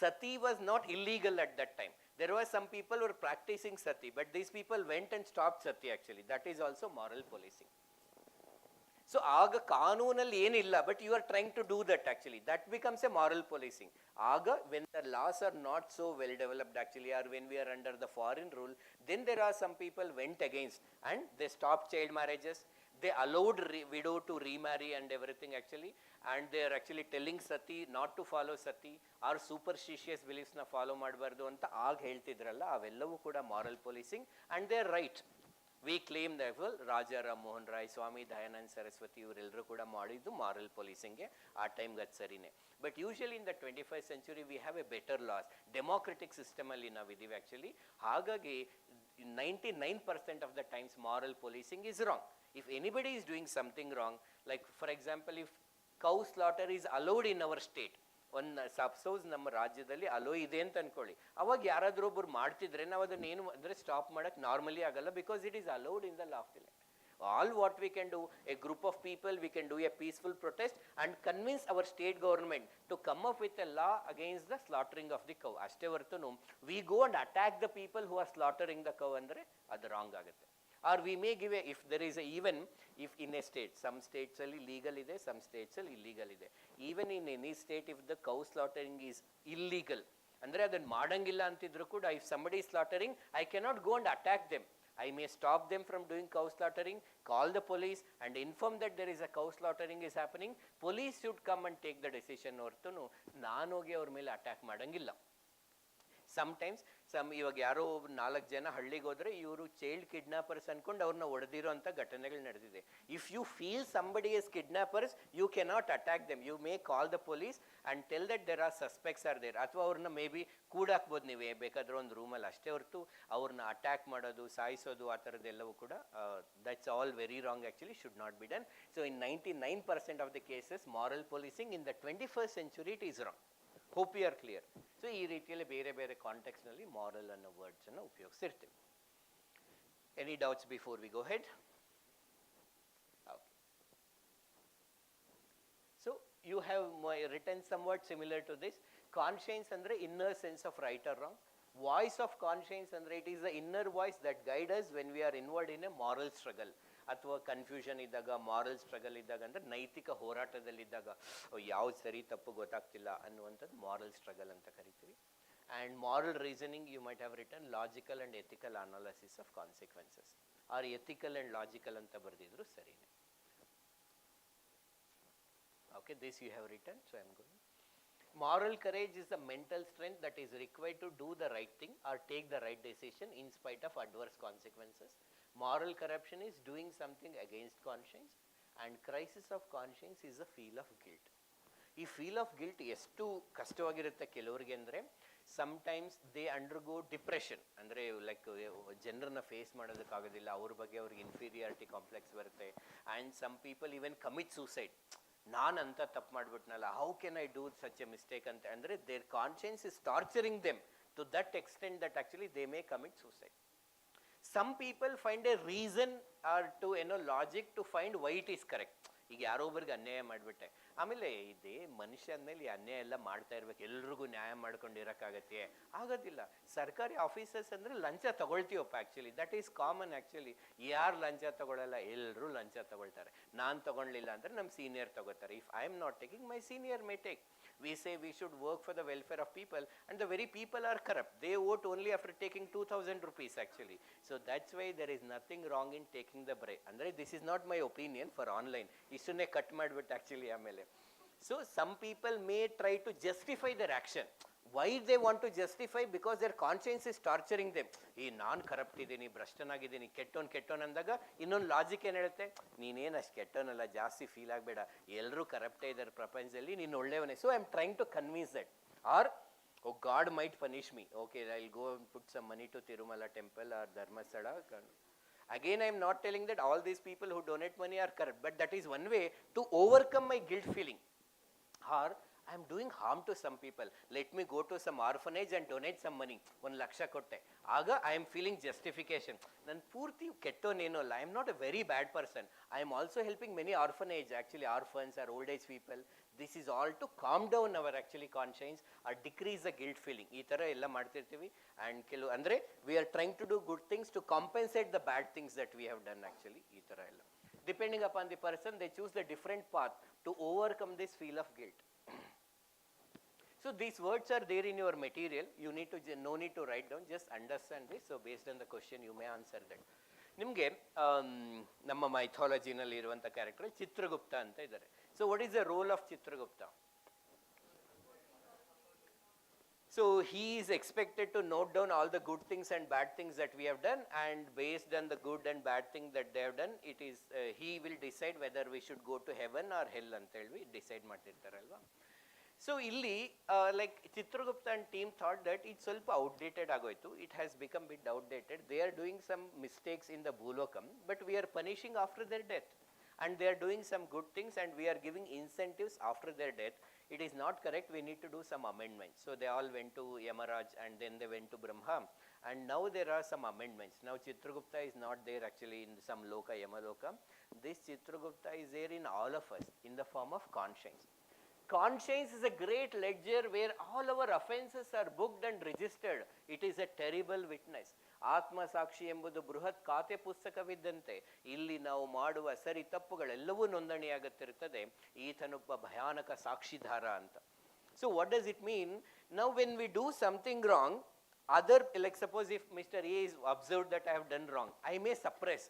sati was not illegal at that time. There were some people who were practicing sati, but these people went and stopped sati actually. That is also moral policing. So ಆಗ ಕಾನೂನಲ್ಲಿ ಏನಿಲ್ಲ, but you are trying to do that actually. That becomes a moral policing. ಆಗ when the laws are not so well developed actually, or when we are under the foreign rule, then there are some people went against and they stop child marriages. They allowed widow to remarry and everything actually, and they are actually telling sati not to follow sati or superstitious beliefs na follow ಮಾಡಬಾರ್ದು ಅಂತ ಆಗ ಹೇಳ್ತಿದ್ರಲ್ಲ, ಅವೆಲ್ಲವೂ ಕೂಡ moral policing. And they are right. We claim that Raja Ram Mohan Roy, Swami Dayanand Saraswati ಇವರೆಲ್ಲರೂ ಕೂಡ ಮಾಡಿದ್ದು ಮಾರಲ್ ಪೊಲೀಸಿಂಗ್ಗೆ. ಆ ಟೈಮ್ಗೆ ಅದು ಸರಿನೇ. But usually in the 21st century we have a better laws. Democratic ಸಿಸ್ಟಮಲ್ಲಿ ನಾವಿದ್ದೀವಿ ಆ್ಯಕ್ಚುಲಿ. ಹಾಗಾಗಿ 99% of the times moral policing is wrong. If anybody is doing something wrong, like for example, if cow slaughter is allowed in our state, ಒಂದು suppose ನಮ್ಮ ರಾಜ್ಯದಲ್ಲಿ hello ಇದೆ ಅಂತ ಅನ್ಕೊಳ್ಳಿ, ಅವಾಗ ಯಾರಾದರೂ ಒಬ್ಬರು ಮಾಡ್ತಿದ್ರೆ ನಾವು ಅದನ್ನ ಏನು ಅಂದರೆ ಸ್ಟಾಪ್ ಮಾಡೋಕ್ಕೆ ನಾರ್ಮಲಿ ಆಗಲ್ಲ, because it is allowed in the law of the land. All what we can do, a group of people, we can do a peaceful protest and convince our state government to come up with a law against the slaughtering of the cow. ಅಷ್ಟೇ ಹೊರತು we go and attack the people who are slaughtering the cow ಅಂದರೆ ಅದು wrong ಆಗುತ್ತೆ. Or we may give a, if there is a, even if in a state, some states ಅಲ್ಲಿ legal ಇದೆ, some states ಅಲ್ಲಿ illegal ಇದೆ. Even in any state, if the cow slaughtering is illegal, ಅಂದರೆ ಅದನ್ನು ಮಾಡಂಗಿಲ್ಲ ಅಂತಿದ್ರು ಕೂಡ, if somebody is slaughtering, I cannot go and attack them. I may stop them from doing cow slaughtering, call the police and inform that there is a cow slaughtering is happening. Police should come and take the decision ಹೊರತು ನಾನು ಹೋಗಿ ಅವ್ರ ಮೇಲೆ attack ಮಾಡಂಗಿಲ್ಲ. Sometimes ಇವಾಗ ಯಾರೋ 4 ಜನ ಹಳ್ಳಿಗೆ ಹೋದರೆ ಇವರು ಚೈಲ್ಡ್ ಕಿಡ್ನಾಪರ್ಸ್ ಅನ್ಕೊಂಡು ಅವ್ರನ್ನ ಹೊಡೆದಿರೋ ಅಂಥ ಘಟನೆಗಳು ನಡೆದಿದೆ. If you feel somebody is kidnappers, you cannot attack them. You may call the police and tell that there are suspects are there. ಅಥವಾ ಅವ್ರನ್ನ ಮೇ ಬಿ ಕೂಡಾಕ್ಬೋದು ನೀವೇ ಬೇಕಾದ್ರೆ ಒಂದು ರೂಮಲ್ಲಿ, ಅಷ್ಟೇ ಹೊರತು ಅವ್ರನ್ನ ಅಟ್ಯಾಕ್ ಮಾಡೋದು, ಸಾಯಿಸೋದು ಆ ಥರದ್ದೆಲ್ಲವೂ ಕೂಡ that's all very wrong actually, should not be done. So in 99% of the cases moral policing in the 21st century it is wrong. Hope you are clear. So ಈ ರೀತಿಯಲ್ಲಿ ಬೇರೆ ಬೇರೆ ಕಾಂಟೆಕ್ಸ್ನಲ್ಲಿ ಮಾರಲ್ ಅನ್ನೋ ವರ್ಡ್ಸನ್ನು ಉಪಯೋಗಿಸಿರ್ತೀವಿ. Any doubts before we go ahead? Okay. So you have written some word similar to this. Conscience ಅಂದರೆ inner sense of right or wrong. Voice of conscience ಅಂದರೆ it is the inner voice that guide us when we are involved in a moral struggle, ಅಥವಾ confusion ಇದ್ದಾಗ, moral struggle ಇದ್ದಾಗ, ಅಂದರೆ ನೈತಿಕ ಹೋರಾಟದಲ್ಲಿದ್ದಾಗ ಯಾವ್ದು ಸರಿ ತಪ್ಪು ಗೊತ್ತಾಗ್ತಿಲ್ಲ ಅನ್ನುವಂಥದ್ದು ಮಾರಲ್ ಸ್ಟ್ರಗಲ್ ಅಂತ ಕರಿತೀವಿ. And moral reasoning you might have return logical and ethical analysis of consequences, or ethical and logical ಅಂತ ಬರೆದಿದ್ರು ಸರಿನೇ. Okay, this you have return, so I am going. Moral courage is the mental strength that is required to do the right thing or take the right decision in spite of adverse consequences. Moral corruption is doing something against conscience, and crisis of conscience is a feel of guilt. ಈ feel of guilt ಎಷ್ಟು ಕಷ್ಟವಾಗಿರುತ್ತೆ ಕೆಲವರಿಗೆ ಅಂದರೆ sometimes they undergo depression, ಅಂದರೆ like ಜನರನ್ನ face ಮಾಡೋದಕ್ಕಾಗೋದಿಲ್ಲ, ಅವ್ರ ಬಗ್ಗೆ ಅವ್ರಿಗೆ ಇನ್ಫೀರಿಯಾರಿಟಿ ಕಾಂಪ್ಲೆಕ್ಸ್ ಬರುತ್ತೆ. And some people even commit suicide. ನಾನು ಅಂತ ತಪ್ಪು ಮಾಡಿಬಿಟ್ನಲ್ಲ, how can I do such a mistake ಅಂತ, ಅಂದರೆ their conscience is torturing them to that extent that actually they may commit suicide. Some people find a reason or to logic to find why it is correct. ಈಗ ಯಾರೋ ಒಬ್ಬರಿಗೆ ಅನ್ಯಾಯ ಮಾಡಿಬಿಟ್ಟೆ, ಆಮೇಲೆ ಇದೇ ಮನುಷ್ಯ ಅಂದಮೇಲೆ ಈ ಅನ್ಯಾಯ ಎಲ್ಲ ಮಾಡ್ತಾ ಇರ್ಬೇಕು, ಎಲ್ರಿಗೂ ನ್ಯಾಯ ಮಾಡ್ಕೊಂಡು ಇರೋಕ್ಕಾಗತ್ತೆ, ಆಗೋದಿಲ್ಲ. ಸರ್ಕಾರಿ ಆಫೀಸರ್ಸ್ ಅಂದರೆ ಲಂಚ ತಗೊಳ್ತೀವಪ್ಪ, actually that is common. Actually ಯಾರು ಲಂಚ ತಗೊಳ್ಳಲ್ಲ, ಎಲ್ಲರೂ ಲಂಚ ತಗೊಳ್ತಾರೆ. ನಾನು ತಗೊಳ್ಳಿಲ್ಲ ಅಂದರೆ ನಮ್ಮ ಸೀನಿಯರ್ ತಗೋತಾರೆ. If I am not taking, my senior may take. We say we should work for the welfare of people, and the very people are corrupt. They vote only after taking 2,000 rupees actually. So that's why there is nothing wrong in taking the bribe. Andre this is not my opinion for online. Isune cut madbit actually amele. So some people may try to justify their action. Why they want to justify? Because their conscience is torturing them. ಈ ನಾನು corrupt ಇದ್ದೀನಿ, ಭ್ರಷ್ಟನಾಗಿದ್ದೀನಿ, ಕೆಟ್ಟೋನ್ ಅಂದಾಗ ಇನ್ನೊಂದು logic ಏನು ಹೇಳುತ್ತೆ, ನೀನೇನು ಅಷ್ಟು ಕೆಟ್ಟೋನಲ್ಲ, ಜಾಸ್ತಿ ಫೀಲ್ ಆಗಬೇಡ, ಎಲ್ಲರೂ ಕರಪ್ಟೇ ಇದ್ದಾರೆ ಪ್ರಪಂಚದಲ್ಲಿ, ನೀನು ಒಳ್ಳೆಯವನೇ. So I am trying to convince that. Or oh God might punish me, okay I will go and put some money to Tirumala temple or Dharmasthala. Again, I am not telling that all these people who donate money are corrupt, but that is one way to overcome my guilt feeling. Or I am doing harm to some people. Let me go to some orphanage and donate some money. 1 lakh ಕೊಟ್ಟೆ, ಆಗ I am feeling justification. ನಾನು ಪೂರ್ತಿ ಕೆಟ್ಟೋನೇನೋ ಅಲ್ಲ, I am not a very bad person. I am also helping many orphanage, actually orphans or old age people. This is all to calm down our actually conscience or decrease the guilt feeling. ಈ ಥರ ಎಲ್ಲ ಮಾಡ್ತಿರ್ತೀವಿ. And ಕೆಲವು ಅಂದರೆ we are trying to do good things to compensate the bad things that we have done actually. ಈ ಥರ ಎಲ್ಲ depending upon the person, they choose the different path to overcome this feel of guilt. So these words are there in your material. You need to, no need to write down, just understand this. So based on the question you may answer that. ನಿಮಗೆ ನಮ್ಮ ಮೈಥಾಲಜಿನಲ್ಲಿ ಇರುವಂಥ character Chitragupta ಅಂತ ಇದ್ದಾರೆ. So what is the role of Chitragupta? So he is expected to note down all the good things and bad things that we have done, and based on the good and bad thing that they have done, it is he will decide whether we should go to heaven or hell ಅಂತ ಹೇಳಿ decide ಮಾಡ್ತಿರ್ತಾರಲ್ವಾ. So ಇಲ್ಲಿ like Chitragupta and team thought that ಇದು ಸ್ವಲ್ಪ outdated ಆಗೋಯ್ತು, it has become bit outdated. They are doing some mistakes in the Bhulokam, but we are punishing after their death, and they are doing some good things and we are giving incentives after their death. It is not correct, we need to do some amendments. So they all went to Yamaraj and then they went to Brahma, and now there are some amendments. Now Chitragupta is not there actually in some loka, Yamaloka. This Chitragupta is there in all of us in the form of conscience. Conscience is a great ledger where all our offenses are booked and registered. It is a terrible witness. ಆತ್ಮ ಸಾಕ್ಷಿ ಎಂಬುದು ಬೃಹತ್ ಖಾತೆ ಪುಸ್ತಕವಿದ್ದಂತೆ ಇಲ್ಲಿ ನಾವು ಮಾಡುವ ಸರಿ ತಪ್ಪುಗಳೆಲ್ಲವೂ ನೋಂದಣಿಯಾಗುತ್ತಿರುತ್ತದೆ. ಈತನೊಬ್ಬ ಭಯಾನಕ ಸಾಕ್ಷಿದಾರ ಅಂತ. So what does it mean? Now when we do something wrong, other like suppose if mister A is observed that I have done wrong, I may suppress.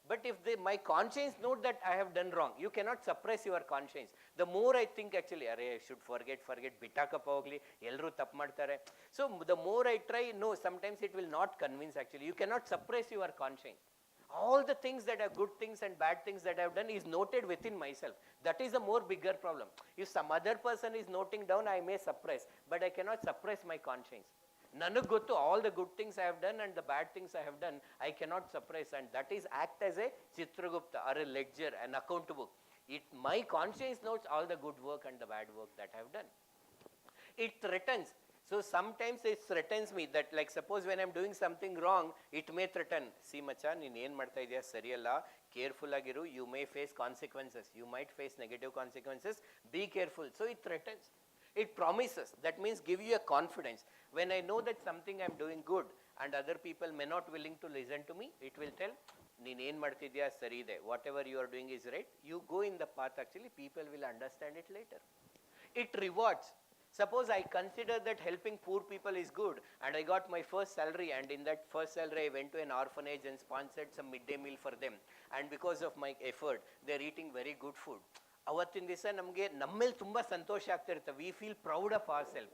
But if my conscience knows that I have done wrong, you cannot suppress your conscience. The more I think actually, I should forget, bitakappa hogli, ellaru tappu ಮಾಡ್ತಾರೆ. So the more I try, no, sometimes it will not convince actually. You cannot suppress your conscience. All the things that are good things and bad things that I have done is noted within myself. That is a more bigger problem. If some other person is noting down, I may suppress, but I cannot suppress my conscience. ನನಗೆ ಗೊತ್ತು all the good things I have done and the bad things I have done, I cannot suppress, and that is act as a Chitragupta or a ledger, an account book. My conscience knows all the good work and the bad work that I have done. It threatens. So sometimes it threatens me that, like suppose when I am doing something wrong, it may threaten. See macha, ನೀನು ಏನು ಮಾಡ್ತಾ ಇದೆಯಾ ಸರಿಯಲ್ಲ, careful ಆಗಿರು, you may face consequences, you might face negative consequences, be careful. So it threatens. It promises, that means give you a confidence. When I know that something I am doing good and other people may not willing to listen to me, it will tell, ನೀನು ಏನು ಮಾಡ್ತಿದ್ಯಾ ಸರಿ ಇದೆ, whatever you are doing is right, you go in the path actually, people will understand it later. It rewards. Suppose I consider that helping poor people is good and I got my first salary, and in that first salary I went to an orphanage and sponsored some midday meal for them, and because of my effort they are eating very good food. ಅವತ್ತಿನ ದಿವಸ ನಮಗೆ ನಮ್ಮೇಲೆ ತುಂಬ ಸಂತೋಷ ಆಗ್ತಿರುತ್ತೆ. We feel proud of our self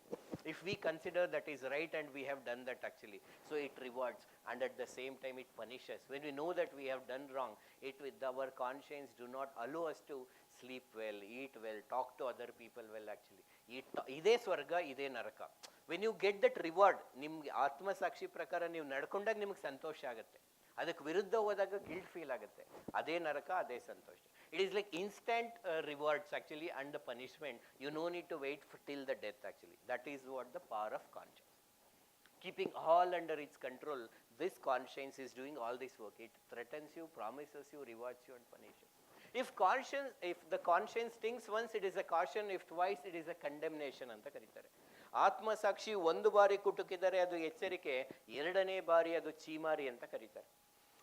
if we consider that is right and we have done that actually. So it rewards and at the same time it punishes. When we know that we have done wrong, it with our conscience do not allow us to sleep well, eat well, talk to other people well actually. ಇದೇ ಸ್ವರ್ಗ, ಇದೇ ನರಕ. When you get that reward, ನಿಮ್ಗೆ ಆತ್ಮಸಾಕ್ಷಿ ಪ್ರಕಾರ ನೀವು ನಡ್ಕೊಂಡಾಗ ನಿಮ್ಗೆ ಸಂತೋಷ ಆಗುತ್ತೆ. ಅದಕ್ಕೆ ವಿರುದ್ಧ ಹೋದಾಗ ಗಿಲ್ಟ್ ಫೀಲ್ ಆಗುತ್ತೆ. ಅದೇ ನರಕ, ಅದೇ ಸಂತೋಷ. It is like instant rewards actually and the punishment. You no need to wait till the death actually. That is what the power of conscience. Keeping all under its control, this conscience is doing all this work. It threatens you, promises you, rewards you and punishes. If the conscience thinks once, it is a caution. If twice, it is a condemnation ಅಂತ ಕರೀತಾರೆ. ಆತ್ಮಸಾಕ್ಷಿ ಒಂದು ಬಾರಿ ಕುಟುಕಿದರೆ ಅದು ಎಚ್ಚರಿಕೆ, ಎರಡನೇ ಬಾರಿ ಅದು ಚೀಮಾರಿ ಅಂತ ಕರೀತಾರೆ.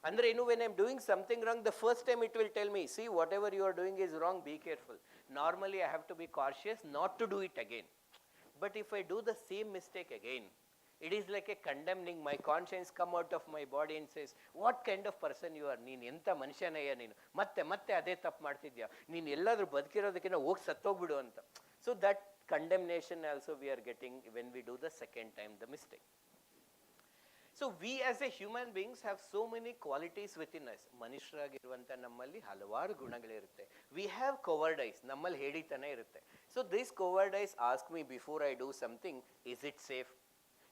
ಅಂದರೆ ಇನ್ನು when I am doing something wrong, the first time it will tell me, see whatever you are doing is wrong, be careful. Normally I have to be cautious not to do it again. But if I do the same mistake again, it is like a condemning. My conscience come out of my body and says, what kind of person you are, ನೀನು ಎಂಥ ಮನುಷ್ಯನಯ್ಯ ನೀನು, ಮತ್ತೆ ಅದೇ ತಪ್ಪು ಮಾಡ್ತಿದ್ಯಾ, ನೀನು ಎಲ್ಲಾದರೂ ಬದುಕಿರೋದಕ್ಕಿಂತ ಹೋಗಿ ಸತ್ತೋಗ್ಬಿಡು ಅಂತ. So that condemnation also we are getting when we do the second time the mistake. So we as a human beings have so many qualities within us. ಮನುಷ್ಯರಾಗಿರುವಂಥ ನಮ್ಮಲ್ಲಿ ಹಲವಾರು ಗುಣಗಳಿರುತ್ತೆ. We have coward eyes, ನಮ್ಮಲ್ಲಿ ಹೇಳಿತನ ಇರುತ್ತೆ. So this coward eyes ask me before I do something, is it safe?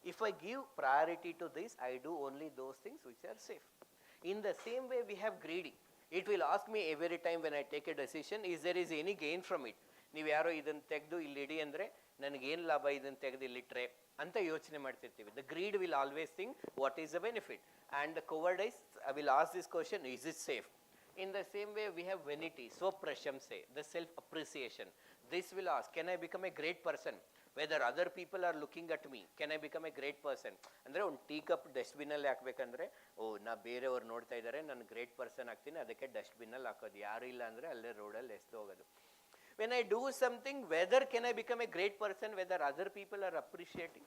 If I give priority to this, I do only those things which are safe. In the same way we have greedy. It will ask me every time when I take a decision, is there is any gain from it? ನೀವು ಯಾರೋ ಇದನ್ನು ತೆಗೆದು ಇಲ್ಲಿ ಇಡಿ ಅಂದರೆ ನನಗೇನು ಲಾಭ ಇದನ್ನು ತೆಗೆದು ಇಲ್ಲಿಟ್ರೆ ಅಂತ ಯೋಚನೆ ಮಾಡ್ತಿರ್ತೀವಿ. The greed will always think what is the benefit, and the cowardice will ask this question, is it safe? In the same way we have vanity, swapprashamse, the self appreciation. This will ask, can I become a great person? Whether other people are looking at me, can I become a great person? ಅಂದರೆ ಒಂದು tea cup ಡಸ್ಟ್ಬಿನಲ್ಲಿ ಹಾಕ್ಬೇಕಂದ್ರೆ, ನಾ ಬೇರೆಯವ್ರು ನೋಡ್ತಾ ಇದ್ದಾರೆ, ನಾನು great person ಆಗ್ತೀನಿ, ಅದಕ್ಕೆ ಡಸ್ಟ್ಬಿನ್ನಲ್ಲಿ ಹಾಕೋದು, ಯಾರು ಇಲ್ಲ ಅಂದರೆ ಅಲ್ಲೇ ರೋಡಲ್ಲಿ ಎಸ್ದು ಹೋಗೋದು. When I do something, whether can I become a great person, whether other people are appreciating,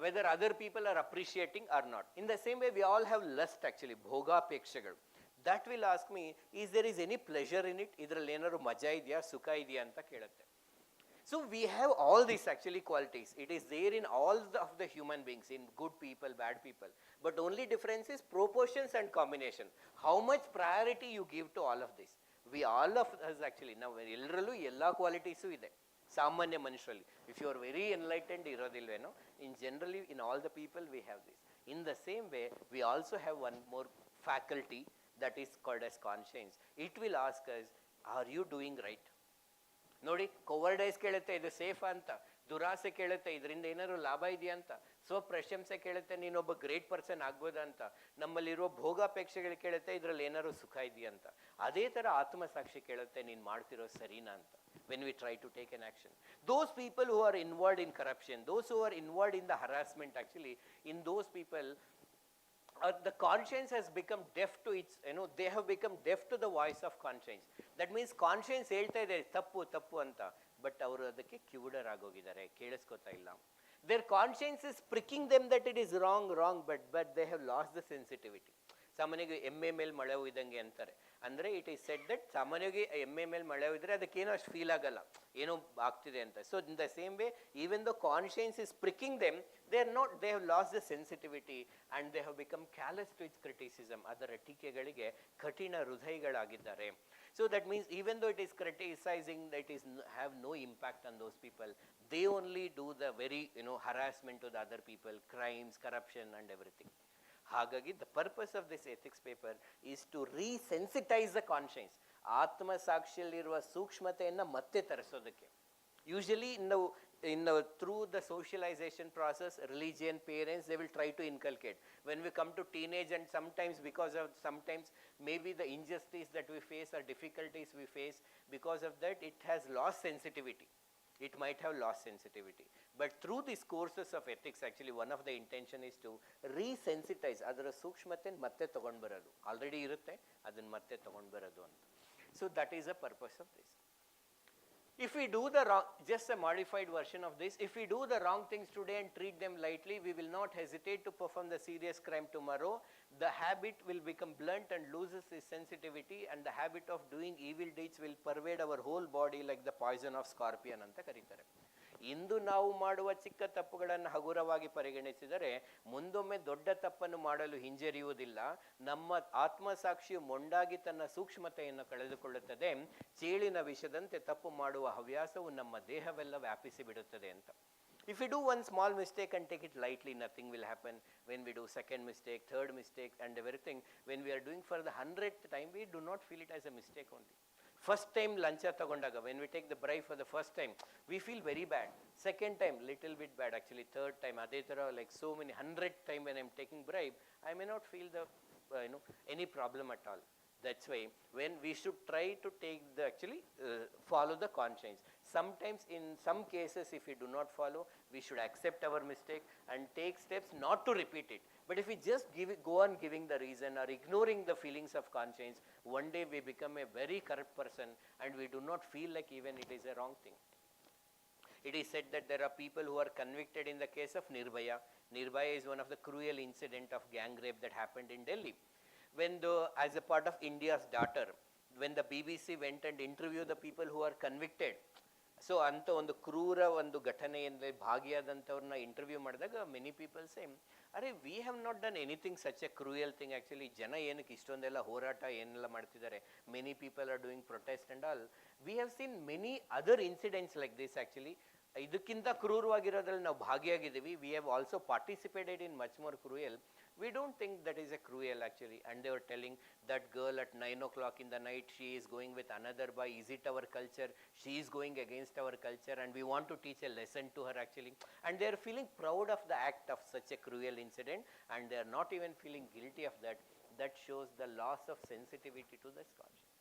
whether other people are appreciating or not. In the same way we all have lust actually, bhogapekshagal. That will ask me, is there is any pleasure in it? ಇದರಲ್ಲಿ ಏನಾದ್ರು ಮಜಾ ಇದೆಯಾ, ಸುಖ ಇದೆಯಾ ಅಂತ ಕೇಳುತ್ತೆ. So we have all these actually qualities. It is there in all of the human beings, in good people, bad people. But only difference is proportions and combination. How much priority you give to all of this. We all of us actually, ನಾವು ಎಲ್ಲರಲ್ಲೂ ಎಲ್ಲ qualities ಇದೆ ಸಾಮಾನ್ಯ ಮನುಷ್ಯರಲ್ಲಿ. If you are very enlightened ಇರೋದಿಲ್ವೇನೋ, in generally in all the people we have this. In the same way we also have one more faculty that is called as conscience. It will ask us, are you doing right? ನೋಡಿ, cowardice ಕೇಳುತ್ತೆ ಇದು ಸೇಫಾ ಅಂತ, ದುರಾಸೆ ಕೇಳುತ್ತೆ ಇದರಿಂದ ಏನಾದ್ರು ಲಾಭ ಇದೆಯಾ ಅಂತ, ಸ್ವಪ್ರಶಂಸೆ ಕೇಳುತ್ತೆ ನೀನೊಬ್ಬ ಗ್ರೇಟ್ ಪರ್ಸನ್ ಆಗ್ಬೋದಾ ಅಂತ, ನಮ್ಮಲ್ಲಿರುವ ಭೋಗಾಪೇಕ್ಷೆಗಳು ಕೇಳುತ್ತೆ ಇದರಲ್ಲಿ ಏನಾದ್ರು ಸುಖ ಇದೆಯಾ ಅಂತ. ಅದೇ ಥರ ಆತ್ಮಸಾಕ್ಷಿ ಕೇಳುತ್ತೆ ನೀನು ಮಾಡ್ತಿರೋ ಸರಿನಾ ಅಂತ. when we try to take an action, those people who are involved in corruption, those who are involved in the harassment, actually in those people the conscience has become deaf to its, they have become deaf to the voice of conscience. That means conscience ಹೇಳ್ತಾ ಇದೆ ತಪ್ಪು ತಪ್ಪು ಅಂತ, but ಅವರು ಅದಕ್ಕೆ ಕಿವುಡರ್ ಆಗೋಗಿದ್ದಾರೆ, ಕೇಳಿಸ್ಕೊತಾ ಇಲ್ಲ. Their conscience is pricking them that it is wrong, but they have lost the sensitivity. ಸಾಮಾನ್ಯವಾಗಿ ಎಮ್ಮೆ ಮೇಲೆ ಮಳೆ ಇದ್ದಂಗೆ ಅಂತಾರೆ. ಅಂದರೆ ಇಟ್ ಈಸ್ ಸೆಡ್ ದಟ್ ಸಾಮಾನ್ಯವಾಗಿ ಎಮ್ಮೆ ಮೇಲೆ ಮಳೆ ಇದ್ದರೆ ಅದಕ್ಕೇನೋ ಅಷ್ಟು ಫೀಲ್ ಆಗಲ್ಲ, ಏನೋ ಆಗ್ತಿದೆ ಅಂತ. So in the same way even the conscience is pricking them, they have lost the sensitivity and they have become callous to its criticism. ಅದರ ಟೀಕೆಗಳಿಗೆ ಕಠಿಣ ಹೃದಯಗಳಾಗಿದ್ದಾರೆ. So that means even though it is criticizing, that is have no impact on those people. They only do the very harassment to the other people, crimes, corruption and everything. ಹಾಗಾಗಿ the purpose of this ethics paper is to resensitize the conscience. ಆತ್ಮ ಸಾಕ್ಷಿಯಲ್ಲಿರುವ ಸೂಕ್ಷ್ಮತೆಯನ್ನು ಮತ್ತೆ ತರಿಸೋದಕ್ಕೆ. Usually through the socialization process, religion, parents, they will try to inculcate. When we come to teenage, and sometimes maybe the injustice that we face or difficulties we face, because of that it has lost sensitivity. It might have lost sensitivity. But through these courses of ethics, actually one of the intention is to resensitize. ಅದರ ಸೂಕ್ಷ್ಮತೆ ಮತ್ತೆ ತಗೊಂಡು ಬರೋದು, already ಇರುತ್ತೆ ಅದನ್ನು ಮತ್ತೆ ತಗೊಂಡು ಬರೋದು ಅಂತ. So that is the purpose of this. If we do the wrong, just a modified version of this, if we do the wrong things today and treat them lightly, we will not hesitate to perform the serious crime tomorrow. The habit will become blunt and loses its sensitivity, and the habit of doing evil deeds will pervade our whole body like the poison of scorpion anta ಕರೀತಾರೆ. ಇಂದು ನಾವು ಮಾಡುವ ಚಿಕ್ಕ ತಪ್ಪುಗಳನ್ನು ಹಗುರವಾಗಿ ಪರಿಗಣಿಸಿದರೆ ಮುಂದೊಮ್ಮೆ ದೊಡ್ಡ ತಪ್ಪನ್ನು ಮಾಡಲು ಹಿಂಜರಿಯುವುದಿಲ್ಲ. ನಮ್ಮ ಆತ್ಮಸಾಕ್ಷಿಯು ಮೊಂಡಾಗಿ ತನ್ನ ಸೂಕ್ಷ್ಮತೆಯನ್ನು ಕಳೆದುಕೊಳ್ಳುತ್ತದೆ. ಚೇಳಿನ ವಿಷದಂತೆ ತಪ್ಪು ಮಾಡುವ ಹವ್ಯಾಸವು ನಮ್ಮ ದೇಹವೆಲ್ಲ ವ್ಯಾಪಿಸಿ ಬಿಡುತ್ತದೆ ಅಂತ. If we do one small mistake and take it lightly, nothing will happen. When we do second mistake, third mistake and everything, when we are doing for the 100th time, we do not feel it as a mistake only. First time lancha tagondaga, when we take the bribe for the first time, we feel very bad. Second time, little bit bad actually. Third time, adhe tara like so many 100th time when I am taking bribe, I may not feel the any problem at all. That's why when we should try to take the follow the conscience. Sometimes in some cases if we do not follow, we should accept our mistake and take steps not to repeat it. But if we just go on giving the reason or ignoring the feelings of conscience, one day we become a very corrupt person and we do not feel like even it is a wrong thing. It is said that there are people who are convicted in the case of Nirbhaya. Nirbhaya is one of the cruel incident of gang rape that happened in Delhi. When as a part of India's Daughter, when the BBC went and interviewed the people who are convicted, so ಅಂತ ಒಂದು ಕ್ರೂರ ಒಂದು ಘಟನೆಯಲ್ಲಿ ಭಾಗಿಯಾದಂಥವ್ರನ್ನ interview ಮಾಡಿದಾಗ many people say ಅರೆ we have not done anything such a cruel thing actually ಜನ ಏನಕ್ಕೆ ಇಷ್ಟೊಂದೆಲ್ಲ ಹೋರಾಟ ಏನೆಲ್ಲ ಮಾಡ್ತಿದ್ದಾರೆ many people are doing protest and all we have seen many other incidents like this actually ಇದಕ್ಕಿಂತ ಕ್ರೂರವಾಗಿರೋದ್ರಲ್ಲಿ ನಾವು ಭಾಗಿಯಾಗಿದ್ದೀವಿ we have also participated in much more cruel we don't think that is a cruel actually. And they were telling that girl at 9 o'clock in the night, she is going with another boy. Is it our culture? She is going against our culture and we want to teach a lesson to her actually. And they are feeling proud of the act of such a cruel incident and they are not even feeling guilty of that. That shows the loss of sensitivity to this conscience.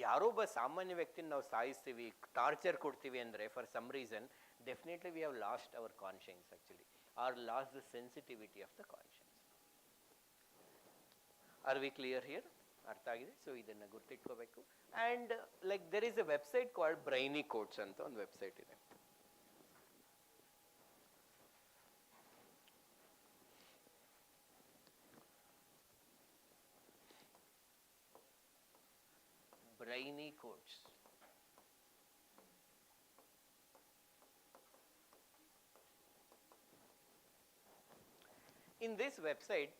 ಯಾರೋ ಒಬ್ಬ ಸಾಮಾನ್ಯ ವ್ಯಕ್ತಿನ ನಾವು ಸಾಯಿಸ್ತೀವಿ torture ಕೊಡ್ತೀವಿ ಅಂದರೆ for some reason definitely we have lost our conscience actually or lost the sensitivity of the conscience. Are we clear here? ಅರ್ಥ ಆಗಿದೆ. ಸೊ ಇದನ್ನು ಗುರ್ತಿಟ್ಕೋಬೇಕು. And like there is a website called brainy quotes ಅಂತ ಒಂದು website ಇದೆ. Brainy quotes. In this website,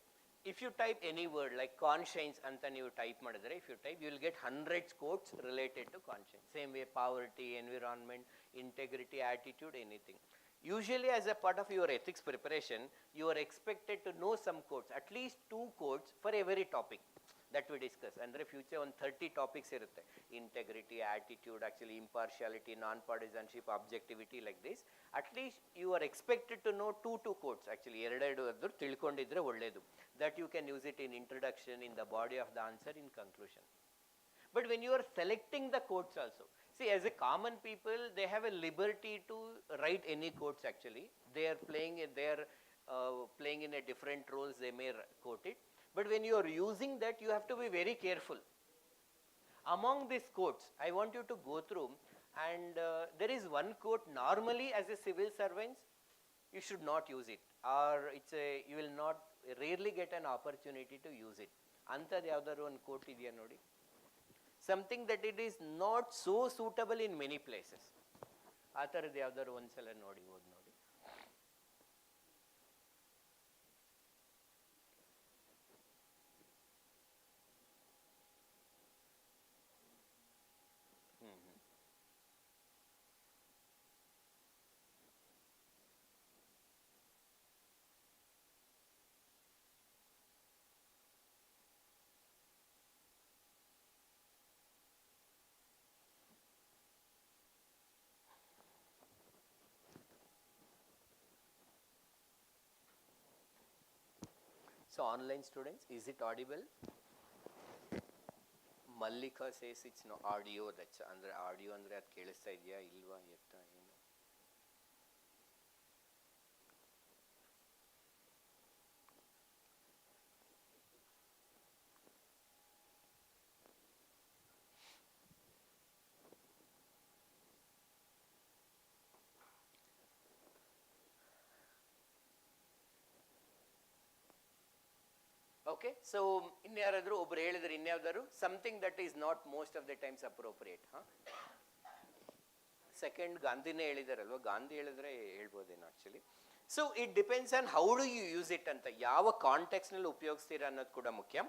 if you type any word like conscience anta ನೀವು type ಮಾಡಿದ್ರೆ if you type you will get hundreds quotes related to conscience. Same way poverty, environment, integrity, attitude, anything. Usually as a part of your ethics preparation you are expected to know some quotes, at least 2 quotes for every topic that we discuss. Andre future on 30 topics irutte, integrity, attitude, actually impartiality, non-partisanship, objectivity, like this. At least you are expected to know 2 quotes actually ಎರಡೆರಡು ಅದ್ರು ತಿಳ್ಕೊಂಡಿದ್ರೆ ಒಳ್ಳೆಯದು. That you can use it in introduction, in the body of the answer, in conclusion. But when you are selecting the quotes also, see as a common people they have a liberty to write any quotes actually. They are playing in a different roles, they may quote it. But when you are using that, you have to be very careful. Among these quotes, I want you to go through and there is one quote normally as a civil servant, you should not use it or you will not rarely get an opportunity to use it. Antad yavadaru one quote idya nodi. Something that it is not so suitable in many places. ಆ ಥರದ್ದು ಯಾವ್ದಾದ್ರು ಒಂದ್ಸಲ ನೋಡಿ ಓದಿ ನೋಡಿ. So online students, is it audible? Mallika says it's no audio. That's andre audio andre ad kelista idya ilva etta ಏನು? Okay, so ಇನ್ಯಾರಾದರೂ ಒಬ್ರು ಹೇಳಿದ್ರೆ ಇನ್ಯಾವ್ದಾದ್ರು something that is not most of the times appropriate. Second ಗಾಂಧಿನೇ ಹೇಳಿದಾರಲ್ವ, ಗಾಂಧಿ ಹೇಳಿದ್ರೆ ಹೇಳ್ಬೋದೇನೋ actually. So it depends on how do you use it ಅಂತ, ಯಾವ ಕಾಂಟೆಕ್ಸ್ನಲ್ಲಿ ಉಪಯೋಗಿಸ್ತೀರಾ ಅನ್ನೋದು ಕೂಡ ಮುಖ್ಯ.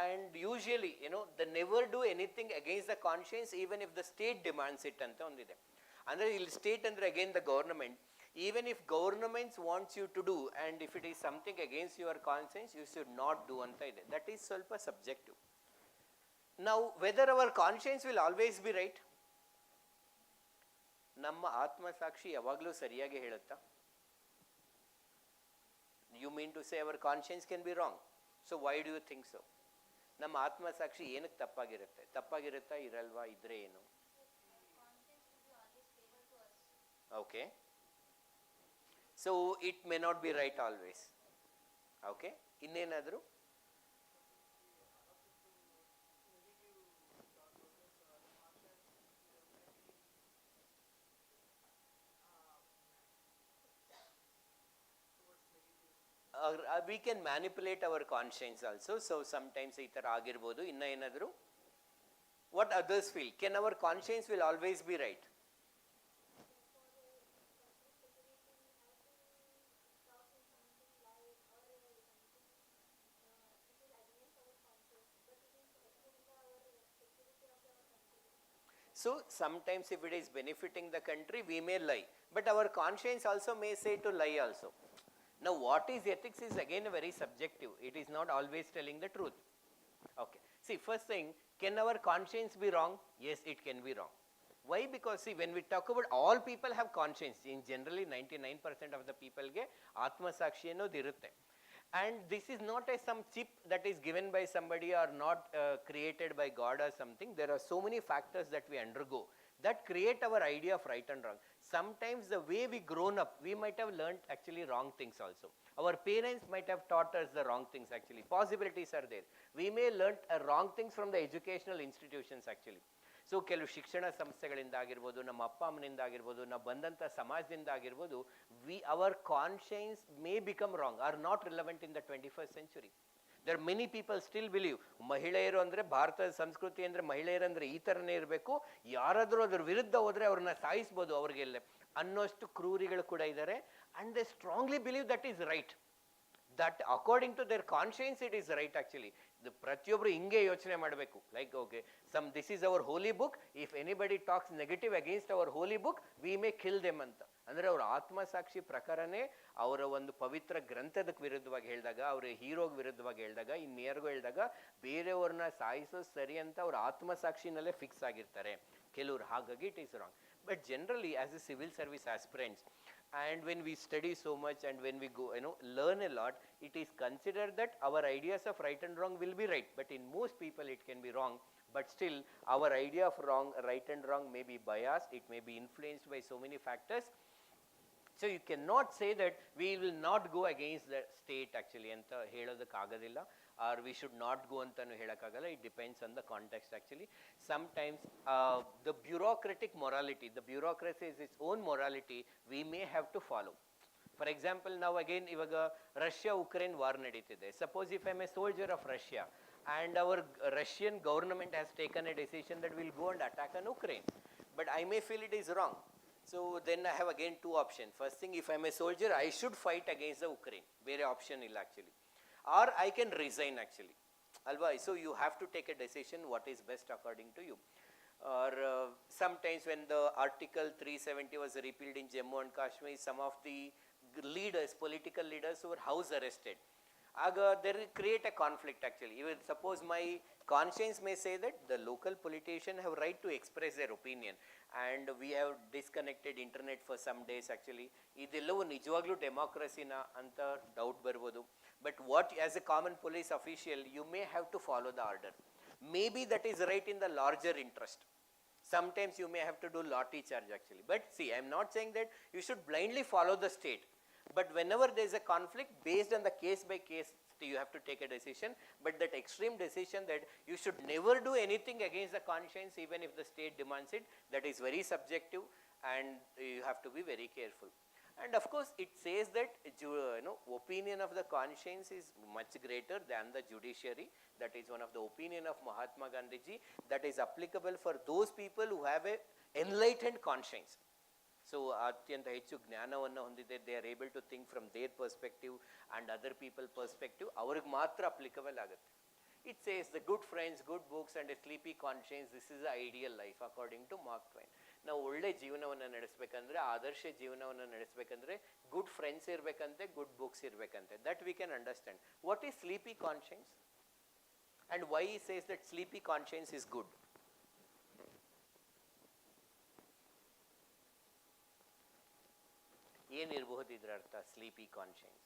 And usually the never do anything against the conscience even if the state demands it ಅಂತ ಒಂದಿದೆ. ಅಂದರೆ ಇಲ್ಲಿ ಸ್ಟೇಟ್ ಅಂದರೆ again the government. Even if governments wants you to do, and if it is something against your conscience, you should not do anta ide. That is ಸ್ವಲ್ಪ subjective. Now whether our conscience will always be right, ನಮ್ಮ ಆತ್ಮಸಾಕ್ಷಿ ಯಾವಾಗಲೂ ಸರಿಯಾಗಿ ಹೇಳುತ್ತಾ? You mean to say our conscience can be wrong? So why do you think so? ನಮ್ಮ ಆತ್ಮಸಾಕ್ಷಿ ಏನಕ್ಕೆ ತಪ್ಪಾಗಿರುತ್ತಾ ಇರಲ್ವಾ? ಇದ್ರೆ ಏನು? Okay. So it may not be right always. Okay, ಇನ್ನೇನಾದರೂ? We can manipulate our conscience also. So sometimes ಈ ಥರ ಆಗಿರ್ಬೋದು. ಇನ್ನ ಏನಾದರೂ? What others feel? Can our conscience will always be right? So sometimes if it is benefiting the country, we may lie, but our conscience also may say to lie also. Now what is ethics is again very subjective. It is not always telling the truth. Okay, see, first thing, can our conscience be wrong? Yes, it can be wrong. Why? Because see, when we talk about all people have conscience, in generally 99% of the people ge atma sakshi ಅನ್ನೋದು ಇರುತ್ತೆ. And this is not a some chip that is given by somebody or not created by God or something. There are so many factors that we undergo that create our idea of right and wrong. Sometimes the way we grown up, we might have learned actually wrong things also. Our parents might have taught us the wrong things actually. Possibilities are there. We may learn wrong things from the educational institutions actually. So ಕೆಲವು ಶಿಕ್ಷಣ ಸಂಸ್ಥೆಗಳಿಂದ ಆಗಿರ್ಬೋದು, ನಮ್ಮ ಅಪ್ಪ ಅಮ್ಮನಿಂದ ಆಗಿರ್ಬೋದು, ನಾವು ಬಂದಂಥ ಸಮಾಜದಿಂದ ಆಗಿರ್ಬೋದು, our conscience may become wrong or not relevant in the 21st century. There are many people still believe ಮಹಿಳೆಯರು ಅಂದರೆ, ಭಾರತದ ಸಂಸ್ಕೃತಿ ಅಂದರೆ ಮಹಿಳೆಯರಂದರೆ ಈ ಥರನೇ ಇರಬೇಕು, ಯಾರಾದರೂ ಅದ್ರ ವಿರುದ್ಧ ಹೋದರೆ ಅವ್ರನ್ನ ಸಾಯಿಸ್ಬೋದು ಅವ್ರಿಗೆಲ್ಲ ಅನ್ನೋಷ್ಟು ಕ್ರೂರಿಗಳು ಕೂಡ ಇದ್ದಾರೆ. And they strongly believe that is right, that according to their conscience it is right actually. The ಪ್ರತಿಯೊಬ್ಬರು ಹಿಂಗೆ ಯೋಚನೆ ಮಾಡಬೇಕು, like okay this is our holy book, if anybody talks negative against our holy book we may kill them ಅಂತ. ಅಂದರೆ ಅವ್ರ ಆತ್ಮಸಾಕ್ಷಿ ಪ್ರಕಾರನೇ ಅವರ ಒಂದು ಪವಿತ್ರ ಗ್ರಂಥದಕ್ಕೆ ವಿರುದ್ಧವಾಗಿ ಹೇಳಿದಾಗ, ಅವರ ಹೀರೋಗೆ ವಿರುದ್ಧವಾಗಿ ಹೇಳಿದಾಗ, ಇನ್ಯಾರಿಗೂ ಹೇಳಿದಾಗ ಬೇರೆಯವ್ರನ್ನ ಸಾಯಿಸೋದು ಸರಿ ಅಂತ ಅವ್ರ ಆತ್ಮಸಾಕ್ಷಿನಲ್ಲೇ ಫಿಕ್ಸ್ ಆಗಿರ್ತಾರೆ ಕೆಲವರು. ಹಾಗಾಗಿ it is wrong. But generally as a civil service aspirants, and when we study so much and when we go learn a lot, it is considered that our ideas of right and wrong will be right, but in most people it can be wrong. But still our idea of right and wrong may be biased, it may be influenced by so many factors. So you cannot say that we will not go against the state actually ಅಂತ ಹೇಳೋದಕ್ಕಾಗೋದಿಲ್ಲ, or we should not go ಅಂತನೂ ಹೇಳೋಕ್ಕಾಗಲ್ಲ. It depends on the context actually. Sometimes the bureaucratic morality, the bureaucracy is its own morality, we may have to follow. For example, now again ಇವಾಗ Russia-Ukraine war ನಡೀತಿದೆ. Suppose if I am a soldier of Russia and our Russian government has taken a decision that we'll go and attack on Ukraine, but I may feel it is wrong. So then I have again two options. First thing, if I am a soldier, I should fight against the Ukraine. ಬೇರೆ option ಇಲ್ಲ actually. Or I can resign actually. Alva, so you have to take a decision what is best according to you. Or sometimes when the Article 370 was repealed in Jammu and Kashmir, some of the leaders, political leaders who were house arrested. There create a conflict actually. Even suppose my conscience may say that the local politicians have right to express their opinion and we have disconnected internet for some days actually. ಇದೆಲ್ಲವೂ ನಿಜವಾಗ್ಲೂ ಡೆಮಾಕ್ರಸಿನ ಅಂತ doubt ಬರ್ಬೋದು. But what, as a common police official, you may have to follow the order. Maybe that is right in the larger interest. Sometimes you may have to do lathi charge actually. But see, I am not saying that you should blindly follow the state. But whenever there is a conflict, based on the case by case, you have to take a decision. But that extreme decision that you should never do anything against the conscience even if the state demands it, that is very subjective and you have to be very careful. And of course, it says that opinion of the conscience is much greater than the judiciary. That is one of the opinion of Mahatma Gandhi ji, that is applicable for those people who have a enlightened conscience. So ಅತ್ಯಂತ ಹೆಚ್ಚು ಜ್ಞಾನವನ್ನು ಹೊಂದಿದೆ, they are able to think from their perspective and other people perspective, ಅವ್ರಿಗೆ ಮಾತ್ರ applicable ಆಗುತ್ತೆ. It says the good friends, good books and a sleepy conscience, this is the ideal life according to Mark Twain. ನಾವು ಒಳ್ಳೆ ಜೀವನವನ್ನು ನಡೆಸಬೇಕಂದ್ರೆ, ಆದರ್ಶ ಜೀವನವನ್ನು ನಡೆಸಬೇಕಂದ್ರೆ ಗುಡ್ ಫ್ರೆಂಡ್ಸ್ ಇರಬೇಕಂತೆ, ಗುಡ್ ಬುಕ್ಸ್ ಇರಬೇಕಂತೆ. That we can understand. What is sleepy conscience and why he says that sleepy conscience is good? ಏನಿರಬಹುದು ಇದರ ಅರ್ಥ ಸ್ಲೀಪಿ ಕಾನ್ಷಿಯನ್ಸ್?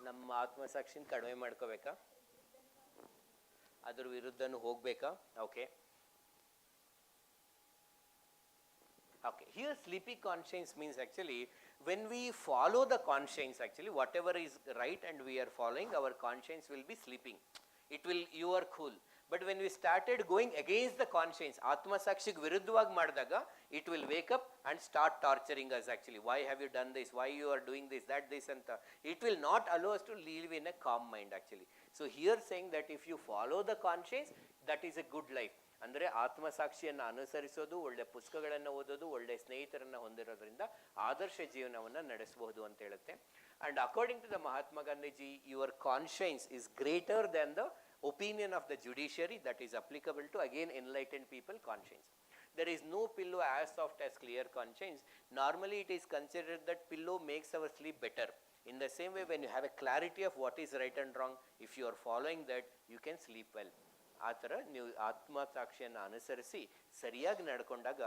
ನಮ್ಮ ಆತ್ಮಸಾಕ್ಷಿನ ಕಡಿಮೆ ಮಾಡ್ಕೋಬೇಕಾ, ಅದ್ರ ವಿರುದ್ಧನೂ ಹೋಗ್ಬೇಕಾ? Okay okay, here sleepy conscience means actually when we follow the conscience, actually whatever is right and we are following, our conscience will be sleeping. It will, you are cool. But when we started going against the conscience, atma sakshig viruddhavag ಮಾಡಿದಾಗ it will wake up and start torturing us actually. Why have you done this? Why you are doing this, that, this anta. It will not allow us to live in a calm mind actually. So here saying that if you follow the conscience, that is a good life. ಅಂದರೆ ಆತ್ಮಸಾಕ್ಷಿಯನ್ನು ಅನುಸರಿಸೋದು, ಒಳ್ಳೆ ಪುಸ್ತಕಗಳನ್ನು ಓದೋದು, ಒಳ್ಳೆ ಸ್ನೇಹಿತರನ್ನು ಹೊಂದಿರೋದ್ರಿಂದ ಆದರ್ಶ ಜೀವನವನ್ನು ನಡೆಸಬಹುದು ಅಂತ ಹೇಳುತ್ತೆ. And according to the Mahatma Gandhiji, your conscience is greater than the opinion of the judiciary, that is applicable to again enlightened people conscience. There is no pillow as soft as clear conscience. Normally it is considered that pillow makes our sleep better. In the same way, when you have a clarity of what is right and wrong, if you are following that, you can sleep well. ಆ ಥರ ನೀವು ಆತ್ಮಸಾಕ್ಷಿಯನ್ನು ಅನುಸರಿಸಿ ಸರಿಯಾಗಿ ನಡ್ಕೊಂಡಾಗ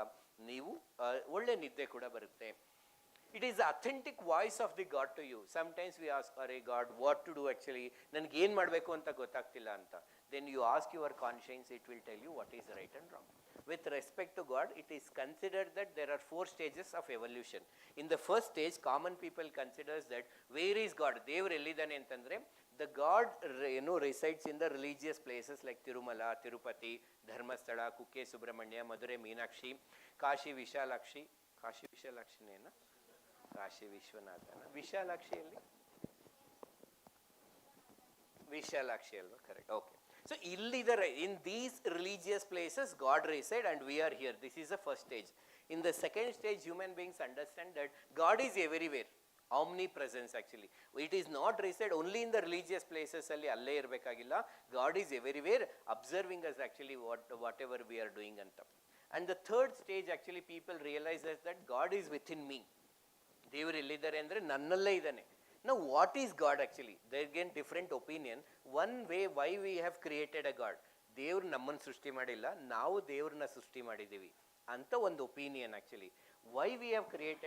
ನೀವು ಒಳ್ಳೆ ನಿದ್ದೆ ಕೂಡ ಬರುತ್ತೆ. It is authentic voice of the God to you. Sometimes we ask, ಅರೆ God, what to do actually, ನನಗೆ ಏನು ಮಾಡಬೇಕು ಅಂತ ಗೊತ್ತಾಗ್ತಿಲ್ಲ ಅಂತ. Then you ask your conscience, it will tell you what is right and wrong. With respect to God, it is considered that there are 4 stages of evolution. In the first stage, common people considers that where is God? ದೇವರು ಎಲ್ಲಿದ್ದಾನೆ ಅಂತಂದರೆ, the God resides in the religious places like Tirumala, Tirupati, Dharmasthala, Kukke Subramanya, Madurai Meenakshi, Kashi Vishalakshi. Kashi Vishalakshina, Kashi Vishwanathana. Vishalakshi alli? Vishalakshi alva, correct. Okay. So in these religious places God resides and we are here. This is the first stage. In the second stage, human beings understand that God is everywhere. Omnipresence actually. It is not reside only in the religious places alli alle irbekagilla. God is everywhere observing us actually whatever we are doing anta. And the third stage actually people realize that God is within me. ದೇವರು ಎಲ್ಲಿದ್ದಾರೆ ಅಂದರೆ ನನ್ನಲ್ಲೇ ಇದ್ದಾನೆ. Now what is God actually? There again different opinion. One way why we have created a God. ದೇವರು ನಮ್ಮನ್ನು ಸೃಷ್ಟಿ ಮಾಡಿಲ್ಲ, ನಾವು ದೇವ್ರನ್ನ ಸೃಷ್ಟಿ ಮಾಡಿದ್ದೀವಿ ಅಂತ ಒಂದು opinion actually. Why we have created